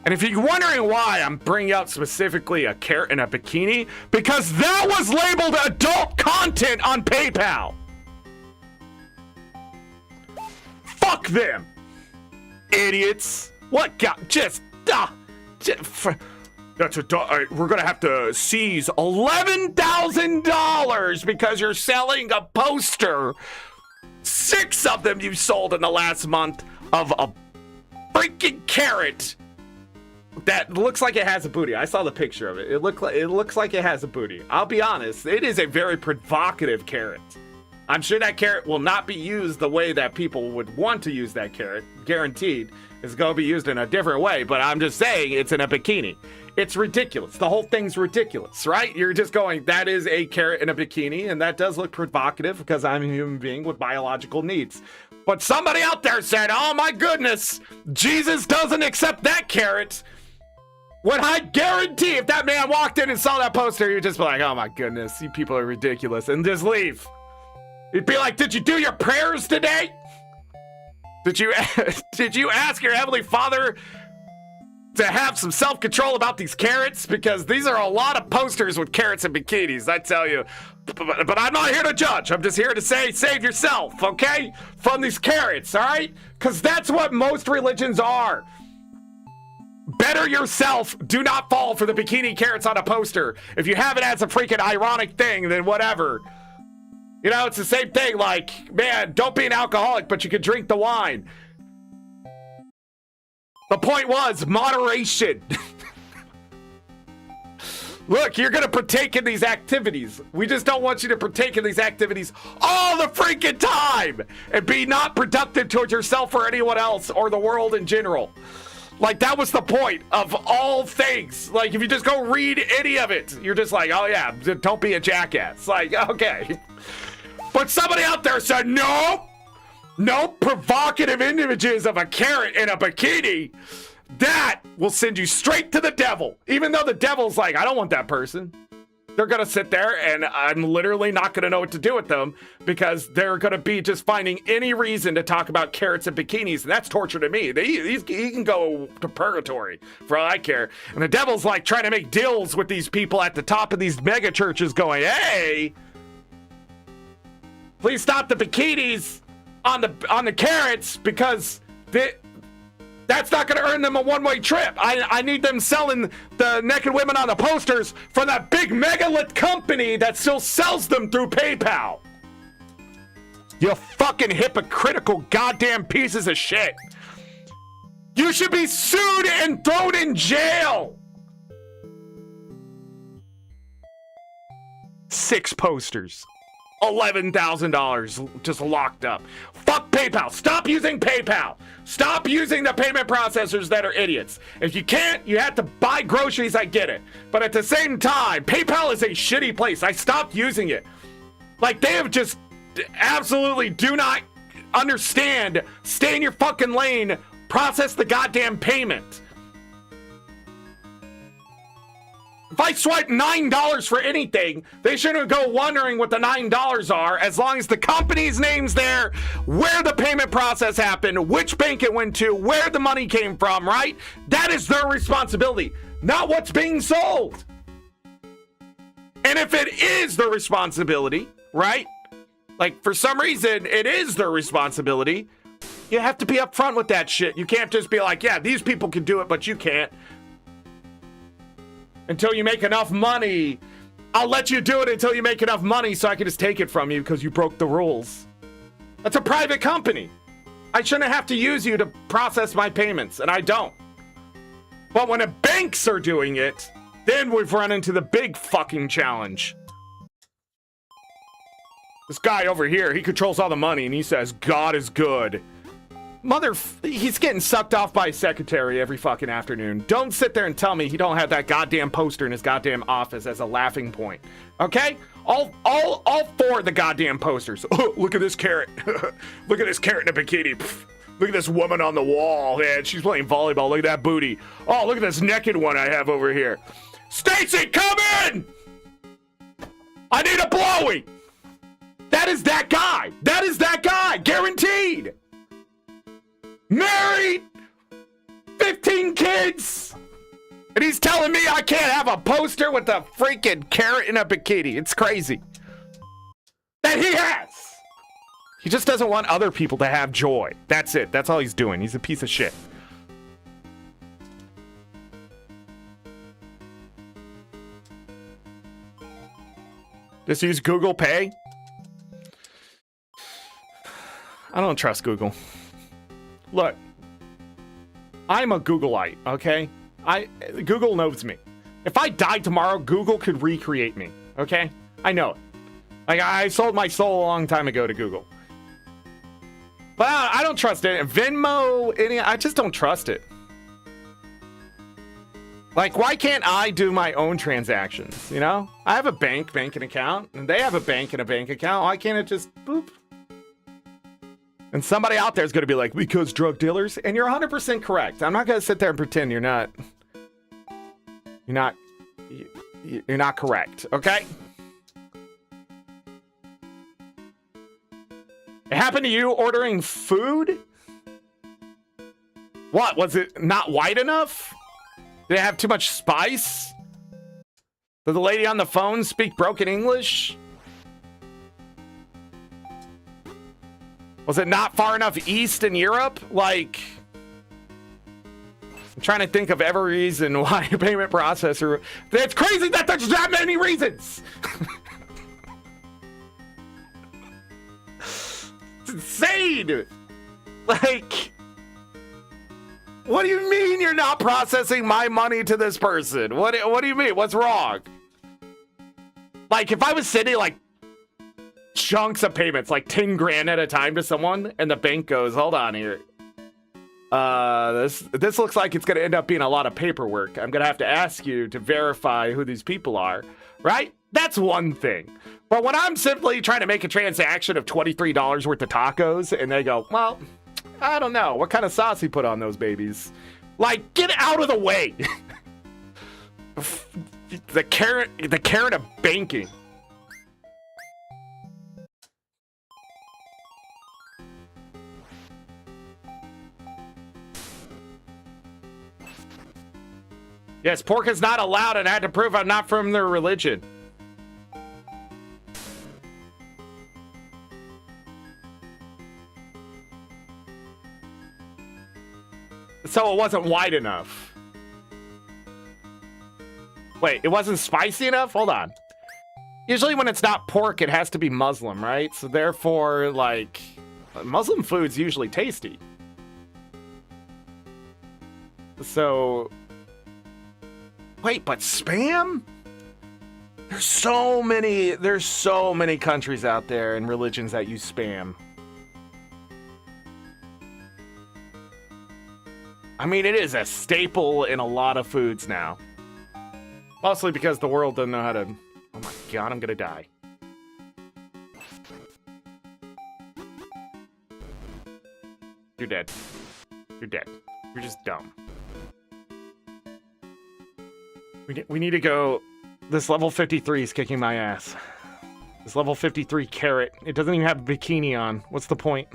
And if you're wondering why I'm bringing out specifically a carrot in a bikini, because that was labeled adult content on PayPal. Fuck them. Idiots. What got that's we're going to have to seize $11,000 because you're selling a poster. 6 of them you sold in the last month of a freaking carrot that looks like it has a booty. I saw the picture of it. It looks like it has a booty. I'll be honest, it is a very provocative carrot. I'm sure that carrot will not be used the way that people would want to use that carrot. Guaranteed. It's going to be used in a different way, but I'm just saying it's in a bikini. It's ridiculous. The whole thing's ridiculous, right? You're just going, that is a carrot in a bikini, and that does look provocative because I'm a human being with biological needs. But somebody out there said, oh my goodness, Jesus doesn't accept that carrot. When I guarantee if that man walked in and saw that poster, he'd just be like, oh my goodness, you people are ridiculous, and just leave. He'd be like, did you do your prayers today? Did you ask your Heavenly Father to have some self-control about these carrots? Because these are a lot of posters with carrots and bikinis, I tell you. But I'm not here to judge. I'm just here to say, save yourself, okay? From these carrots, all right? Because that's what most religions are. Better yourself. Do not fall for the bikini carrots on a poster. If you have it as a freaking ironic thing, then whatever. It's the same thing like, man, don't be an alcoholic, but you can drink the wine. The point was moderation. Look, you're going to partake in these activities. We just don't want you to partake in these activities all the freaking time and be not productive towards yourself or anyone else or the world in general. Like, that was the point of all things. Like, if you just go read any of it, you're just like, oh yeah, don't be a jackass. Like, okay. But somebody out there said, no provocative images of a carrot in a bikini. That will send you straight to the devil. Even though the devil's like, I don't want that person. They're going to sit there and I'm literally not going to know what to do with them because they're going to be just finding any reason to talk about carrots and bikinis. And that's torture to me. He can go to purgatory for all I care. And the devil's like trying to make deals with these people at the top of these mega churches going, hey, please stop the bikinis on the carrots because that's not going to earn them a one-way trip. I need them selling the naked women on the posters for that big megalith company that still sells them through PayPal. You fucking hypocritical goddamn pieces of shit. You should be sued and thrown in jail. 6 posters. $11,000 just locked up. Fuck PayPal. Stop using PayPal. Stop using the payment processors that are idiots. If you can't, you have to buy groceries, I get it. But at the same time, PayPal is a shitty place. I stopped using it. Like, they have just absolutely do not understand. Stay in your fucking lane. Process the goddamn payment. If I swipe $9 for anything, they shouldn't go wondering what the $9 are, as long as the company's name's there, where the payment process happened, which bank it went to, where the money came from, right? That is their responsibility, not what's being sold. And if it is their responsibility, right? Like, for some reason, it is their responsibility, you have to be upfront with that shit. You can't just be like, yeah, these people can do it, but you can't. Until you make enough money. I'll let you do it until you make enough money so I can just take it from you because you broke the rules. That's a private company. I shouldn't have to use you to process my payments, and I don't. But when the banks are doing it, then we've run into the big fucking challenge. This guy over here, he controls all the money, and he says, God is good. He's getting sucked off by his secretary every fucking afternoon. Don't sit there and tell me he don't have that goddamn poster in his goddamn office as a laughing point. Okay? All 4 of the goddamn posters. Oh, look at this carrot. Look at this carrot in a bikini. Pfft. Look at this woman on the wall, man. She's playing volleyball. Look at that booty. Oh, look at this naked one I have over here. Stacy, come in! I need a blowy. That is that guy. That is that guy. Guaranteed. Married, 15 kids, and he's telling me I can't have a poster with a freaking carrot in a bikini. It's crazy. That he has. He just doesn't want other people to have joy. That's it. That's all he's doing. He's a piece of shit. Just use Google Pay. I don't trust Google. Look, I'm a Googleite, okay? Google knows me. If I died tomorrow, Google could recreate me, okay? I know it. Like, I sold my soul a long time ago to Google. But I don't trust it. Venmo, I just don't trust it. Like, why can't I do my own transactions, you know? I have a banking account, and they have a bank account. Why can't it just boop? And somebody out there is going to be like, because drug dealers. And you're 100% correct. I'm not going to sit there and pretend you're not correct, okay? It happened to you ordering food? What, was it not white enough? Did it have too much spice? Did the lady on the phone speak broken English? Was it not far enough east in Europe? Like, I'm trying to think of every reason why a payment processor... It's crazy that there's that many reasons! It's insane! Like, what do you mean you're not processing my money to this person? What do you mean? What's wrong? Like, if I was sending, like, chunks of payments, like 10 grand at a time to someone, and the bank goes, hold on here. This looks like it's going to end up being a lot of paperwork. I'm going to have to ask you to verify who these people are, right? That's one thing. But when I'm simply trying to make a transaction of $23 worth of tacos, and they go, well, I don't know. What kind of sauce he put on those babies? Like, get out of the way. The carrot of banking. Yes, pork is not allowed, and I had to prove I'm not from their religion. So it wasn't wide enough. Wait, it wasn't spicy enough? Hold on. Usually when it's not pork, it has to be Muslim, right? So therefore, like, Muslim food's usually tasty. So... Wait, but Spam? There's so many countries out there and religions that use Spam. I mean, it is a staple in a lot of foods now. Mostly because the world doesn't know how to... Oh my god, I'm gonna die. You're dead. You're dead. You're just dumb. We need to go... This level 53 is kicking my ass. This level 53 carrot. It doesn't even have a bikini on. What's the point?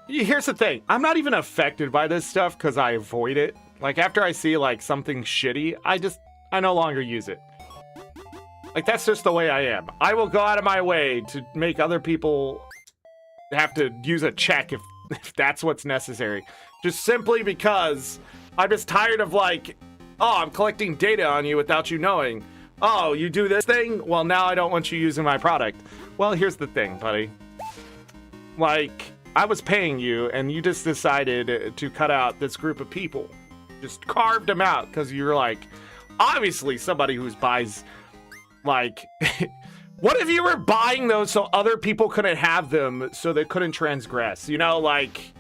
Here's the thing. I'm not even affected by this stuff because I avoid it. Like, after I see, like, something shitty, I no longer use it. Like, that's just the way I am. I will go out of my way to make other people have to use a check if that's what's necessary. Just simply because I'm just tired of, like, oh, I'm collecting data on you without you knowing. Oh, you do this thing? Well, now I don't want you using my product. Well, here's the thing, buddy. Like... I was paying you, and you just decided to cut out this group of people. Just carved them out, because you're like, obviously somebody who buys, like, what if you were buying those so other people couldn't have them, so they couldn't transgress? You know, like,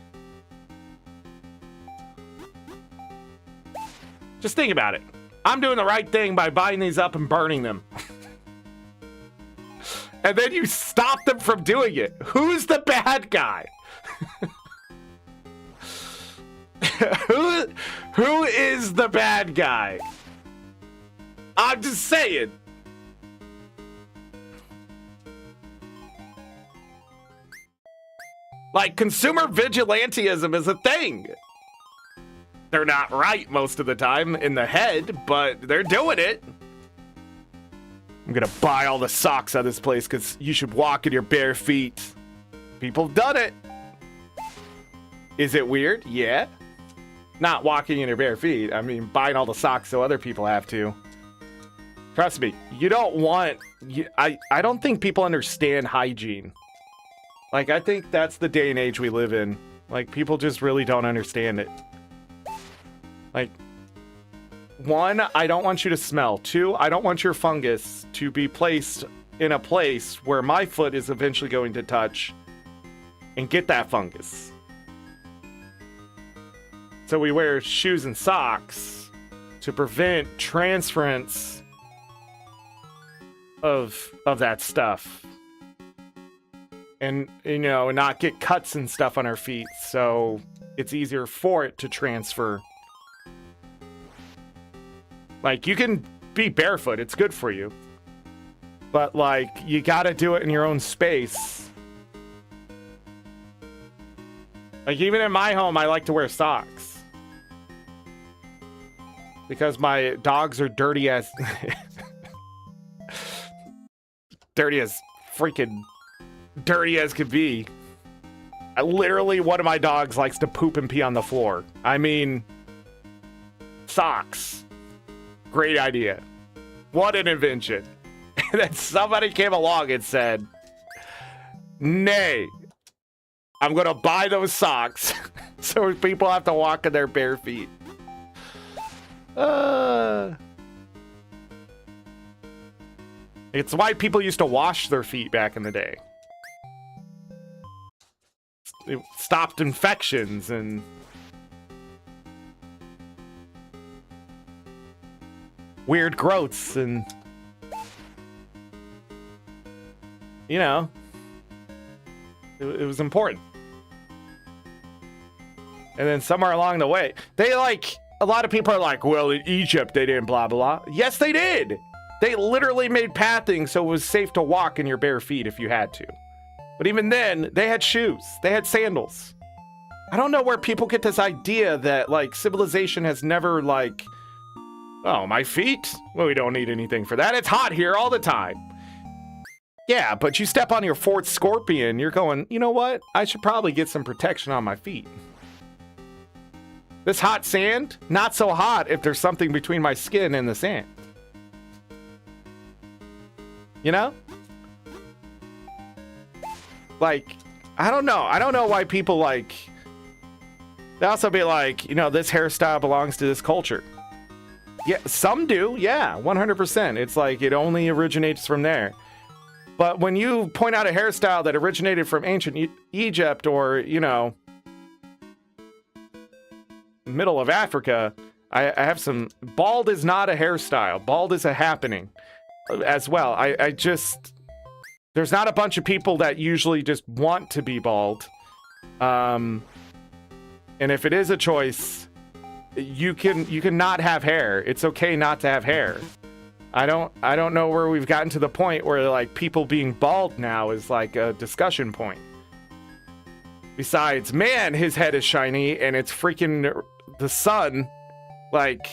just think about it. I'm doing the right thing by buying these up and burning them. And then you stop them from doing it. Who's the bad guy? Who is the bad guy? I'm just saying. Like, consumer vigilantism is a thing. They're not right most of the time in the head, but they're doing it. I'm gonna buy all the socks out of this place because you should walk in your bare feet. People have done it. Is it weird? Yeah. Not walking in your bare feet. I mean, buying all the socks so other people have to. Trust me, you don't want... I don't think people understand hygiene. Like, I think that's the day and age we live in. Like, people just really don't understand it. Like... 1, I don't want you to smell. 2, I don't want your fungus to be placed in a place where my foot is eventually going to touch and get that fungus. So we wear shoes and socks to prevent transference of that stuff. And, you know, not get cuts and stuff on our feet, so it's easier for it to transfer. Like, you can be barefoot. It's good for you. But, like, you gotta do it in your own space. Like, even in my home, I like to wear socks. Because my dogs are dirty as... dirty as could be. Literally, one of my dogs likes to poop and pee on the floor. I mean... Socks. Great idea. What an invention. And then somebody came along and said, nay, I'm going to buy those socks so people have to walk in their bare feet. It's why people used to wash their feet back in the day. It stopped infections and... weird growths and, you know, it was important. And then somewhere along the way, they like, a lot of people are like, well, in Egypt, they didn't blah, blah, blah. Yes, they did. They literally made pathing so it was safe to walk in your bare feet if you had to. But even then, they had shoes. They had sandals. I don't know where people get this idea that, like, civilization has never, like, oh, my feet? Well, we don't need anything for that. It's hot here all the time. Yeah, but you step on your fourth scorpion, you're going, you know what? I should probably get some protection on my feet. This hot sand, not so hot if there's something between my skin and the sand. You know? Like, I don't know. I don't know why people, like, they also be like, you know, this hairstyle belongs to this culture. Yeah, some do. Yeah, 100%. It's like it only originates from there. But when you point out a hairstyle that originated from ancient Egypt or, you know, middle of Africa, I have some... Bald is not a hairstyle. Bald is a happening as well. I just... There's not a bunch of people that usually just want to be bald. And if it is a choice, you can not have hair. It's okay not to have hair. I don't know where we've gotten to the point where, like, people being bald now is like a discussion point. Besides, man, his head is shiny and it's freaking the sun. Like,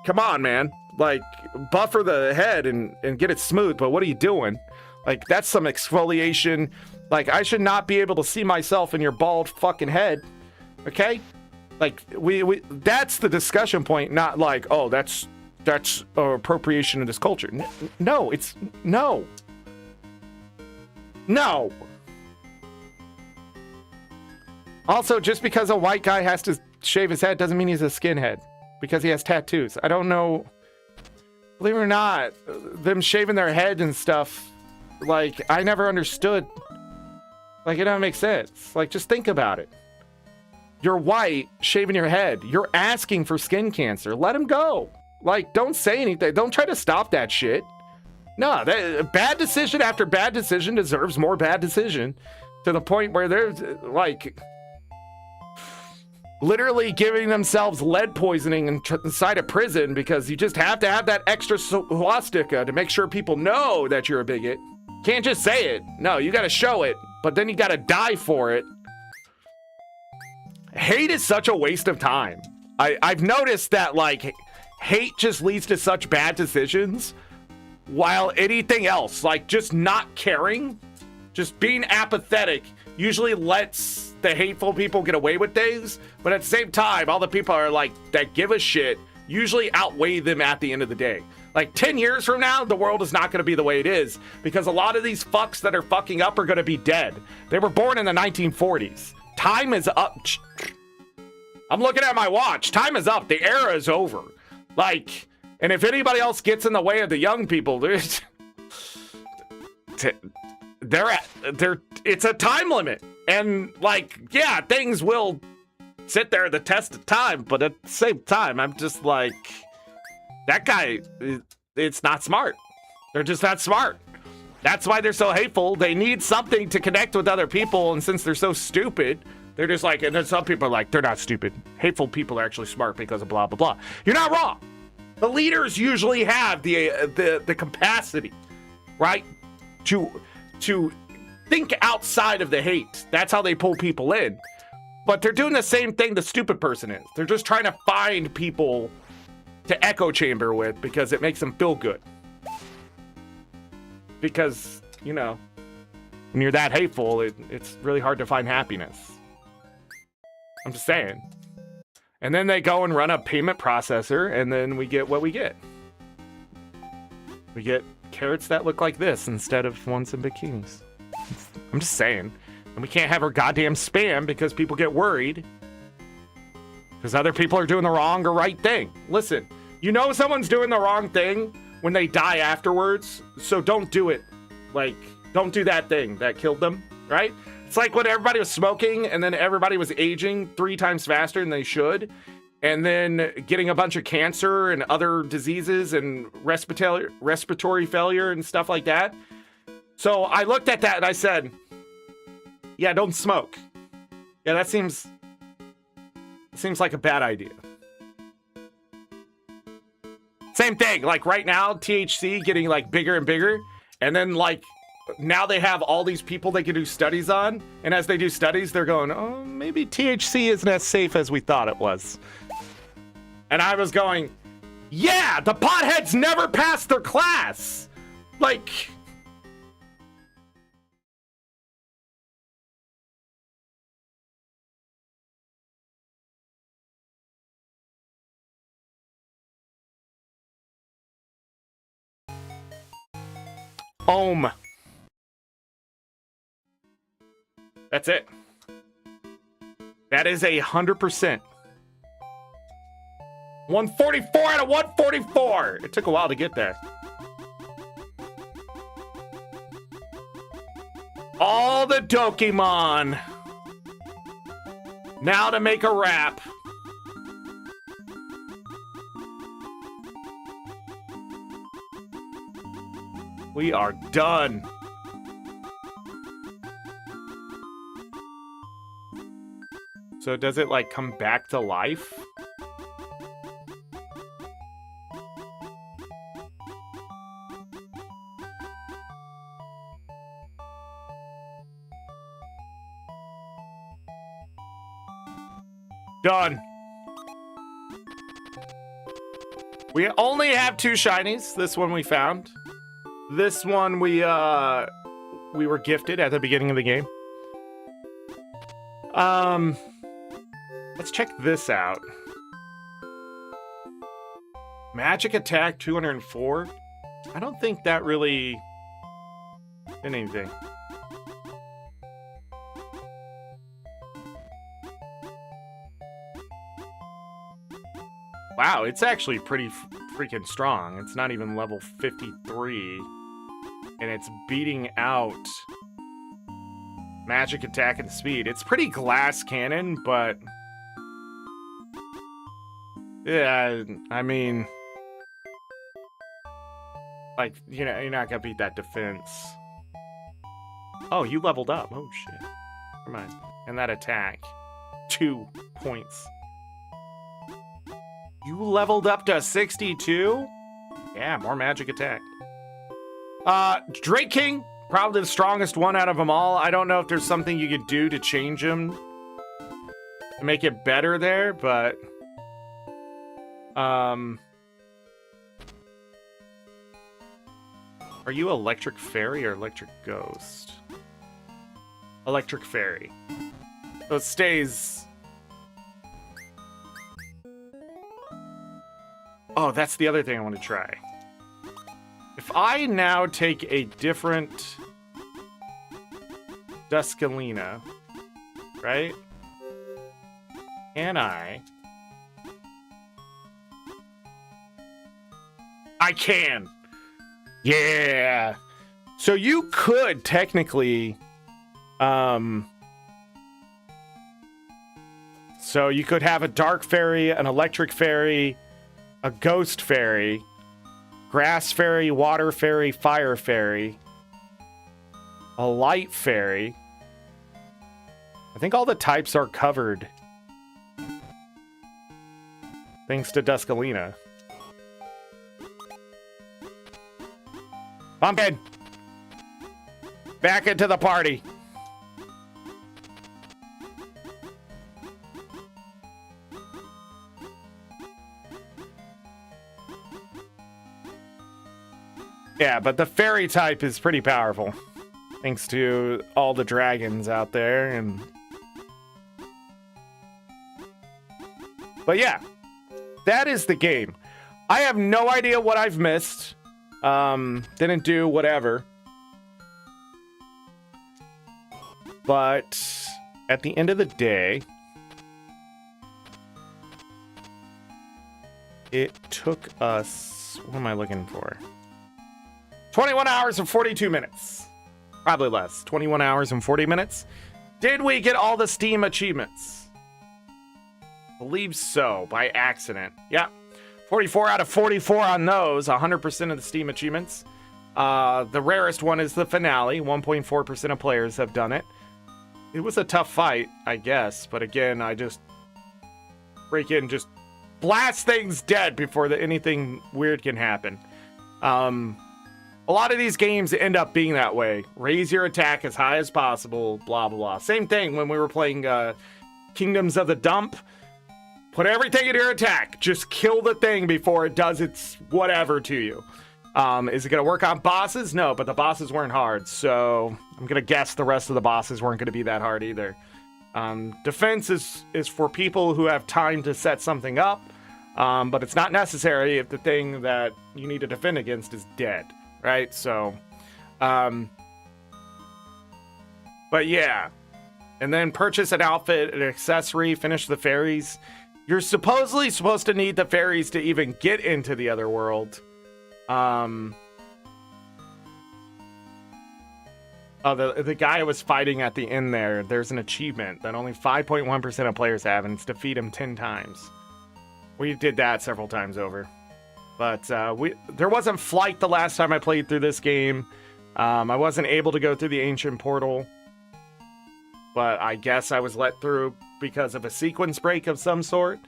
come on, man. Like, buffer the head and get it smooth, but what are you doing? Like, that's some exfoliation. Like, I should not be able to see myself in your bald fucking head. Okay? Like, we that's the discussion point, not like, oh, that's appropriation of this culture. No, it's no. No. Also, just because a white guy has to shave his head doesn't mean he's a skinhead because he has tattoos. I don't know. Believe it or not, them shaving their head and stuff, like, I never understood. Like, it doesn't make sense. Like, just think about it. You're white, shaving your head. You're asking for skin cancer. Let him go. Like, don't say anything. Don't try to stop that shit. No, bad decision after bad decision deserves more bad decision to the point where they're, like, literally giving themselves lead poisoning inside a prison because you just have to have that extra swastika to make sure people know that you're a bigot. Can't just say it. No, you got to show it, but then you got to die for it. Hate is such a waste of time. I've noticed that, like, hate just leads to such bad decisions, while anything else, like just not caring, just being apathetic, usually lets the hateful people get away with things. But at the same time, all the people are like that give a shit usually outweigh them at the end of the day. Like 10 years from now, the world is not going to be the way it is because a lot of these fucks that are fucking up are going to be dead. They were born in the 1940s. Time is up. I'm looking at my watch. Time is up. The era is over. Like, and if anybody else gets in the way of the young people, it's a time limit. And, like, yeah, things will sit there the test of time, but at the same time, I'm just like, that guy, it's not smart. They're just not smart. That's why they're so hateful. They need something to connect with other people, and since they're so stupid, they're just like, and then some people are like, they're not stupid. Hateful people are actually smart because of blah, blah, blah. You're not wrong. The leaders usually have the capacity, right, to think outside of the hate. That's how they pull people in. But they're doing the same thing the stupid person is. They're just trying to find people to echo chamber with because it makes them feel good. Because, you know, when you're that hateful, it's really hard to find happiness. I'm just saying. And then they go and run a payment processor, and then we get what we get. We get carrots that look like this instead of ones in bikinis. I'm just saying. And we can't have our goddamn spam because people get worried. Because other people are doing the wrong or right thing. Listen, you know someone's doing the wrong thing when they die afterwards, so don't do it. Like, don't do that thing that killed them, right? It's like when everybody was smoking and then everybody was aging 3 times faster than they should, and then getting a bunch of cancer and other diseases and respiratory failure and stuff like that. So I looked at that and I said, yeah, don't smoke. Yeah, that seems Seems like a bad idea. Same thing, like right now, THC getting like bigger and bigger, and then like now they have all these people they can do studies on, and as they do studies, they're going, oh, maybe THC isn't as safe as we thought it was. And I was going, yeah, the potheads never passed their class. Like... Ohm. That's it. That is 100%. 144 out of 144. It took a while to get there. All the Dokimon. Now to make a rap. We are done. So does it like come back to life? Done. We only have 2 shinies. This one we found. This one we were gifted at the beginning of the game. Let's check this out. Magic attack 204. I don't think that really did anything. Wow, it's actually pretty freaking strong. It's not even level 53. And it's beating out magic attack and speed. It's pretty glass cannon, but... yeah, I mean... like, you know, you're not gonna beat that defense. Oh, you leveled up. Oh, shit. Never mind. And that attack. 2 points. You leveled up to 62? Yeah, more magic attack. Drake King, probably the strongest one out of them all. I don't know if there's something you could do to change him to make it better there, but... are you Electric Fairy or Electric Ghost? Electric Fairy. So it stays... oh, that's the other thing I want to try. If I now take a different Duskalina, right? Can I? I can! Yeah! So you could technically... so you could have a Dark Fairy, an Electric Fairy, a Ghost Fairy, Grass Fairy, Water Fairy, Fire Fairy, a Light Fairy. I think all the types are covered. Thanks to Duskalina. Pumpkin! Back into the party. Yeah, but the fairy type is pretty powerful. Thanks to all the dragons out there and... but yeah, that is the game. I have no idea what I've missed. Didn't do whatever. But at the end of the day, it took us... what am I looking for? 21 hours and 42 minutes. Probably less. 21 hours and 40 minutes. Did we get all the Steam achievements? Believe so, by accident. Yeah. 44 out of 44 on those. 100% of the Steam achievements. The rarest one is the finale. 1.4% of players have done it. It was a tough fight, I guess. But again, I just freaking just blast things dead before anything weird can happen. A lot of these games end up being that way. Raise your attack as high as possible, blah, blah, blah. Same thing when we were playing Kingdoms of the Dump. Put everything in your attack. Just kill the thing before it does its whatever to you. Is it going to work on bosses? No, but the bosses weren't hard. So I'm going to guess the rest of the bosses weren't going to be that hard either. Defense is for people who have time to set something up. But it's not necessary if the thing that you need to defend against is dead. Right? So, but yeah. And then purchase an outfit, an accessory, finish the fairies. You're supposedly supposed to need the fairies to even get into the other world. Oh, the guy I was fighting at the end there's an achievement that only 5.1% of players have, and it's defeat him 10 times. We did that several times over. But there wasn't flight the last time I played through this game. I wasn't able to go through the ancient portal. But I guess I was let through because of a sequence break of some sort.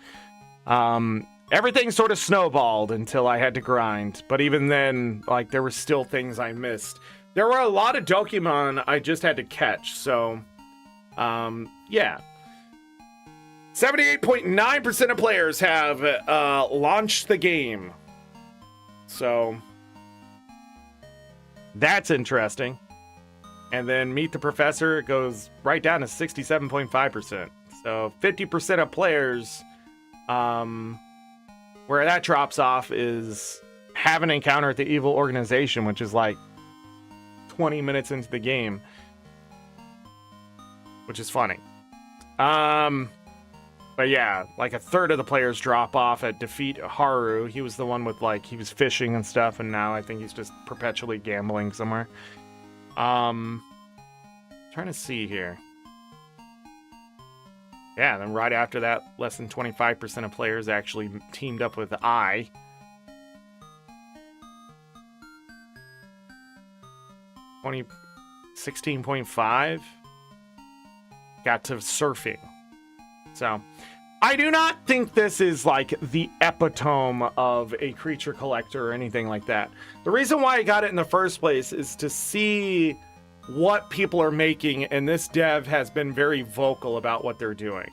Everything sort of snowballed until I had to grind. But even then, like, there were still things I missed. There were a lot of Dokimon I just had to catch. So, yeah. 78.9% of players have launched the game. So, that's interesting. And then Meet the Professor, it goes right down to 67.5%. So 50% of players, where that drops off is have an encounter at the evil organization, which is like 20 minutes into the game, which is funny. But yeah, like a third of the players drop off at defeat Haru. He was the one with, like, he was fishing and stuff, and now I think he's just perpetually gambling somewhere. Trying to see here. Yeah, then right after that, less than 25% of players actually teamed up with I. — 16.5 got to surfing. So, I do not think this is like the epitome of a creature collector or anything like that. The reason why I got it in the first place is to see what people are making, and this dev has been very vocal about what they're doing.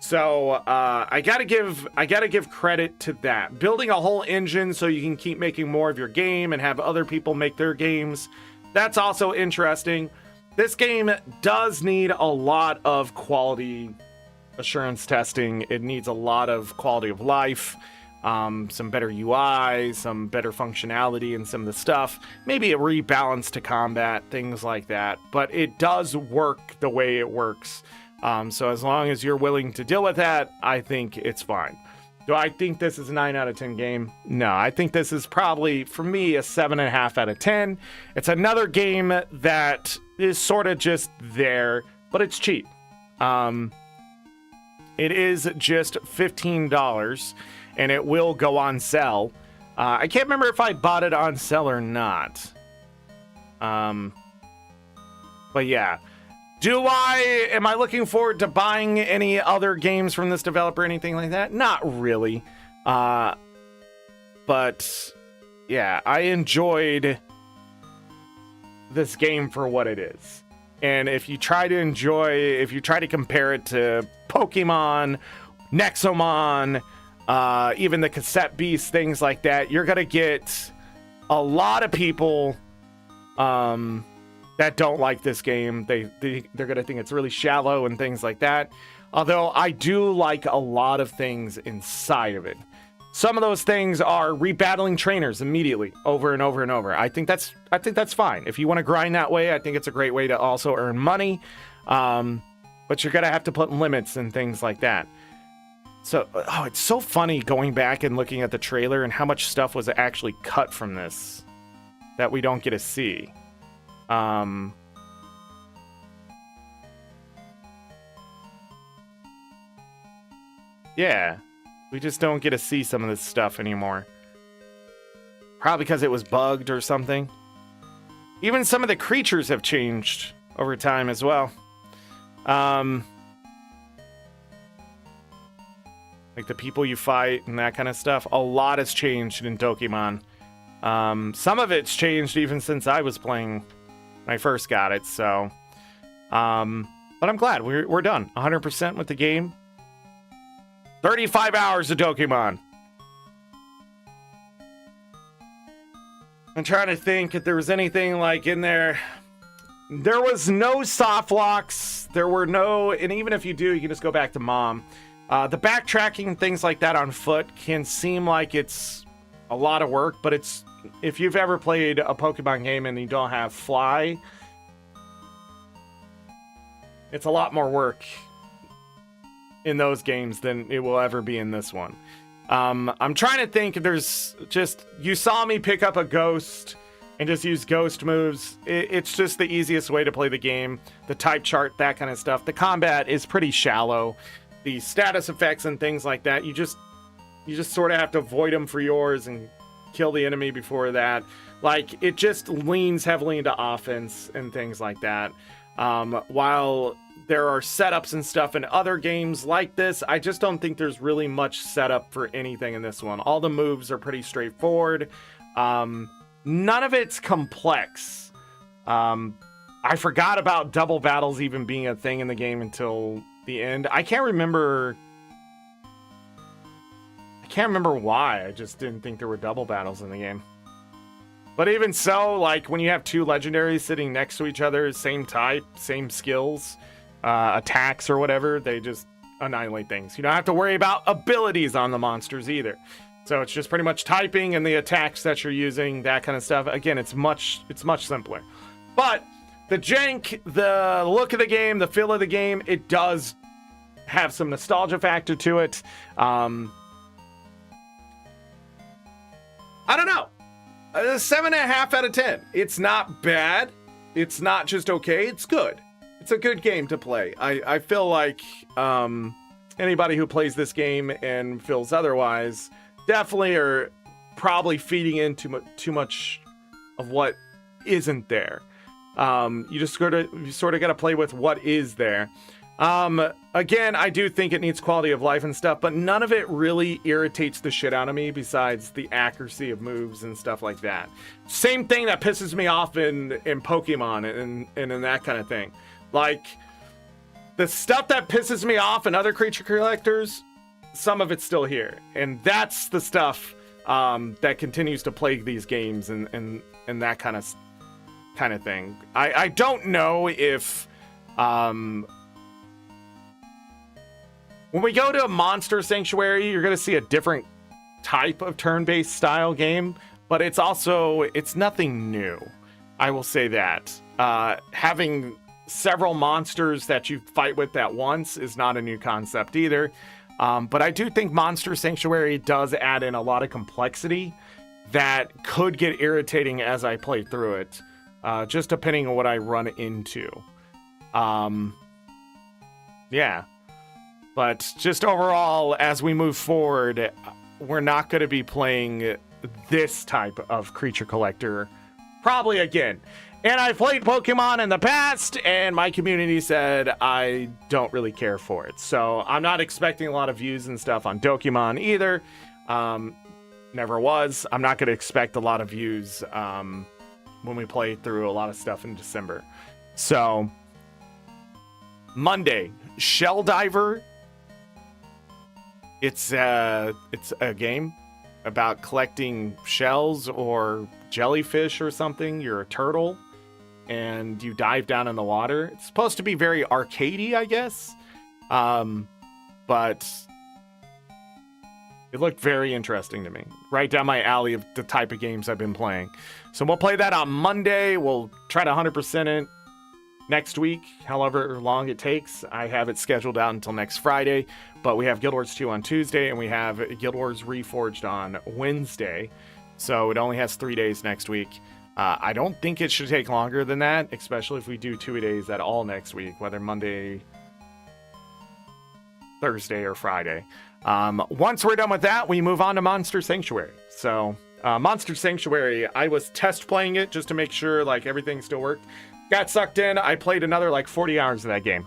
So I gotta give credit to that. Building a whole engine so you can keep making more of your game and have other people make their games. That's also interesting. This game does need a lot of quality assurance testing. It needs a lot of quality of life, some better UI, some better functionality in some of the stuff, maybe a rebalance to combat, things like that. But it does work the way it works. So as long as you're willing to deal with that, I think it's fine. Do I think this is a 9 out of 10 game? No, I think this is probably, for me, a 7.5 out of 10. It's another game that is sort of just there, but it's cheap. It is just $15, and it will go on sale. I can't remember if I bought it on sale or not. But yeah. Am I looking forward to buying any other games from this developer or anything like that? Not really. But yeah, I enjoyed this game for what it is. And if you try to compare it to Pokemon, Nexomon, even the Cassette Beast, things like that, you're going to get a lot of people that don't like this game. They're going to think it's really shallow and things like that. Although I do like a lot of things inside of it. Some of those things are rebattling trainers immediately, over and over and over. I think that's fine. If you want to grind that way, I think it's a great way to also earn money. But you're going to have to put limits and things like that. So, it's so funny going back and looking at the trailer and how much stuff was actually cut from this that we don't get to see. Yeah. We just don't get to see some of this stuff anymore. Probably because it was bugged or something. Even some of the creatures have changed over time as well. like the people you fight and that kind of stuff. A lot has changed in Dokimon. Some of it's changed even since I was playing when I first got it. So, but I'm glad we're done 100% with the game. 35 hours of Dokimon. I'm trying to think if there was anything like in there. There was no soft locks. There were no, and even if you do, you can just go back to mom. The backtracking and things like that on foot can seem like it's a lot of work, but it's, if you've ever played a Pokemon game and you don't have fly, it's a lot more work in those games than it will ever be in this one. I'm trying to think if there's just, you saw me pick up a ghost and just use ghost moves. It's just the easiest way to play the game. The type chart, that kind of stuff. The combat is pretty shallow. The status effects and things like that, you just sort of have to avoid them for yours and kill the enemy before that. Like, it just leans heavily into offense and things like that. While there are setups and stuff in other games like this, I just don't think there's really much setup for anything in this one. All the moves are pretty straightforward. None of it's complex. I forgot about double battles even being a thing in the game until the end. I can't remember why. I just didn't think there were double battles in the game. But even so, like, when you have two legendaries sitting next to each other, same type, same skills, attacks or whatever, they just annihilate things. You don't have to worry about abilities on the monsters either. So it's just pretty much typing and the attacks that you're using, that kind of stuff. Again, it's much simpler. But the jank, the look of the game, the feel of the game, it does have some nostalgia factor to it. I don't know. 7.5 out of 10. It's not bad. It's not just okay. It's good. It's a good game to play. I feel like anybody who plays this game and feels otherwise definitely are probably feeding in too much of what isn't there. You just sort of got to play with what is there. Again, I do think it needs quality of life and stuff, but none of it really irritates the shit out of me besides the accuracy of moves and stuff like that. Same thing that pisses me off in Pokemon and in that kind of thing. Like, the stuff that pisses me off in other creature collectors, some of it's still here. And that's the stuff that continues to plague these games and that kind of thing. I don't know if when we go to a Monster Sanctuary, you're going to see a different type of turn-based style game, but it's nothing new. I will say that. Having several monsters that you fight with at once is not a new concept either. But I do think Monster Sanctuary does add in a lot of complexity that could get irritating as I play through it, just depending on what I run into. Yeah. But just overall, as we move forward, we're not going to be playing this type of creature collector probably again. And I played Pokemon in the past, and my community said I don't really care for it. So I'm not expecting a lot of views and stuff on Dokimon either. Never was. I'm not going to expect a lot of views when we play through a lot of stuff in December. So Monday, Shell Diver. It's a game about collecting shells or jellyfish or something. You're a turtle and you dive down in the water. It's supposed to be very arcadey, I guess. But it looked very interesting to me. Right down my alley of the type of games I've been playing. So we'll play that on Monday. We'll try to 100% it next week, however long it takes. I have it scheduled out until next Friday, but we have Guild Wars 2 on Tuesday, and we have Guild Wars Reforged on Wednesday, so it only has 3 days next week. I don't think it should take longer than that, especially if we do 2 days at all next week, whether Monday, Thursday, or Friday. Once we're done with that, we move on to Monster Sanctuary. So Monster Sanctuary, I was test playing it just to make sure like everything still worked. Got sucked in. I played another like 40 hours of that game.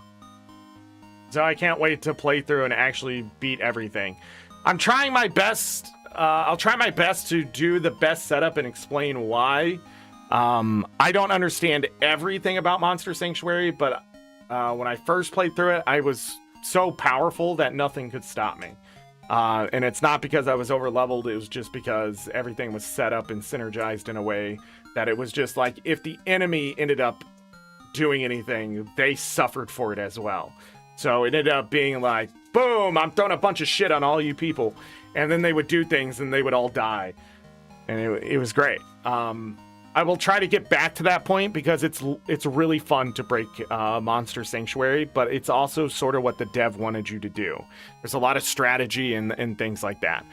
So I can't wait to play through and actually beat everything. I'm trying my best. I'll try my best to do the best setup and explain why. I don't understand everything about Monster Sanctuary, but when I first played through it, I was so powerful that nothing could stop me. And it's not because I was over leveled, it was just because everything was set up and synergized in a way that it was just like, if the enemy ended up doing anything, they suffered for it as well. So it ended up being like, boom, I'm throwing a bunch of shit on all you people. And then they would do things and they would all die. And it was great. I will try to get back to that point because it's really fun to break Monster Sanctuary, but it's also sort of what the dev wanted you to do. There's a lot of strategy and things like that.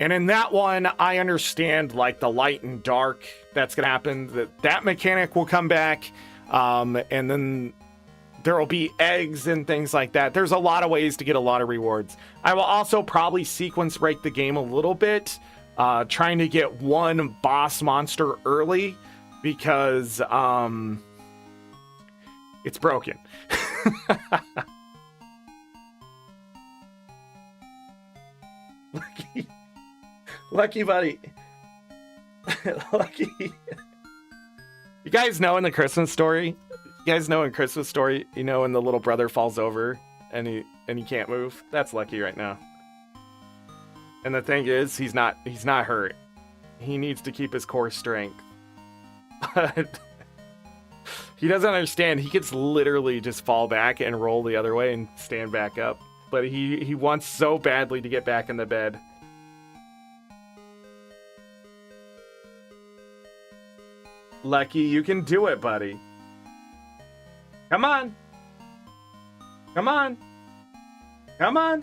And in that one, I understand like the light and dark that's going to happen. That mechanic will come back, and then there will be eggs and things like that. There's a lot of ways to get a lot of rewards. I will also probably sequence break the game a little bit, trying to get one boss monster early because it's broken. Lucky buddy. Lucky. You guys know in the Christmas story? You guys know in Christmas story, you know, when the little brother falls over and he can't move? That's Lucky right now. And the thing is, he's not hurt. He needs to keep his core strength. He doesn't understand. He could literally just fall back and roll the other way and stand back up. But he wants so badly to get back in the bed. Lucky, you can do it, buddy. Come on. Come on. Come on.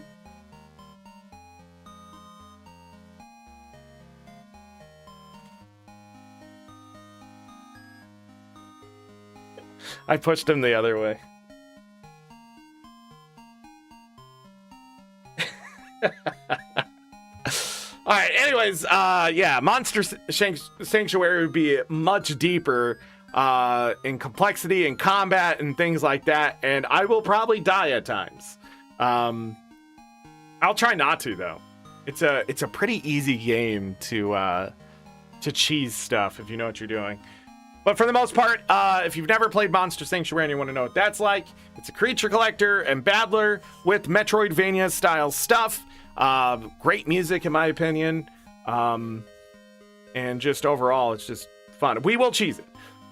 I pushed him the other way. All right, anyways, yeah, Monster Sanctuary would be much deeper in complexity and combat and things like that, and I will probably die at times. I'll try not to, though. It's a pretty easy game to cheese stuff if you know what you're doing. But for the most part, if you've never played Monster Sanctuary and you want to know what that's like, it's a creature collector and battler with Metroidvania style stuff. Great music in my opinion. And just overall, it's just fun. We will cheese it.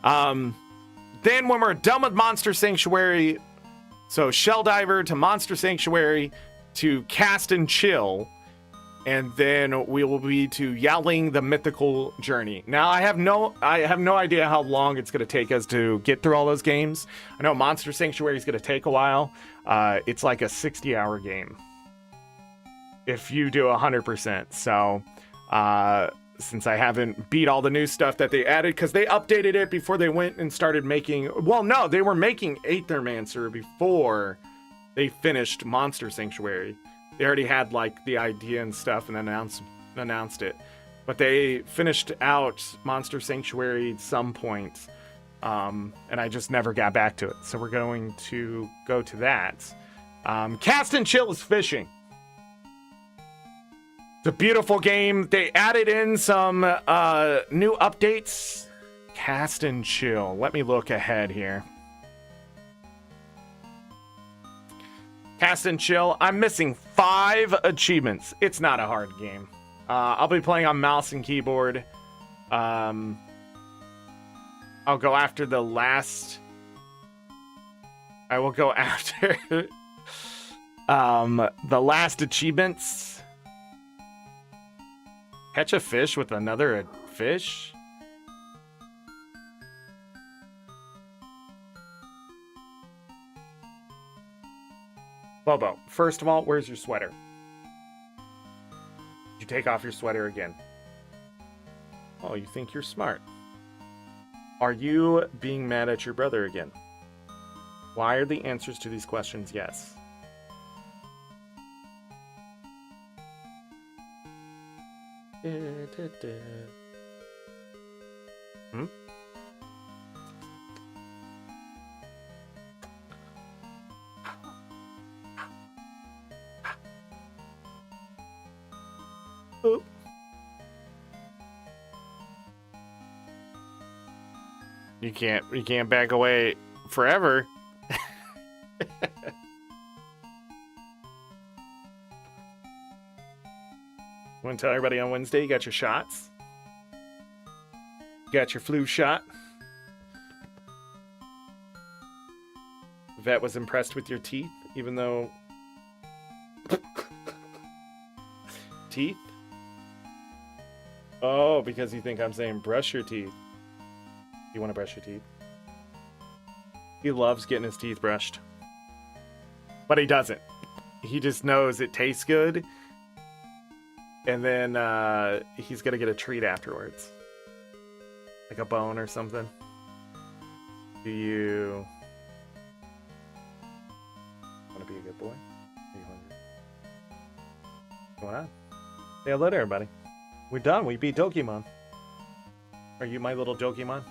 Then when we're done with Monster Sanctuary, so Shell Diver to Monster Sanctuary to Cast and Chill, and then we will be to Yowling the Mythical Journey. Now I have no idea how long it's going to take us to get through all those games. I know Monster Sanctuary is going to take a while. It's like a 60-hour game if you do 100%. So since I haven't beat all the new stuff that they added, because they updated it before they went and started making, well, no, they were making Aethermancer before they finished Monster Sanctuary. They already had like the idea and stuff and then announced it. But they finished out Monster Sanctuary at some point. And I just never got back to it. So we're going to go to that. Cast and Chill is fishing. It's a beautiful game. They added in some new updates. Cast and Chill. Let me look ahead here. Cast and Chill. I'm missing 5 achievements. It's not a hard game. I'll be playing on mouse and keyboard. I'll go after the last. I will go after the last achievements. Catch a fish with another fish. Bobo, first of all, where's your sweater? Did you take off your sweater again? Oh, you think you're smart. Are you being mad at your brother again? Why are the answers to these questions yes? Hmm? Oop. You can't back away forever. Want to tell everybody on Wednesday you got your shots? You got your flu shot? Vet was impressed with your teeth, even though... Teeth? Oh, because you think I'm saying brush your teeth. You want to brush your teeth? He loves getting his teeth brushed. But he doesn't. He just knows it tastes good. And then he's going to get a treat afterwards. Like a bone or something. Do you want to be a good boy? Are you hungry? What's going on? Say hello to everybody. We're done. We beat Dokimon. Are you my little Dokimon?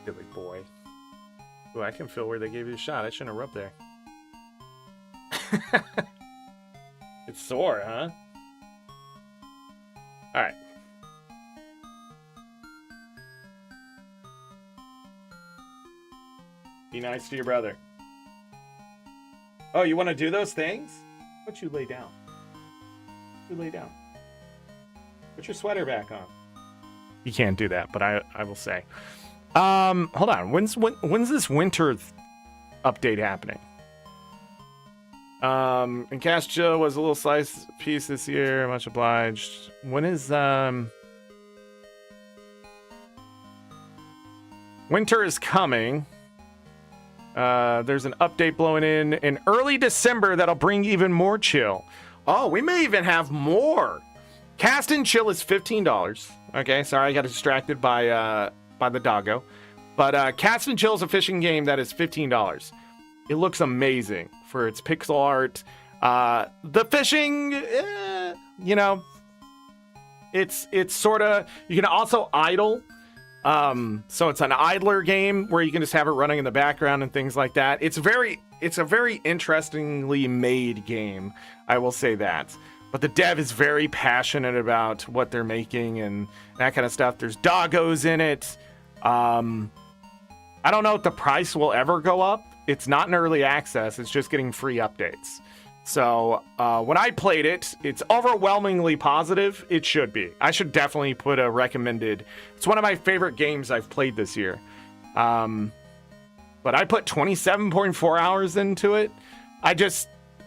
Silly boy. Ooh, I can feel where they gave you a shot. I shouldn't have rubbed there. It's sore, huh? Alright. Be nice to your brother. Oh, you want to do those things? Why don't you lay down? You lay down. Put your sweater back on. You can't do that, but I will say. Hold on. When's this winter update happening? And Castro was a little slice piece this year. Much obliged. When is winter is coming. There's an update blowing in early December that'll bring even more chill. Oh, we may even have more. Cast and Chill is $15. Okay, sorry, I got distracted by the doggo. But Cast and Chill is a fishing game that is $15. It looks amazing for its pixel art. The fishing, you know, it's sort of, you can also idle. So it's an idler game where you can just have it running in the background and things like that. It's a very interestingly made game. I will say that. But the dev is very passionate about what they're making and that kind of stuff. There's doggos in it. I don't know if the price will ever go up. It's not in early access. It's just getting free updates. So when I played it, it's overwhelmingly positive. It should be. I should definitely put a recommended. It's one of my favorite games I've played this year. But I put 27.4 hours into it.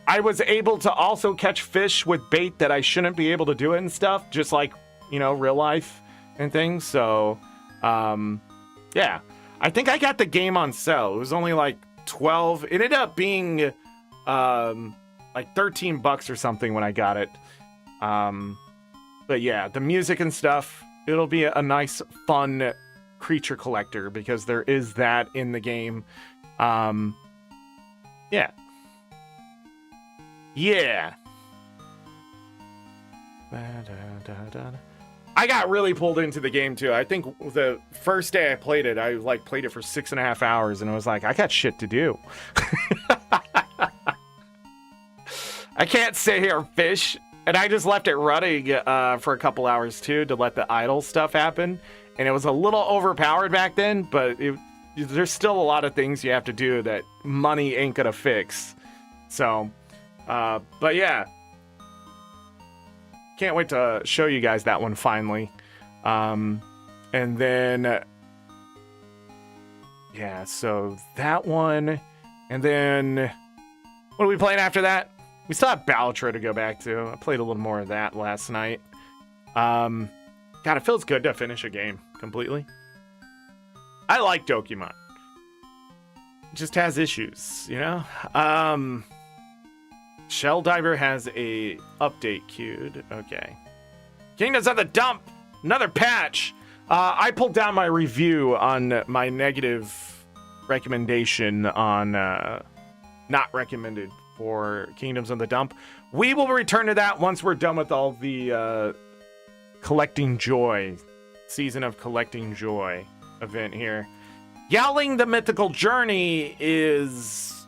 I was able to also catch fish with bait that I shouldn't be able to do it and stuff. Just like, you know, real life and things. So, yeah. I think I got the game on sale. It was only like 12. It ended up being like $13 or something when I got it. But yeah, the music and stuff, it'll be a nice, fun creature collector because there is that in the game. Yeah. Yeah. I got really pulled into the game too. I think the first day I played it, I like played it for 6.5 hours and I was like, I got shit to do. I can't sit here and fish. And I just left it running for a couple hours too to let the idle stuff happen. And it was a little overpowered back then, but there's still a lot of things you have to do that money ain't gonna fix. So, but yeah. Can't wait to show you guys that one finally. And then, yeah, so that one. And then, what are we playing after that? We still have Balatro to go back to. I played a little more of that last night. God, it feels good to finish a game completely. I like Dokimon. It just has issues, you know? Shell Diver has a update queued. Okay. Kingdoms of the Dump. Another patch. I pulled down my review on my negative recommendation on not recommended for Kingdoms of the Dump. We will return to that once we're done with all the Collecting Joy, Season of Collecting Joy event here. Yowling the Mythical Journey is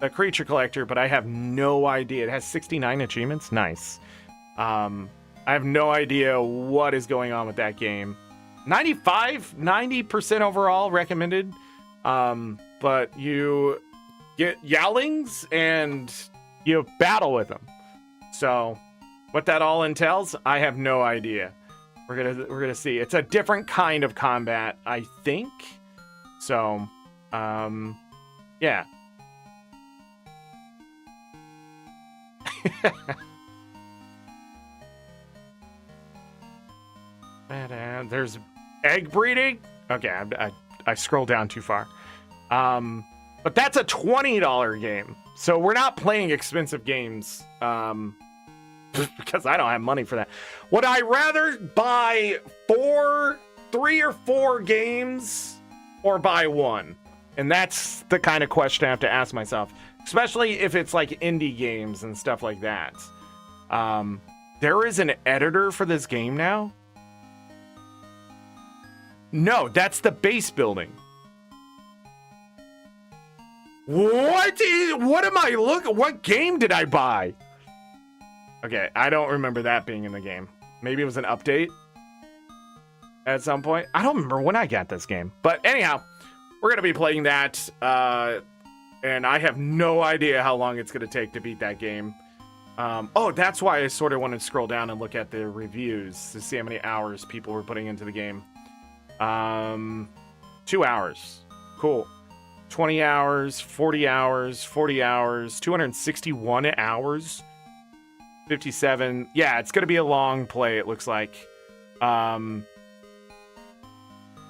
a creature collector, but I have no idea. It has 69 achievements. Nice. I have no idea what is going on with that game. 90% overall recommended. But you get Yowlings and you battle with them. So what that all entails, I have no idea. We're gonna see. It's a different kind of combat, I think. So, yeah. There's egg breeding. Okay, I scrolled down too far. But that's a $20 game. So we're not playing expensive games. Because I don't have money for that. Would I rather buy 3 or 4 games or buy one? And that's the kind of question I have to ask myself, especially if it's like indie games and stuff like that. There is an editor for this game now. No, that's the base building. What am I looking? What game did I buy? Okay, I don't remember that being in the game. Maybe it was an update at some point. I don't remember when I got this game. But anyhow, we're going to be playing that. And I have no idea how long it's going to take to beat that game. Oh, that's why I sort of wanted to scroll down and look at the reviews to see how many hours people were putting into the game. 2 hours. Cool. 20 hours, 40 hours, 40 hours, 261 hours. 57. Yeah, it's going to be a long play, it looks like.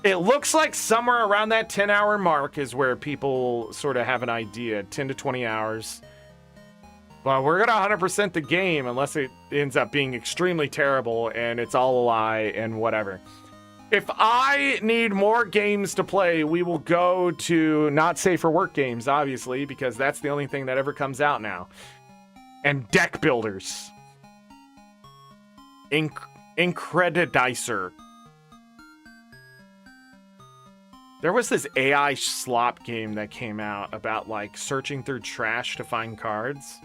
It looks like somewhere around that 10-hour mark is where people sort of have an idea. 10 to 20 hours. Well, we're going to 100% the game unless it ends up being extremely terrible and it's all a lie and whatever. If I need more games to play, we will go to not safe for work games, obviously, because that's the only thing that ever comes out now. And deck builders. Incredidicer. There was this AI slop game that came out about like searching through trash to find cards.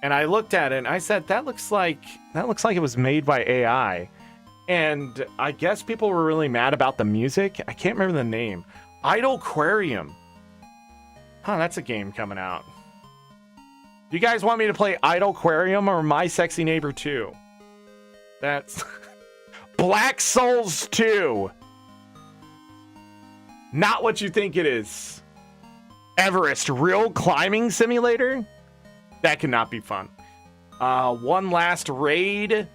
And I looked at it and I said, that looks like it was made by AI. And I guess people were really mad about the music. I can't remember the name. Idlequarium. Huh, that's a game coming out. Do you guys want me to play Idlequarium or My Sexy Neighbor 2? That's Black Souls 2. Not what you think it is. Everest, real climbing simulator? That cannot be fun. One Last Raid.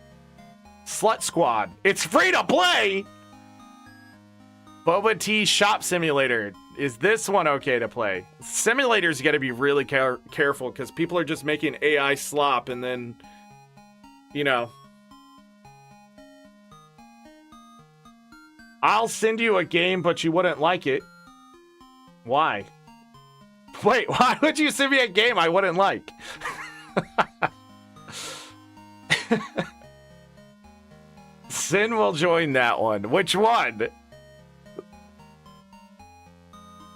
Slut Squad. It's free to play! Boba Tea Shop Simulator. Is this one okay to play? Simulators, you gotta be really careful because people are just making AI slop and then, you know. I'll send you a game, but you wouldn't like it. Why? Wait, why would you send me a game I wouldn't like? Sin will join that one. Which one?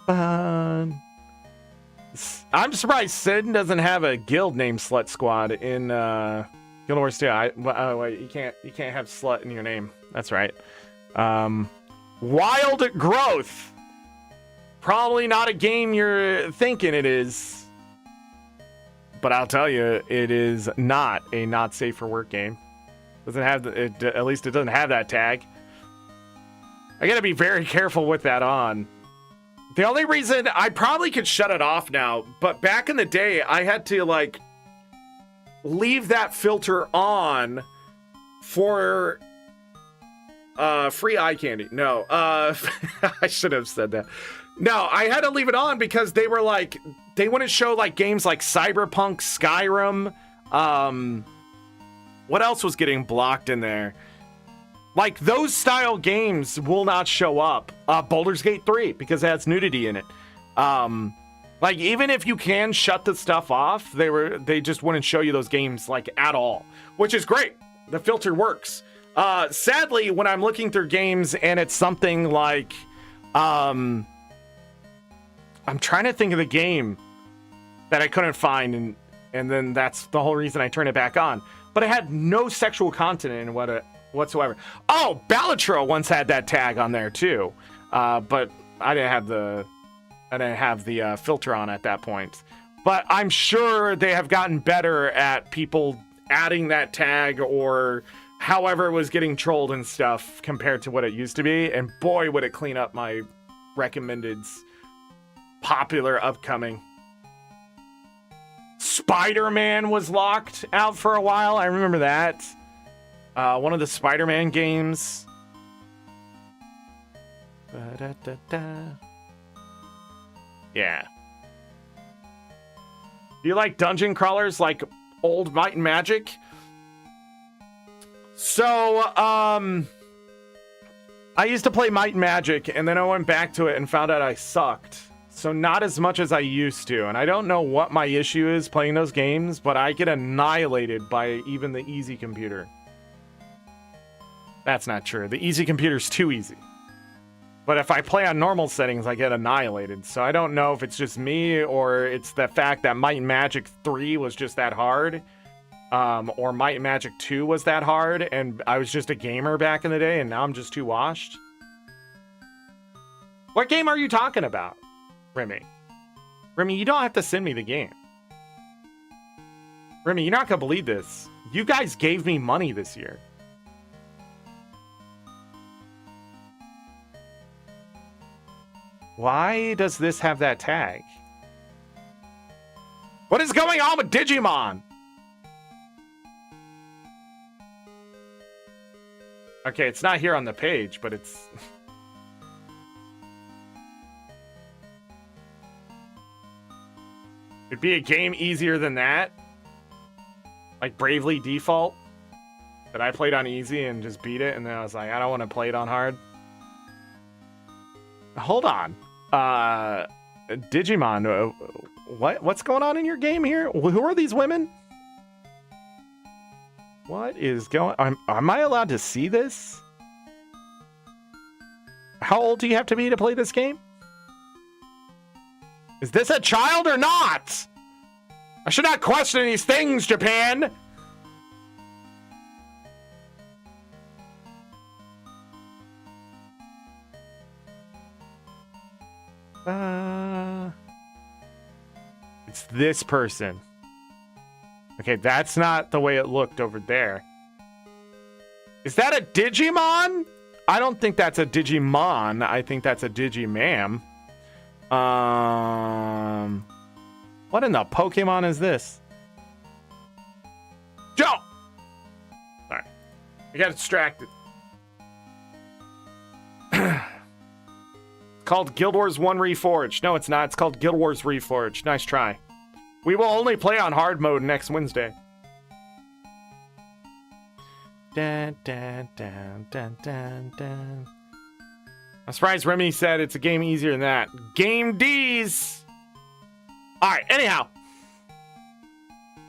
I'm surprised Sin doesn't have a guild named Slut Squad in Guild Wars 2. Wait, you can't have slut in your name. That's right. Wild Growth. Probably not a game you're thinking it is. But I'll tell you, it is not a not safe for work game. Doesn't have at least it doesn't have that tag. I gotta be very careful with that on. The only reason I probably could shut it off now, but back in the day, I had to like leave that filter on for free eye candy. No, I should have said that. No, I had to leave it on because they were like, they wouldn't show like games like Cyberpunk, Skyrim. What else was getting blocked in there? Like those style games will not show up. Baldur's Gate 3 because it has nudity in it. Like even if you can shut the stuff off, they just wouldn't show you those games like at all, which is great. The filter works. Sadly, when I'm looking through games and it's something like, I'm trying to think of the game that I couldn't find, and then that's the whole reason I turned it back on. But it had no sexual content in whatsoever. Oh, Balatro once had that tag on there too, but I didn't have the filter on at that point. But I'm sure they have gotten better at people adding that tag or however it was getting trolled and stuff compared to what it used to be. And boy, would it clean up my recommendeds. Popular upcoming. Spider-Man was locked out for a while. I remember that. One of the Spider-Man games. Yeah. Do you like dungeon crawlers like old Might and Magic? So, I used to play Might and Magic, and then I went back to it and found out I sucked. So not as much as I used to, and I don't know what my issue is playing those games, but I get annihilated by even the easy computer. That's not true. The easy computer's too easy. But if I play on normal settings, I get annihilated. So I don't know if it's just me or it's the fact that Might and Magic 3 was just that hard. Or Might and Magic 2 was that hard, and I was just a gamer back in the day, and now I'm just too washed. What game are you talking about? Remy, you don't have to send me the game. Remy, you're not gonna believe this. You guys gave me money this year. Why does this have that tag? What is going on with Digimon? Okay, it's not here on the page, but it's... It'd be a game easier than that. Like Bravely Default. That I played on easy and just beat it, and then I was like, I don't want to play it on hard. Hold on. Digimon, what's going on in your game here? Who are these women? What is going on? Am I allowed to see this? How old do you have to be to play this game? Is this a child or not? I should not question these things, Japan. It's this person. Okay, that's not the way it looked over there. Is that a Digimon? I don't think that's a Digimon. I think that's a Digimam. What in the Pokemon is this? Joe! Sorry. I got distracted. Called Guild Wars 1 Reforged. No, it's not. It's called Guild Wars Reforged. Nice try. We will only play on hard mode next Wednesday. Dun, dun, dun, dun, dun, dun. I'm surprised Remy said it's a game easier than that. Game D's! Alright, anyhow.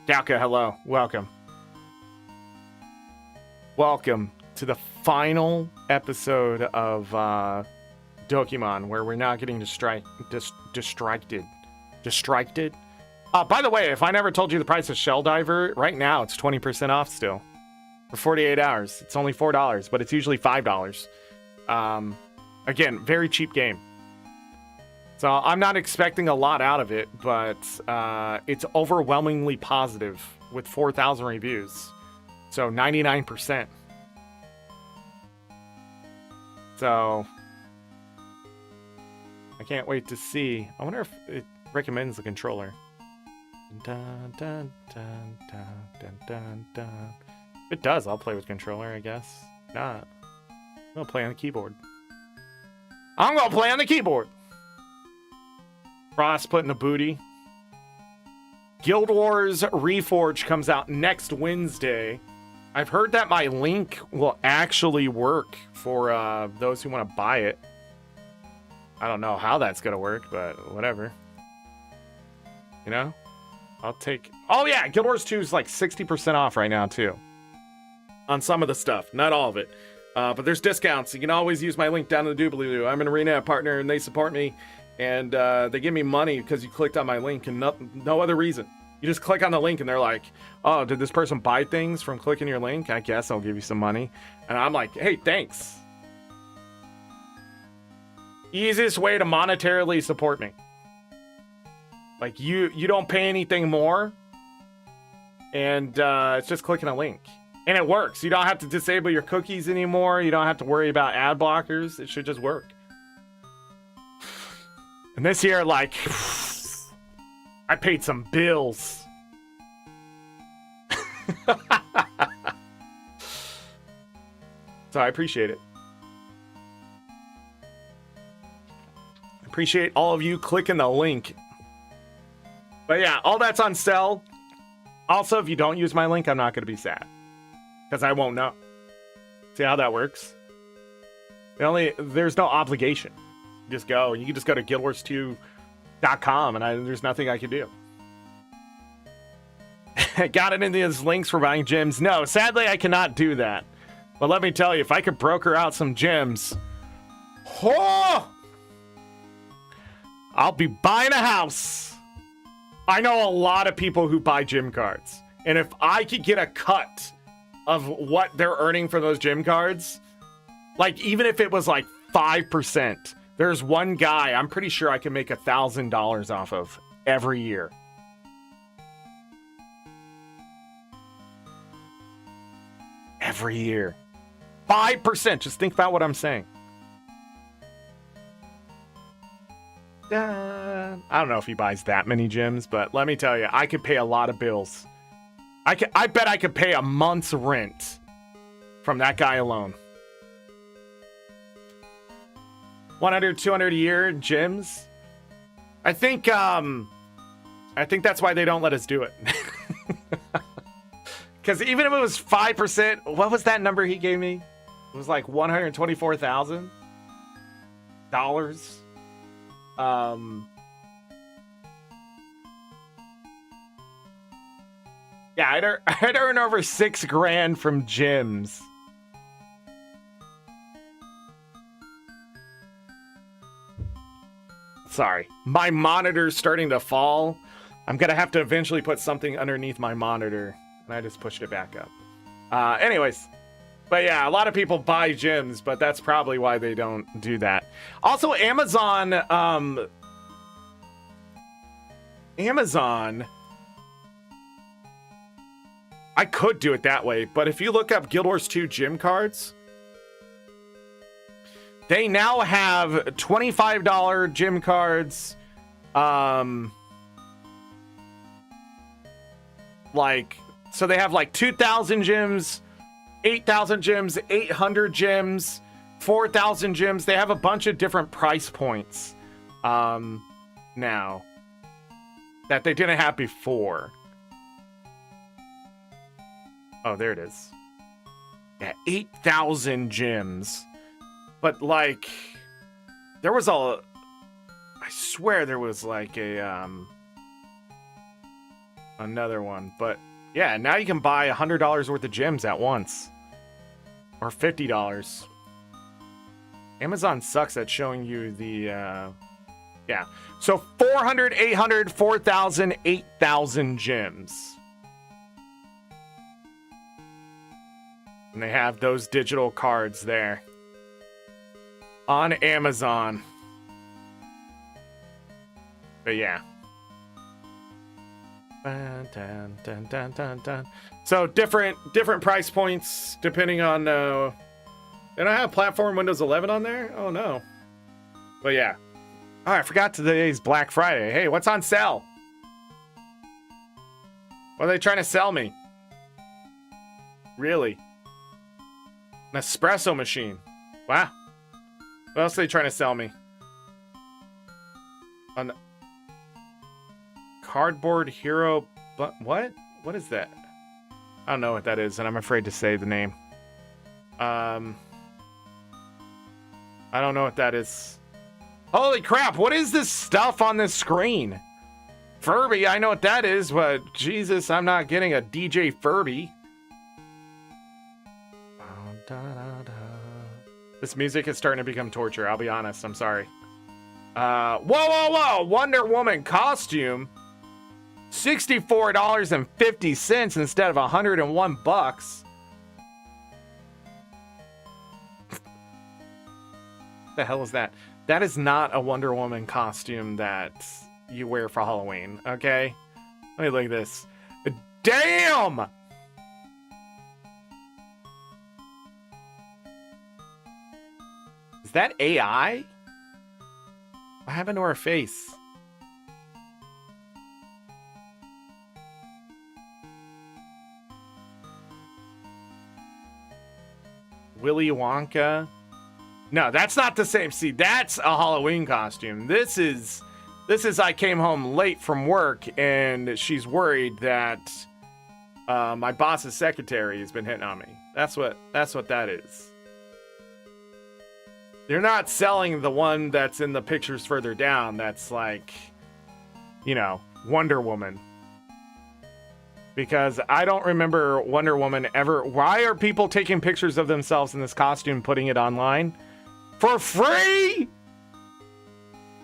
Dalka, hello. Welcome. Welcome to the final episode of Dokimon, where we're not getting distracted. By the way, if I never told you the price of Shell Diver, right now it's 20% off still. For 48 hours. It's only $4, but it's usually $5. Again, very cheap game. So I'm not expecting a lot out of it, but it's overwhelmingly positive with 4,000 reviews. So 99%. So I can't wait to see. I wonder if it recommends the controller. Dun, dun, dun, dun, dun, dun, dun. If it does, I'll play with controller, I guess. If not, I'm gonna play on the keyboard. I'm gonna play on the keyboard. Frost putting the booty. Guild Wars Reforged comes out next Wednesday. I've heard that my link will actually work for those who want to buy it. I don't know how that's gonna work, but whatever. You know? I'll take... Oh yeah, Guild Wars 2 is like 60% off right now too. On some of the stuff, not all of it. But there's discounts. You can always use my link down in the doobly-doo. I'm an ArenaNet partner and they support me. and they give me money because you clicked on my link and no other reason. You just click on the link and they're like, oh, did this person buy things from clicking your link? I guess I'll give you some money. And I'm like, hey, thanks. Easiest way to monetarily support me. Like, you don't pay anything more. And it's just clicking a link. And it works. You don't have to disable your cookies anymore. You don't have to worry about ad blockers. It should just work. And this year, like, I paid some bills. So I appreciate it. Appreciate all of you clicking the link. But yeah, all that's on sale. Also, if you don't use my link, I'm not going to be sad. Because I won't know. See how that works? There's no obligation. You just go. You can just go to guildwars2.com and there's nothing I can do. Got it in these links for buying gems. No, sadly, I cannot do that. But let me tell you, if I could broker out some gems, oh, I'll be buying a house. I know a lot of people who buy gym cards. And if I could get a cut of what they're earning for those gym cards, like even if it was like 5%, there's one guy I'm pretty sure I can make $1,000 off of every year. Every year. 5%. Just think about what I'm saying. I don't know if he buys that many gyms, but let me tell you, I could pay a lot of bills. I bet I could pay a month's rent from that guy alone. 100, 200 a year gyms. I think that's why they don't let us do it. Because even if it was 5%, what was that number he gave me? It was like $124,000. Yeah, I'd earn over $6,000 from gyms. Sorry, my monitor's starting to fall. I'm gonna have to eventually put something underneath my monitor, and I just pushed it back up. Anyways, but yeah, a lot of people buy gyms, but that's probably why they don't do that. Also, Amazon, I could do it that way, but if you look up Guild Wars 2 gym cards, they now have $25 gym cards. So they have like 2,000 gyms, 8,000 gyms, 800 gyms, 4,000 gyms. They have a bunch of different price points now that they didn't have before. Oh, there it is. Yeah, 8,000 gyms. But like, there was I swear there was like another one. But yeah, now you can buy $100 worth of gyms at once. Or $50. Amazon sucks at showing you the, yeah. So 400, 800, 4,000, 8,000 gyms. And they have those digital cards there. On Amazon. But yeah. Dun, dun, dun, dun, dun, dun. So different price points depending on and I have platform Windows 11 on there? Oh no. But yeah. Oh, I forgot today's Black Friday. Hey, what's on sale? What are they trying to sell me? Really? An espresso machine. Wow. What else are they trying to sell me? An cardboard hero, but what? What is that? I don't know what that is, and I'm afraid to say the name. I don't know what that is. Holy crap, what is this stuff on this screen? Furby, I know what that is, but Jesus, I'm not getting a DJ Furby. This music is starting to become torture, I'll be honest, I'm sorry. Whoa. Wonder Woman costume. $64.50 instead of $101. The hell is that? That is not a Wonder Woman costume that you wear for Halloween, okay? Let me look at this. Damn! Is that AI? What happened to her face? Willy Wonka? No, that's not the same. See, that's a Halloween costume. This is I came home late from work and she's worried that my boss's secretary has been hitting on me. That's what that is. They're not selling the one that's in the pictures further down. That's like, you know, Wonder Woman. Because I don't remember Wonder Woman ever. Why are people taking pictures of themselves in this costume, putting it online? For free?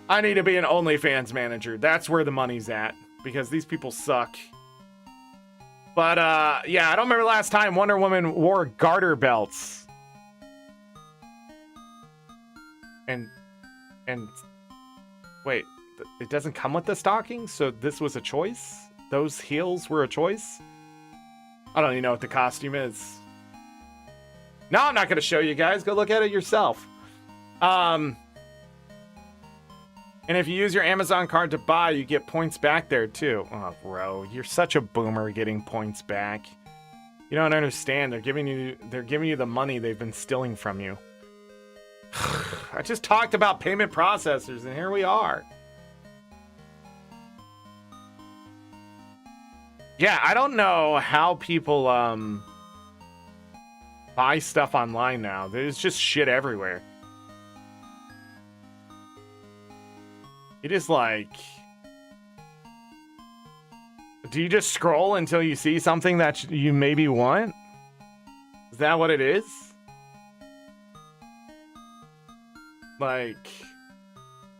I need to be an OnlyFans manager. That's where the money's at. Because these people suck. But, yeah, I don't remember last time Wonder Woman wore garter belts. And wait, it doesn't come with the stockings? So this was a choice? Those heels were a choice? I don't even know what the costume is. No, I'm not going to show you guys. Go look at it yourself. And if you use your Amazon card to buy, you get points back there too. Oh, bro, you're such a boomer getting points back. You don't understand. They're giving you the money they've been stealing from you. I just talked about payment processors, and here we are. Yeah, I don't know how people buy stuff online now. There's just shit everywhere. It is like, do you just scroll until you see something that you maybe want? Is that what it is? Like,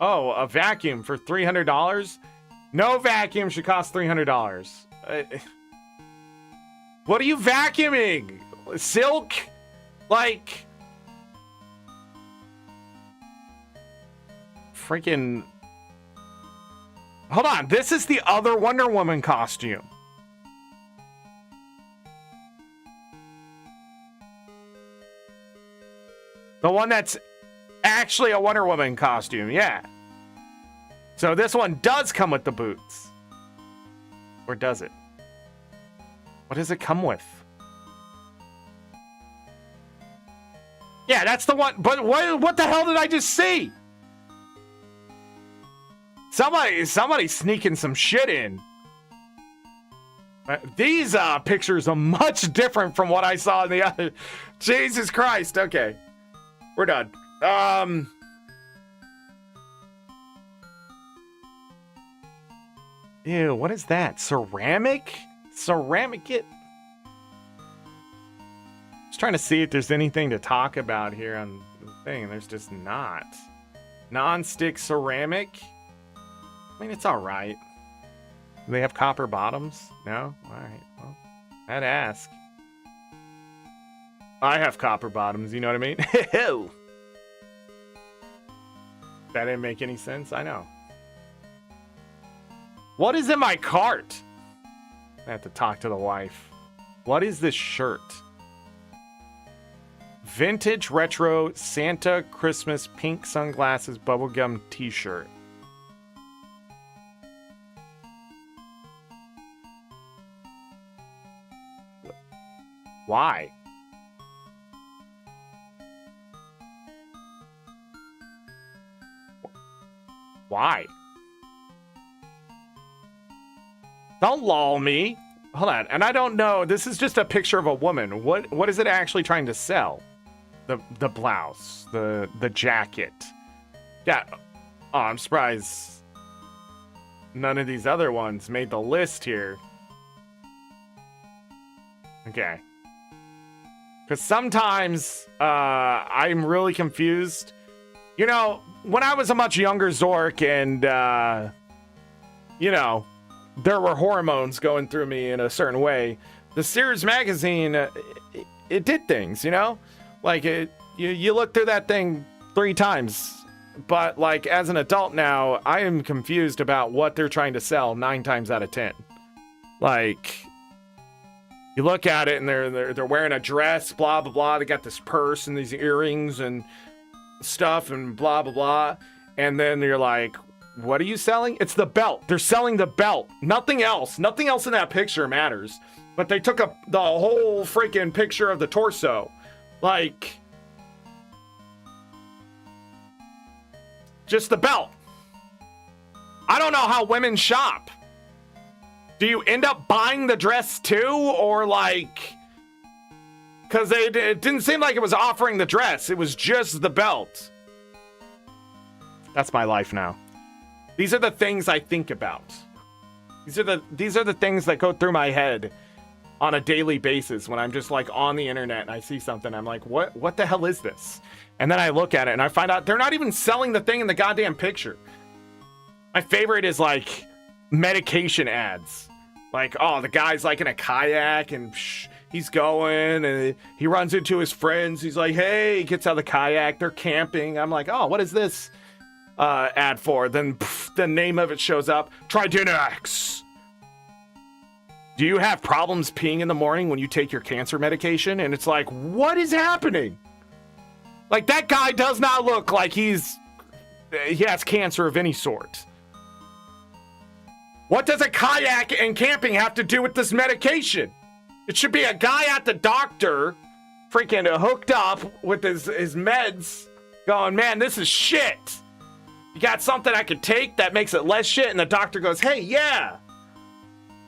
oh, a vacuum for $300? No vacuum should cost $300. What are you vacuuming? Silk? Like, freaking... Hold on, this is the other Wonder Woman costume. The one that's actually a Wonder Woman costume, yeah. So this one does come with the boots. Or does it? What does it come with? Yeah, that's the one. But what the hell did I just see? Somebody sneaking some shit in. These pictures are much different from what I saw in the other. Jesus Christ. Okay. We're done. Ew, what is that? Ceramic? Ceramic it? Just trying to see if there's anything to talk about here on the thing. There's just not. Non-stick ceramic? I mean, it's alright. Do they have copper bottoms? No? Alright, well, I'd ask. I have copper bottoms, you know what I mean? That didn't make any sense? I know. What is in my cart? I have to talk to the wife. What is this shirt? Vintage retro Santa Christmas pink sunglasses bubblegum t-shirt. Why? Why? Don't lull me. Hold on. And I don't know. This is just a picture of a woman. What is it actually trying to sell? The blouse, the jacket. Yeah. Oh, I'm surprised none of these other ones made the list here. Okay. Because sometimes I'm really confused You know, when I was a much younger Zork and, you know, there were hormones going through me in a certain way, the Sears magazine, it did things, you know? Like, you look through that thing 3 times. But, like, as an adult now, I am confused about what they're trying to sell 9 times out of 10. Like, you look at it and they're wearing a dress, blah, blah, blah. They got this purse and these earrings and stuff and blah, blah, blah. And then you're like, what are you selling? It's the belt. They're selling the belt. Nothing else. Nothing else in that picture matters. But they took the whole freaking picture of the torso. Like, just the belt. I don't know how women shop. Do you end up buying the dress too? Or like, because it didn't seem like it was offering the dress. It was just the belt. That's my life now. These are the things I think about. These are the things that go through my head on a daily basis when I'm just like on the internet and I see something. I'm like, what the hell is this? And then I look at it and I find out they're not even selling the thing in the goddamn picture. My favorite is like medication ads. Like, oh, the guy's like in a kayak and he's going and he runs into his friends. He's like, hey, he gets out of the kayak. They're camping. I'm like, oh, what is this ad for? Then the name of it shows up. Tridinax. Do you have problems peeing in the morning when you take your cancer medication? And it's like, what is happening? Like, that guy does not look like he has cancer of any sort. What does a kayak and camping have to do with this medication? It should be a guy at the doctor, freaking hooked up with his meds, going, man, this is shit. You got something I could take that makes it less shit? And the doctor goes, hey, yeah,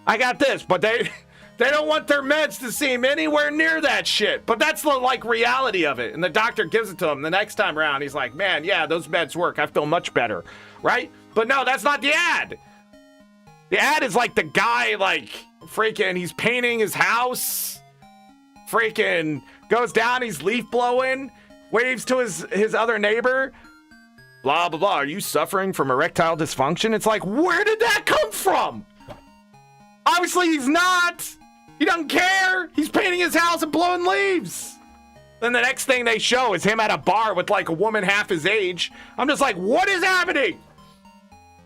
I got this. But they don't want their meds to seem anywhere near that shit. But that's the, like, reality of it. And the doctor gives it to him. The next time around, he's like, man, yeah, those meds work. I feel much better, right? But no, that's not the ad. The ad is like the guy, like, freaking, he's painting his house, freaking goes down, he's leaf blowing, waves to his other neighbor, blah, blah, blah. Are you suffering from erectile dysfunction? It's like, where did that come from? Obviously, he's not. He doesn't care. He's painting his house and blowing leaves. Then the next thing they show is him at a bar with, like, a woman half his age. I'm just like, what is happening?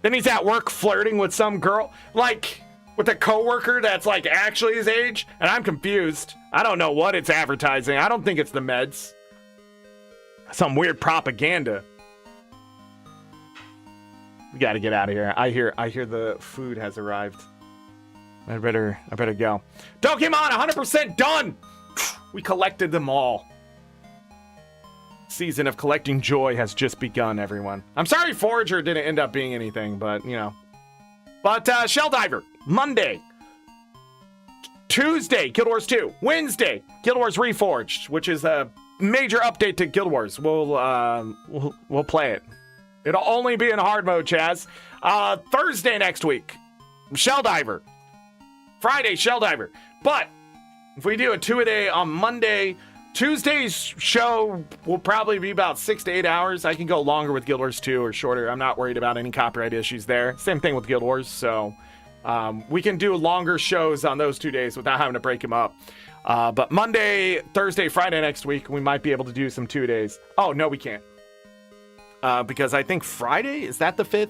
Then he's at work flirting with some girl, like, with a coworker that's, like, actually his age. And I'm confused. I don't know what it's advertising. I don't think it's the meds. Some weird propaganda. We got to get out of here. I hear the food has arrived. I better go. Dokimon, 100% done. We collected them all. Season of collecting joy has just begun, everyone. I'm sorry Forager didn't end up being anything, but, you know. But, Shell Diver, Monday. Tuesday, Guild Wars 2. Wednesday, Guild Wars Reforged, which is a major update to Guild Wars. We'll play it. It'll only be in hard mode, Chaz. Thursday next week, Shell Diver. Friday, Shell Diver. But if we do a 2-a-day on Monday, Tuesday's show will probably be about 6 to 8 hours. I can go longer with Guild Wars 2 or shorter. I'm not worried about any copyright issues there. Same thing with Guild Wars. So we can do longer shows on those 2 days without having to break them up. But Monday, Thursday, Friday next week, we might be able to do some 2 days. Oh, no, we can't. Because I think Friday, is that the 5th?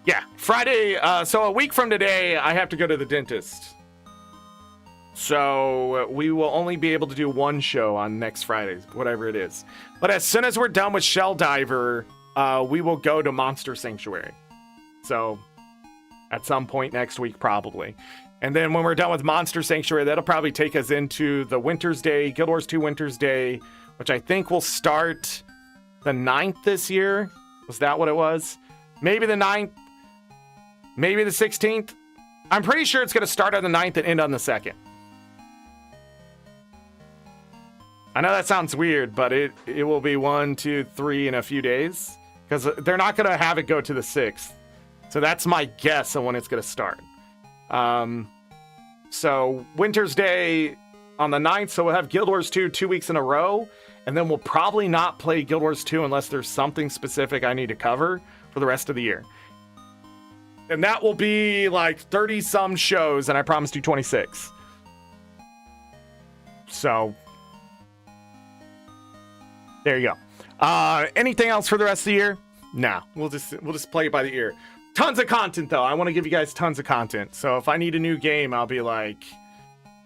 Yeah, Friday. So a week from today, I have to go to the dentist. So we will only be able to do one show on next Friday, whatever it is. But as soon as we're done with Shell Diver, we will go to Monster Sanctuary. So at some point next week, probably. And then when we're done with Monster Sanctuary, that'll probably take us into the Winter's Day, Guild Wars 2 Winter's Day, which I think will start the 9th this year. Was that what it was? Maybe the 9th. Maybe the 16th. I'm pretty sure it's going to start on the 9th and end on the 2nd. I know that sounds weird, but it will be 1, 2, 3 in a few days. Because they're not going to have it go to the 6th. So that's my guess on when it's going to start. So Winter's Day on the 9th. So we'll have Guild Wars 2 2 weeks in a row. and then we'll probably not play Guild Wars 2 unless there's something specific I need to cover for the rest of the year. And that will be like 30 some shows, and I promised you 26. So there you go. Anything else for the rest of the year? Nah, we'll just play it by the ear. Tons of content though. I want to give you guys tons of content. So if I need a new game, I'll be like,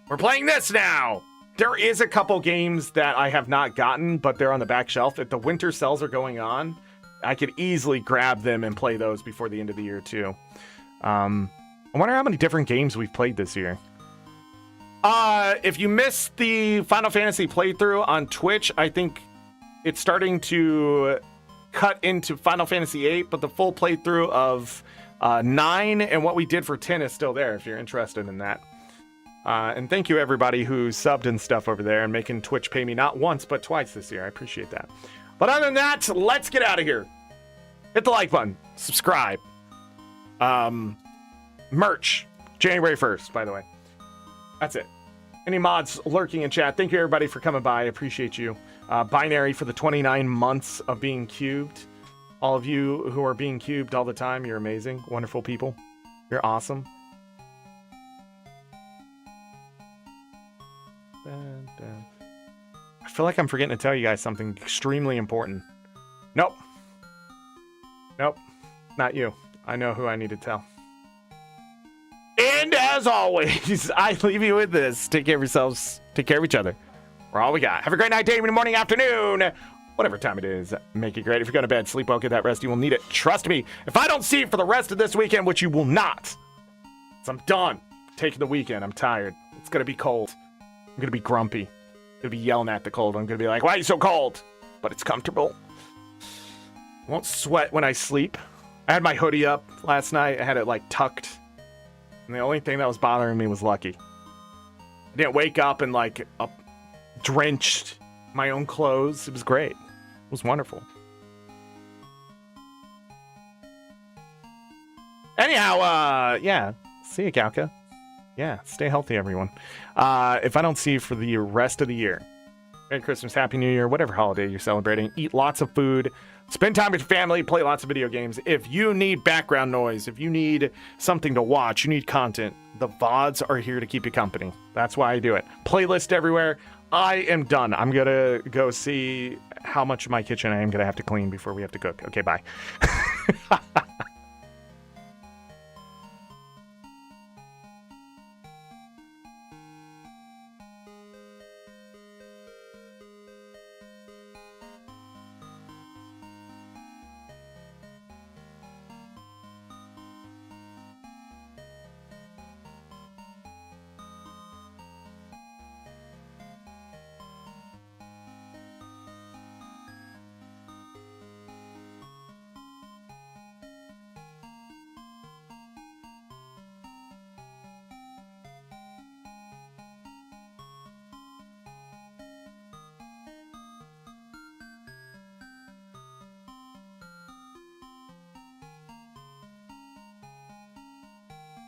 we're playing this now. There is a couple games that I have not gotten, but they're on the back shelf. If the winter sales are going on, I could easily grab them and play those before the end of the year too. I wonder how many different games we've played this year. If you missed the Final Fantasy playthrough on Twitch, I think it's starting to cut into Final Fantasy 8, but the full playthrough of 9 and what we did for 10 is still there if you're interested in that. And thank you everybody who subbed and stuff over there and making Twitch pay me not once but twice this year. I appreciate that. But other than that, let's get out of here. Hit the like button, subscribe. Merch, January 1st, by the way. That's it. Any mods lurking in chat, thank you everybody for coming by. I appreciate you. Binary for the 29 months of being cubed. All of you who are being cubed all the time, you're amazing, wonderful people. You're awesome. I feel like I'm forgetting to tell you guys something extremely important. Nope. Nope. Not you. I know who I need to tell. And as always, I leave you with this. Take care of yourselves. Take care of each other. We're all we got. Have a great night, day, evening, morning, afternoon. Whatever time it is, make it great. If you're going to bed, sleep well, get that rest. You will need it. Trust me. If I don't see you for the rest of this weekend, which you will not, I'm done. Taking the weekend. I'm tired. It's going to be cold. I'm going to be grumpy. I'm going to be yelling at the cold. I'm going to be like, why are you so cold? But it's comfortable. I won't sweat when I sleep. I had my hoodie up last night. I had it like tucked. And the only thing that was bothering me was Lucky. I didn't wake up and like drenched my own clothes. It was great. It was wonderful. Anyhow, yeah. See you, Galka. Yeah, stay healthy, everyone. If I don't see you for the rest of the year, Merry Christmas, Happy New Year, whatever holiday you're celebrating, eat lots of food, spend time with your family, play lots of video games. If you need background noise, if you need something to watch, you need content, the VODs are here to keep you company. That's why I do it. Playlist everywhere. I am done. I'm going to go see how much of my kitchen I am going to have to clean before we have to cook. Okay, bye.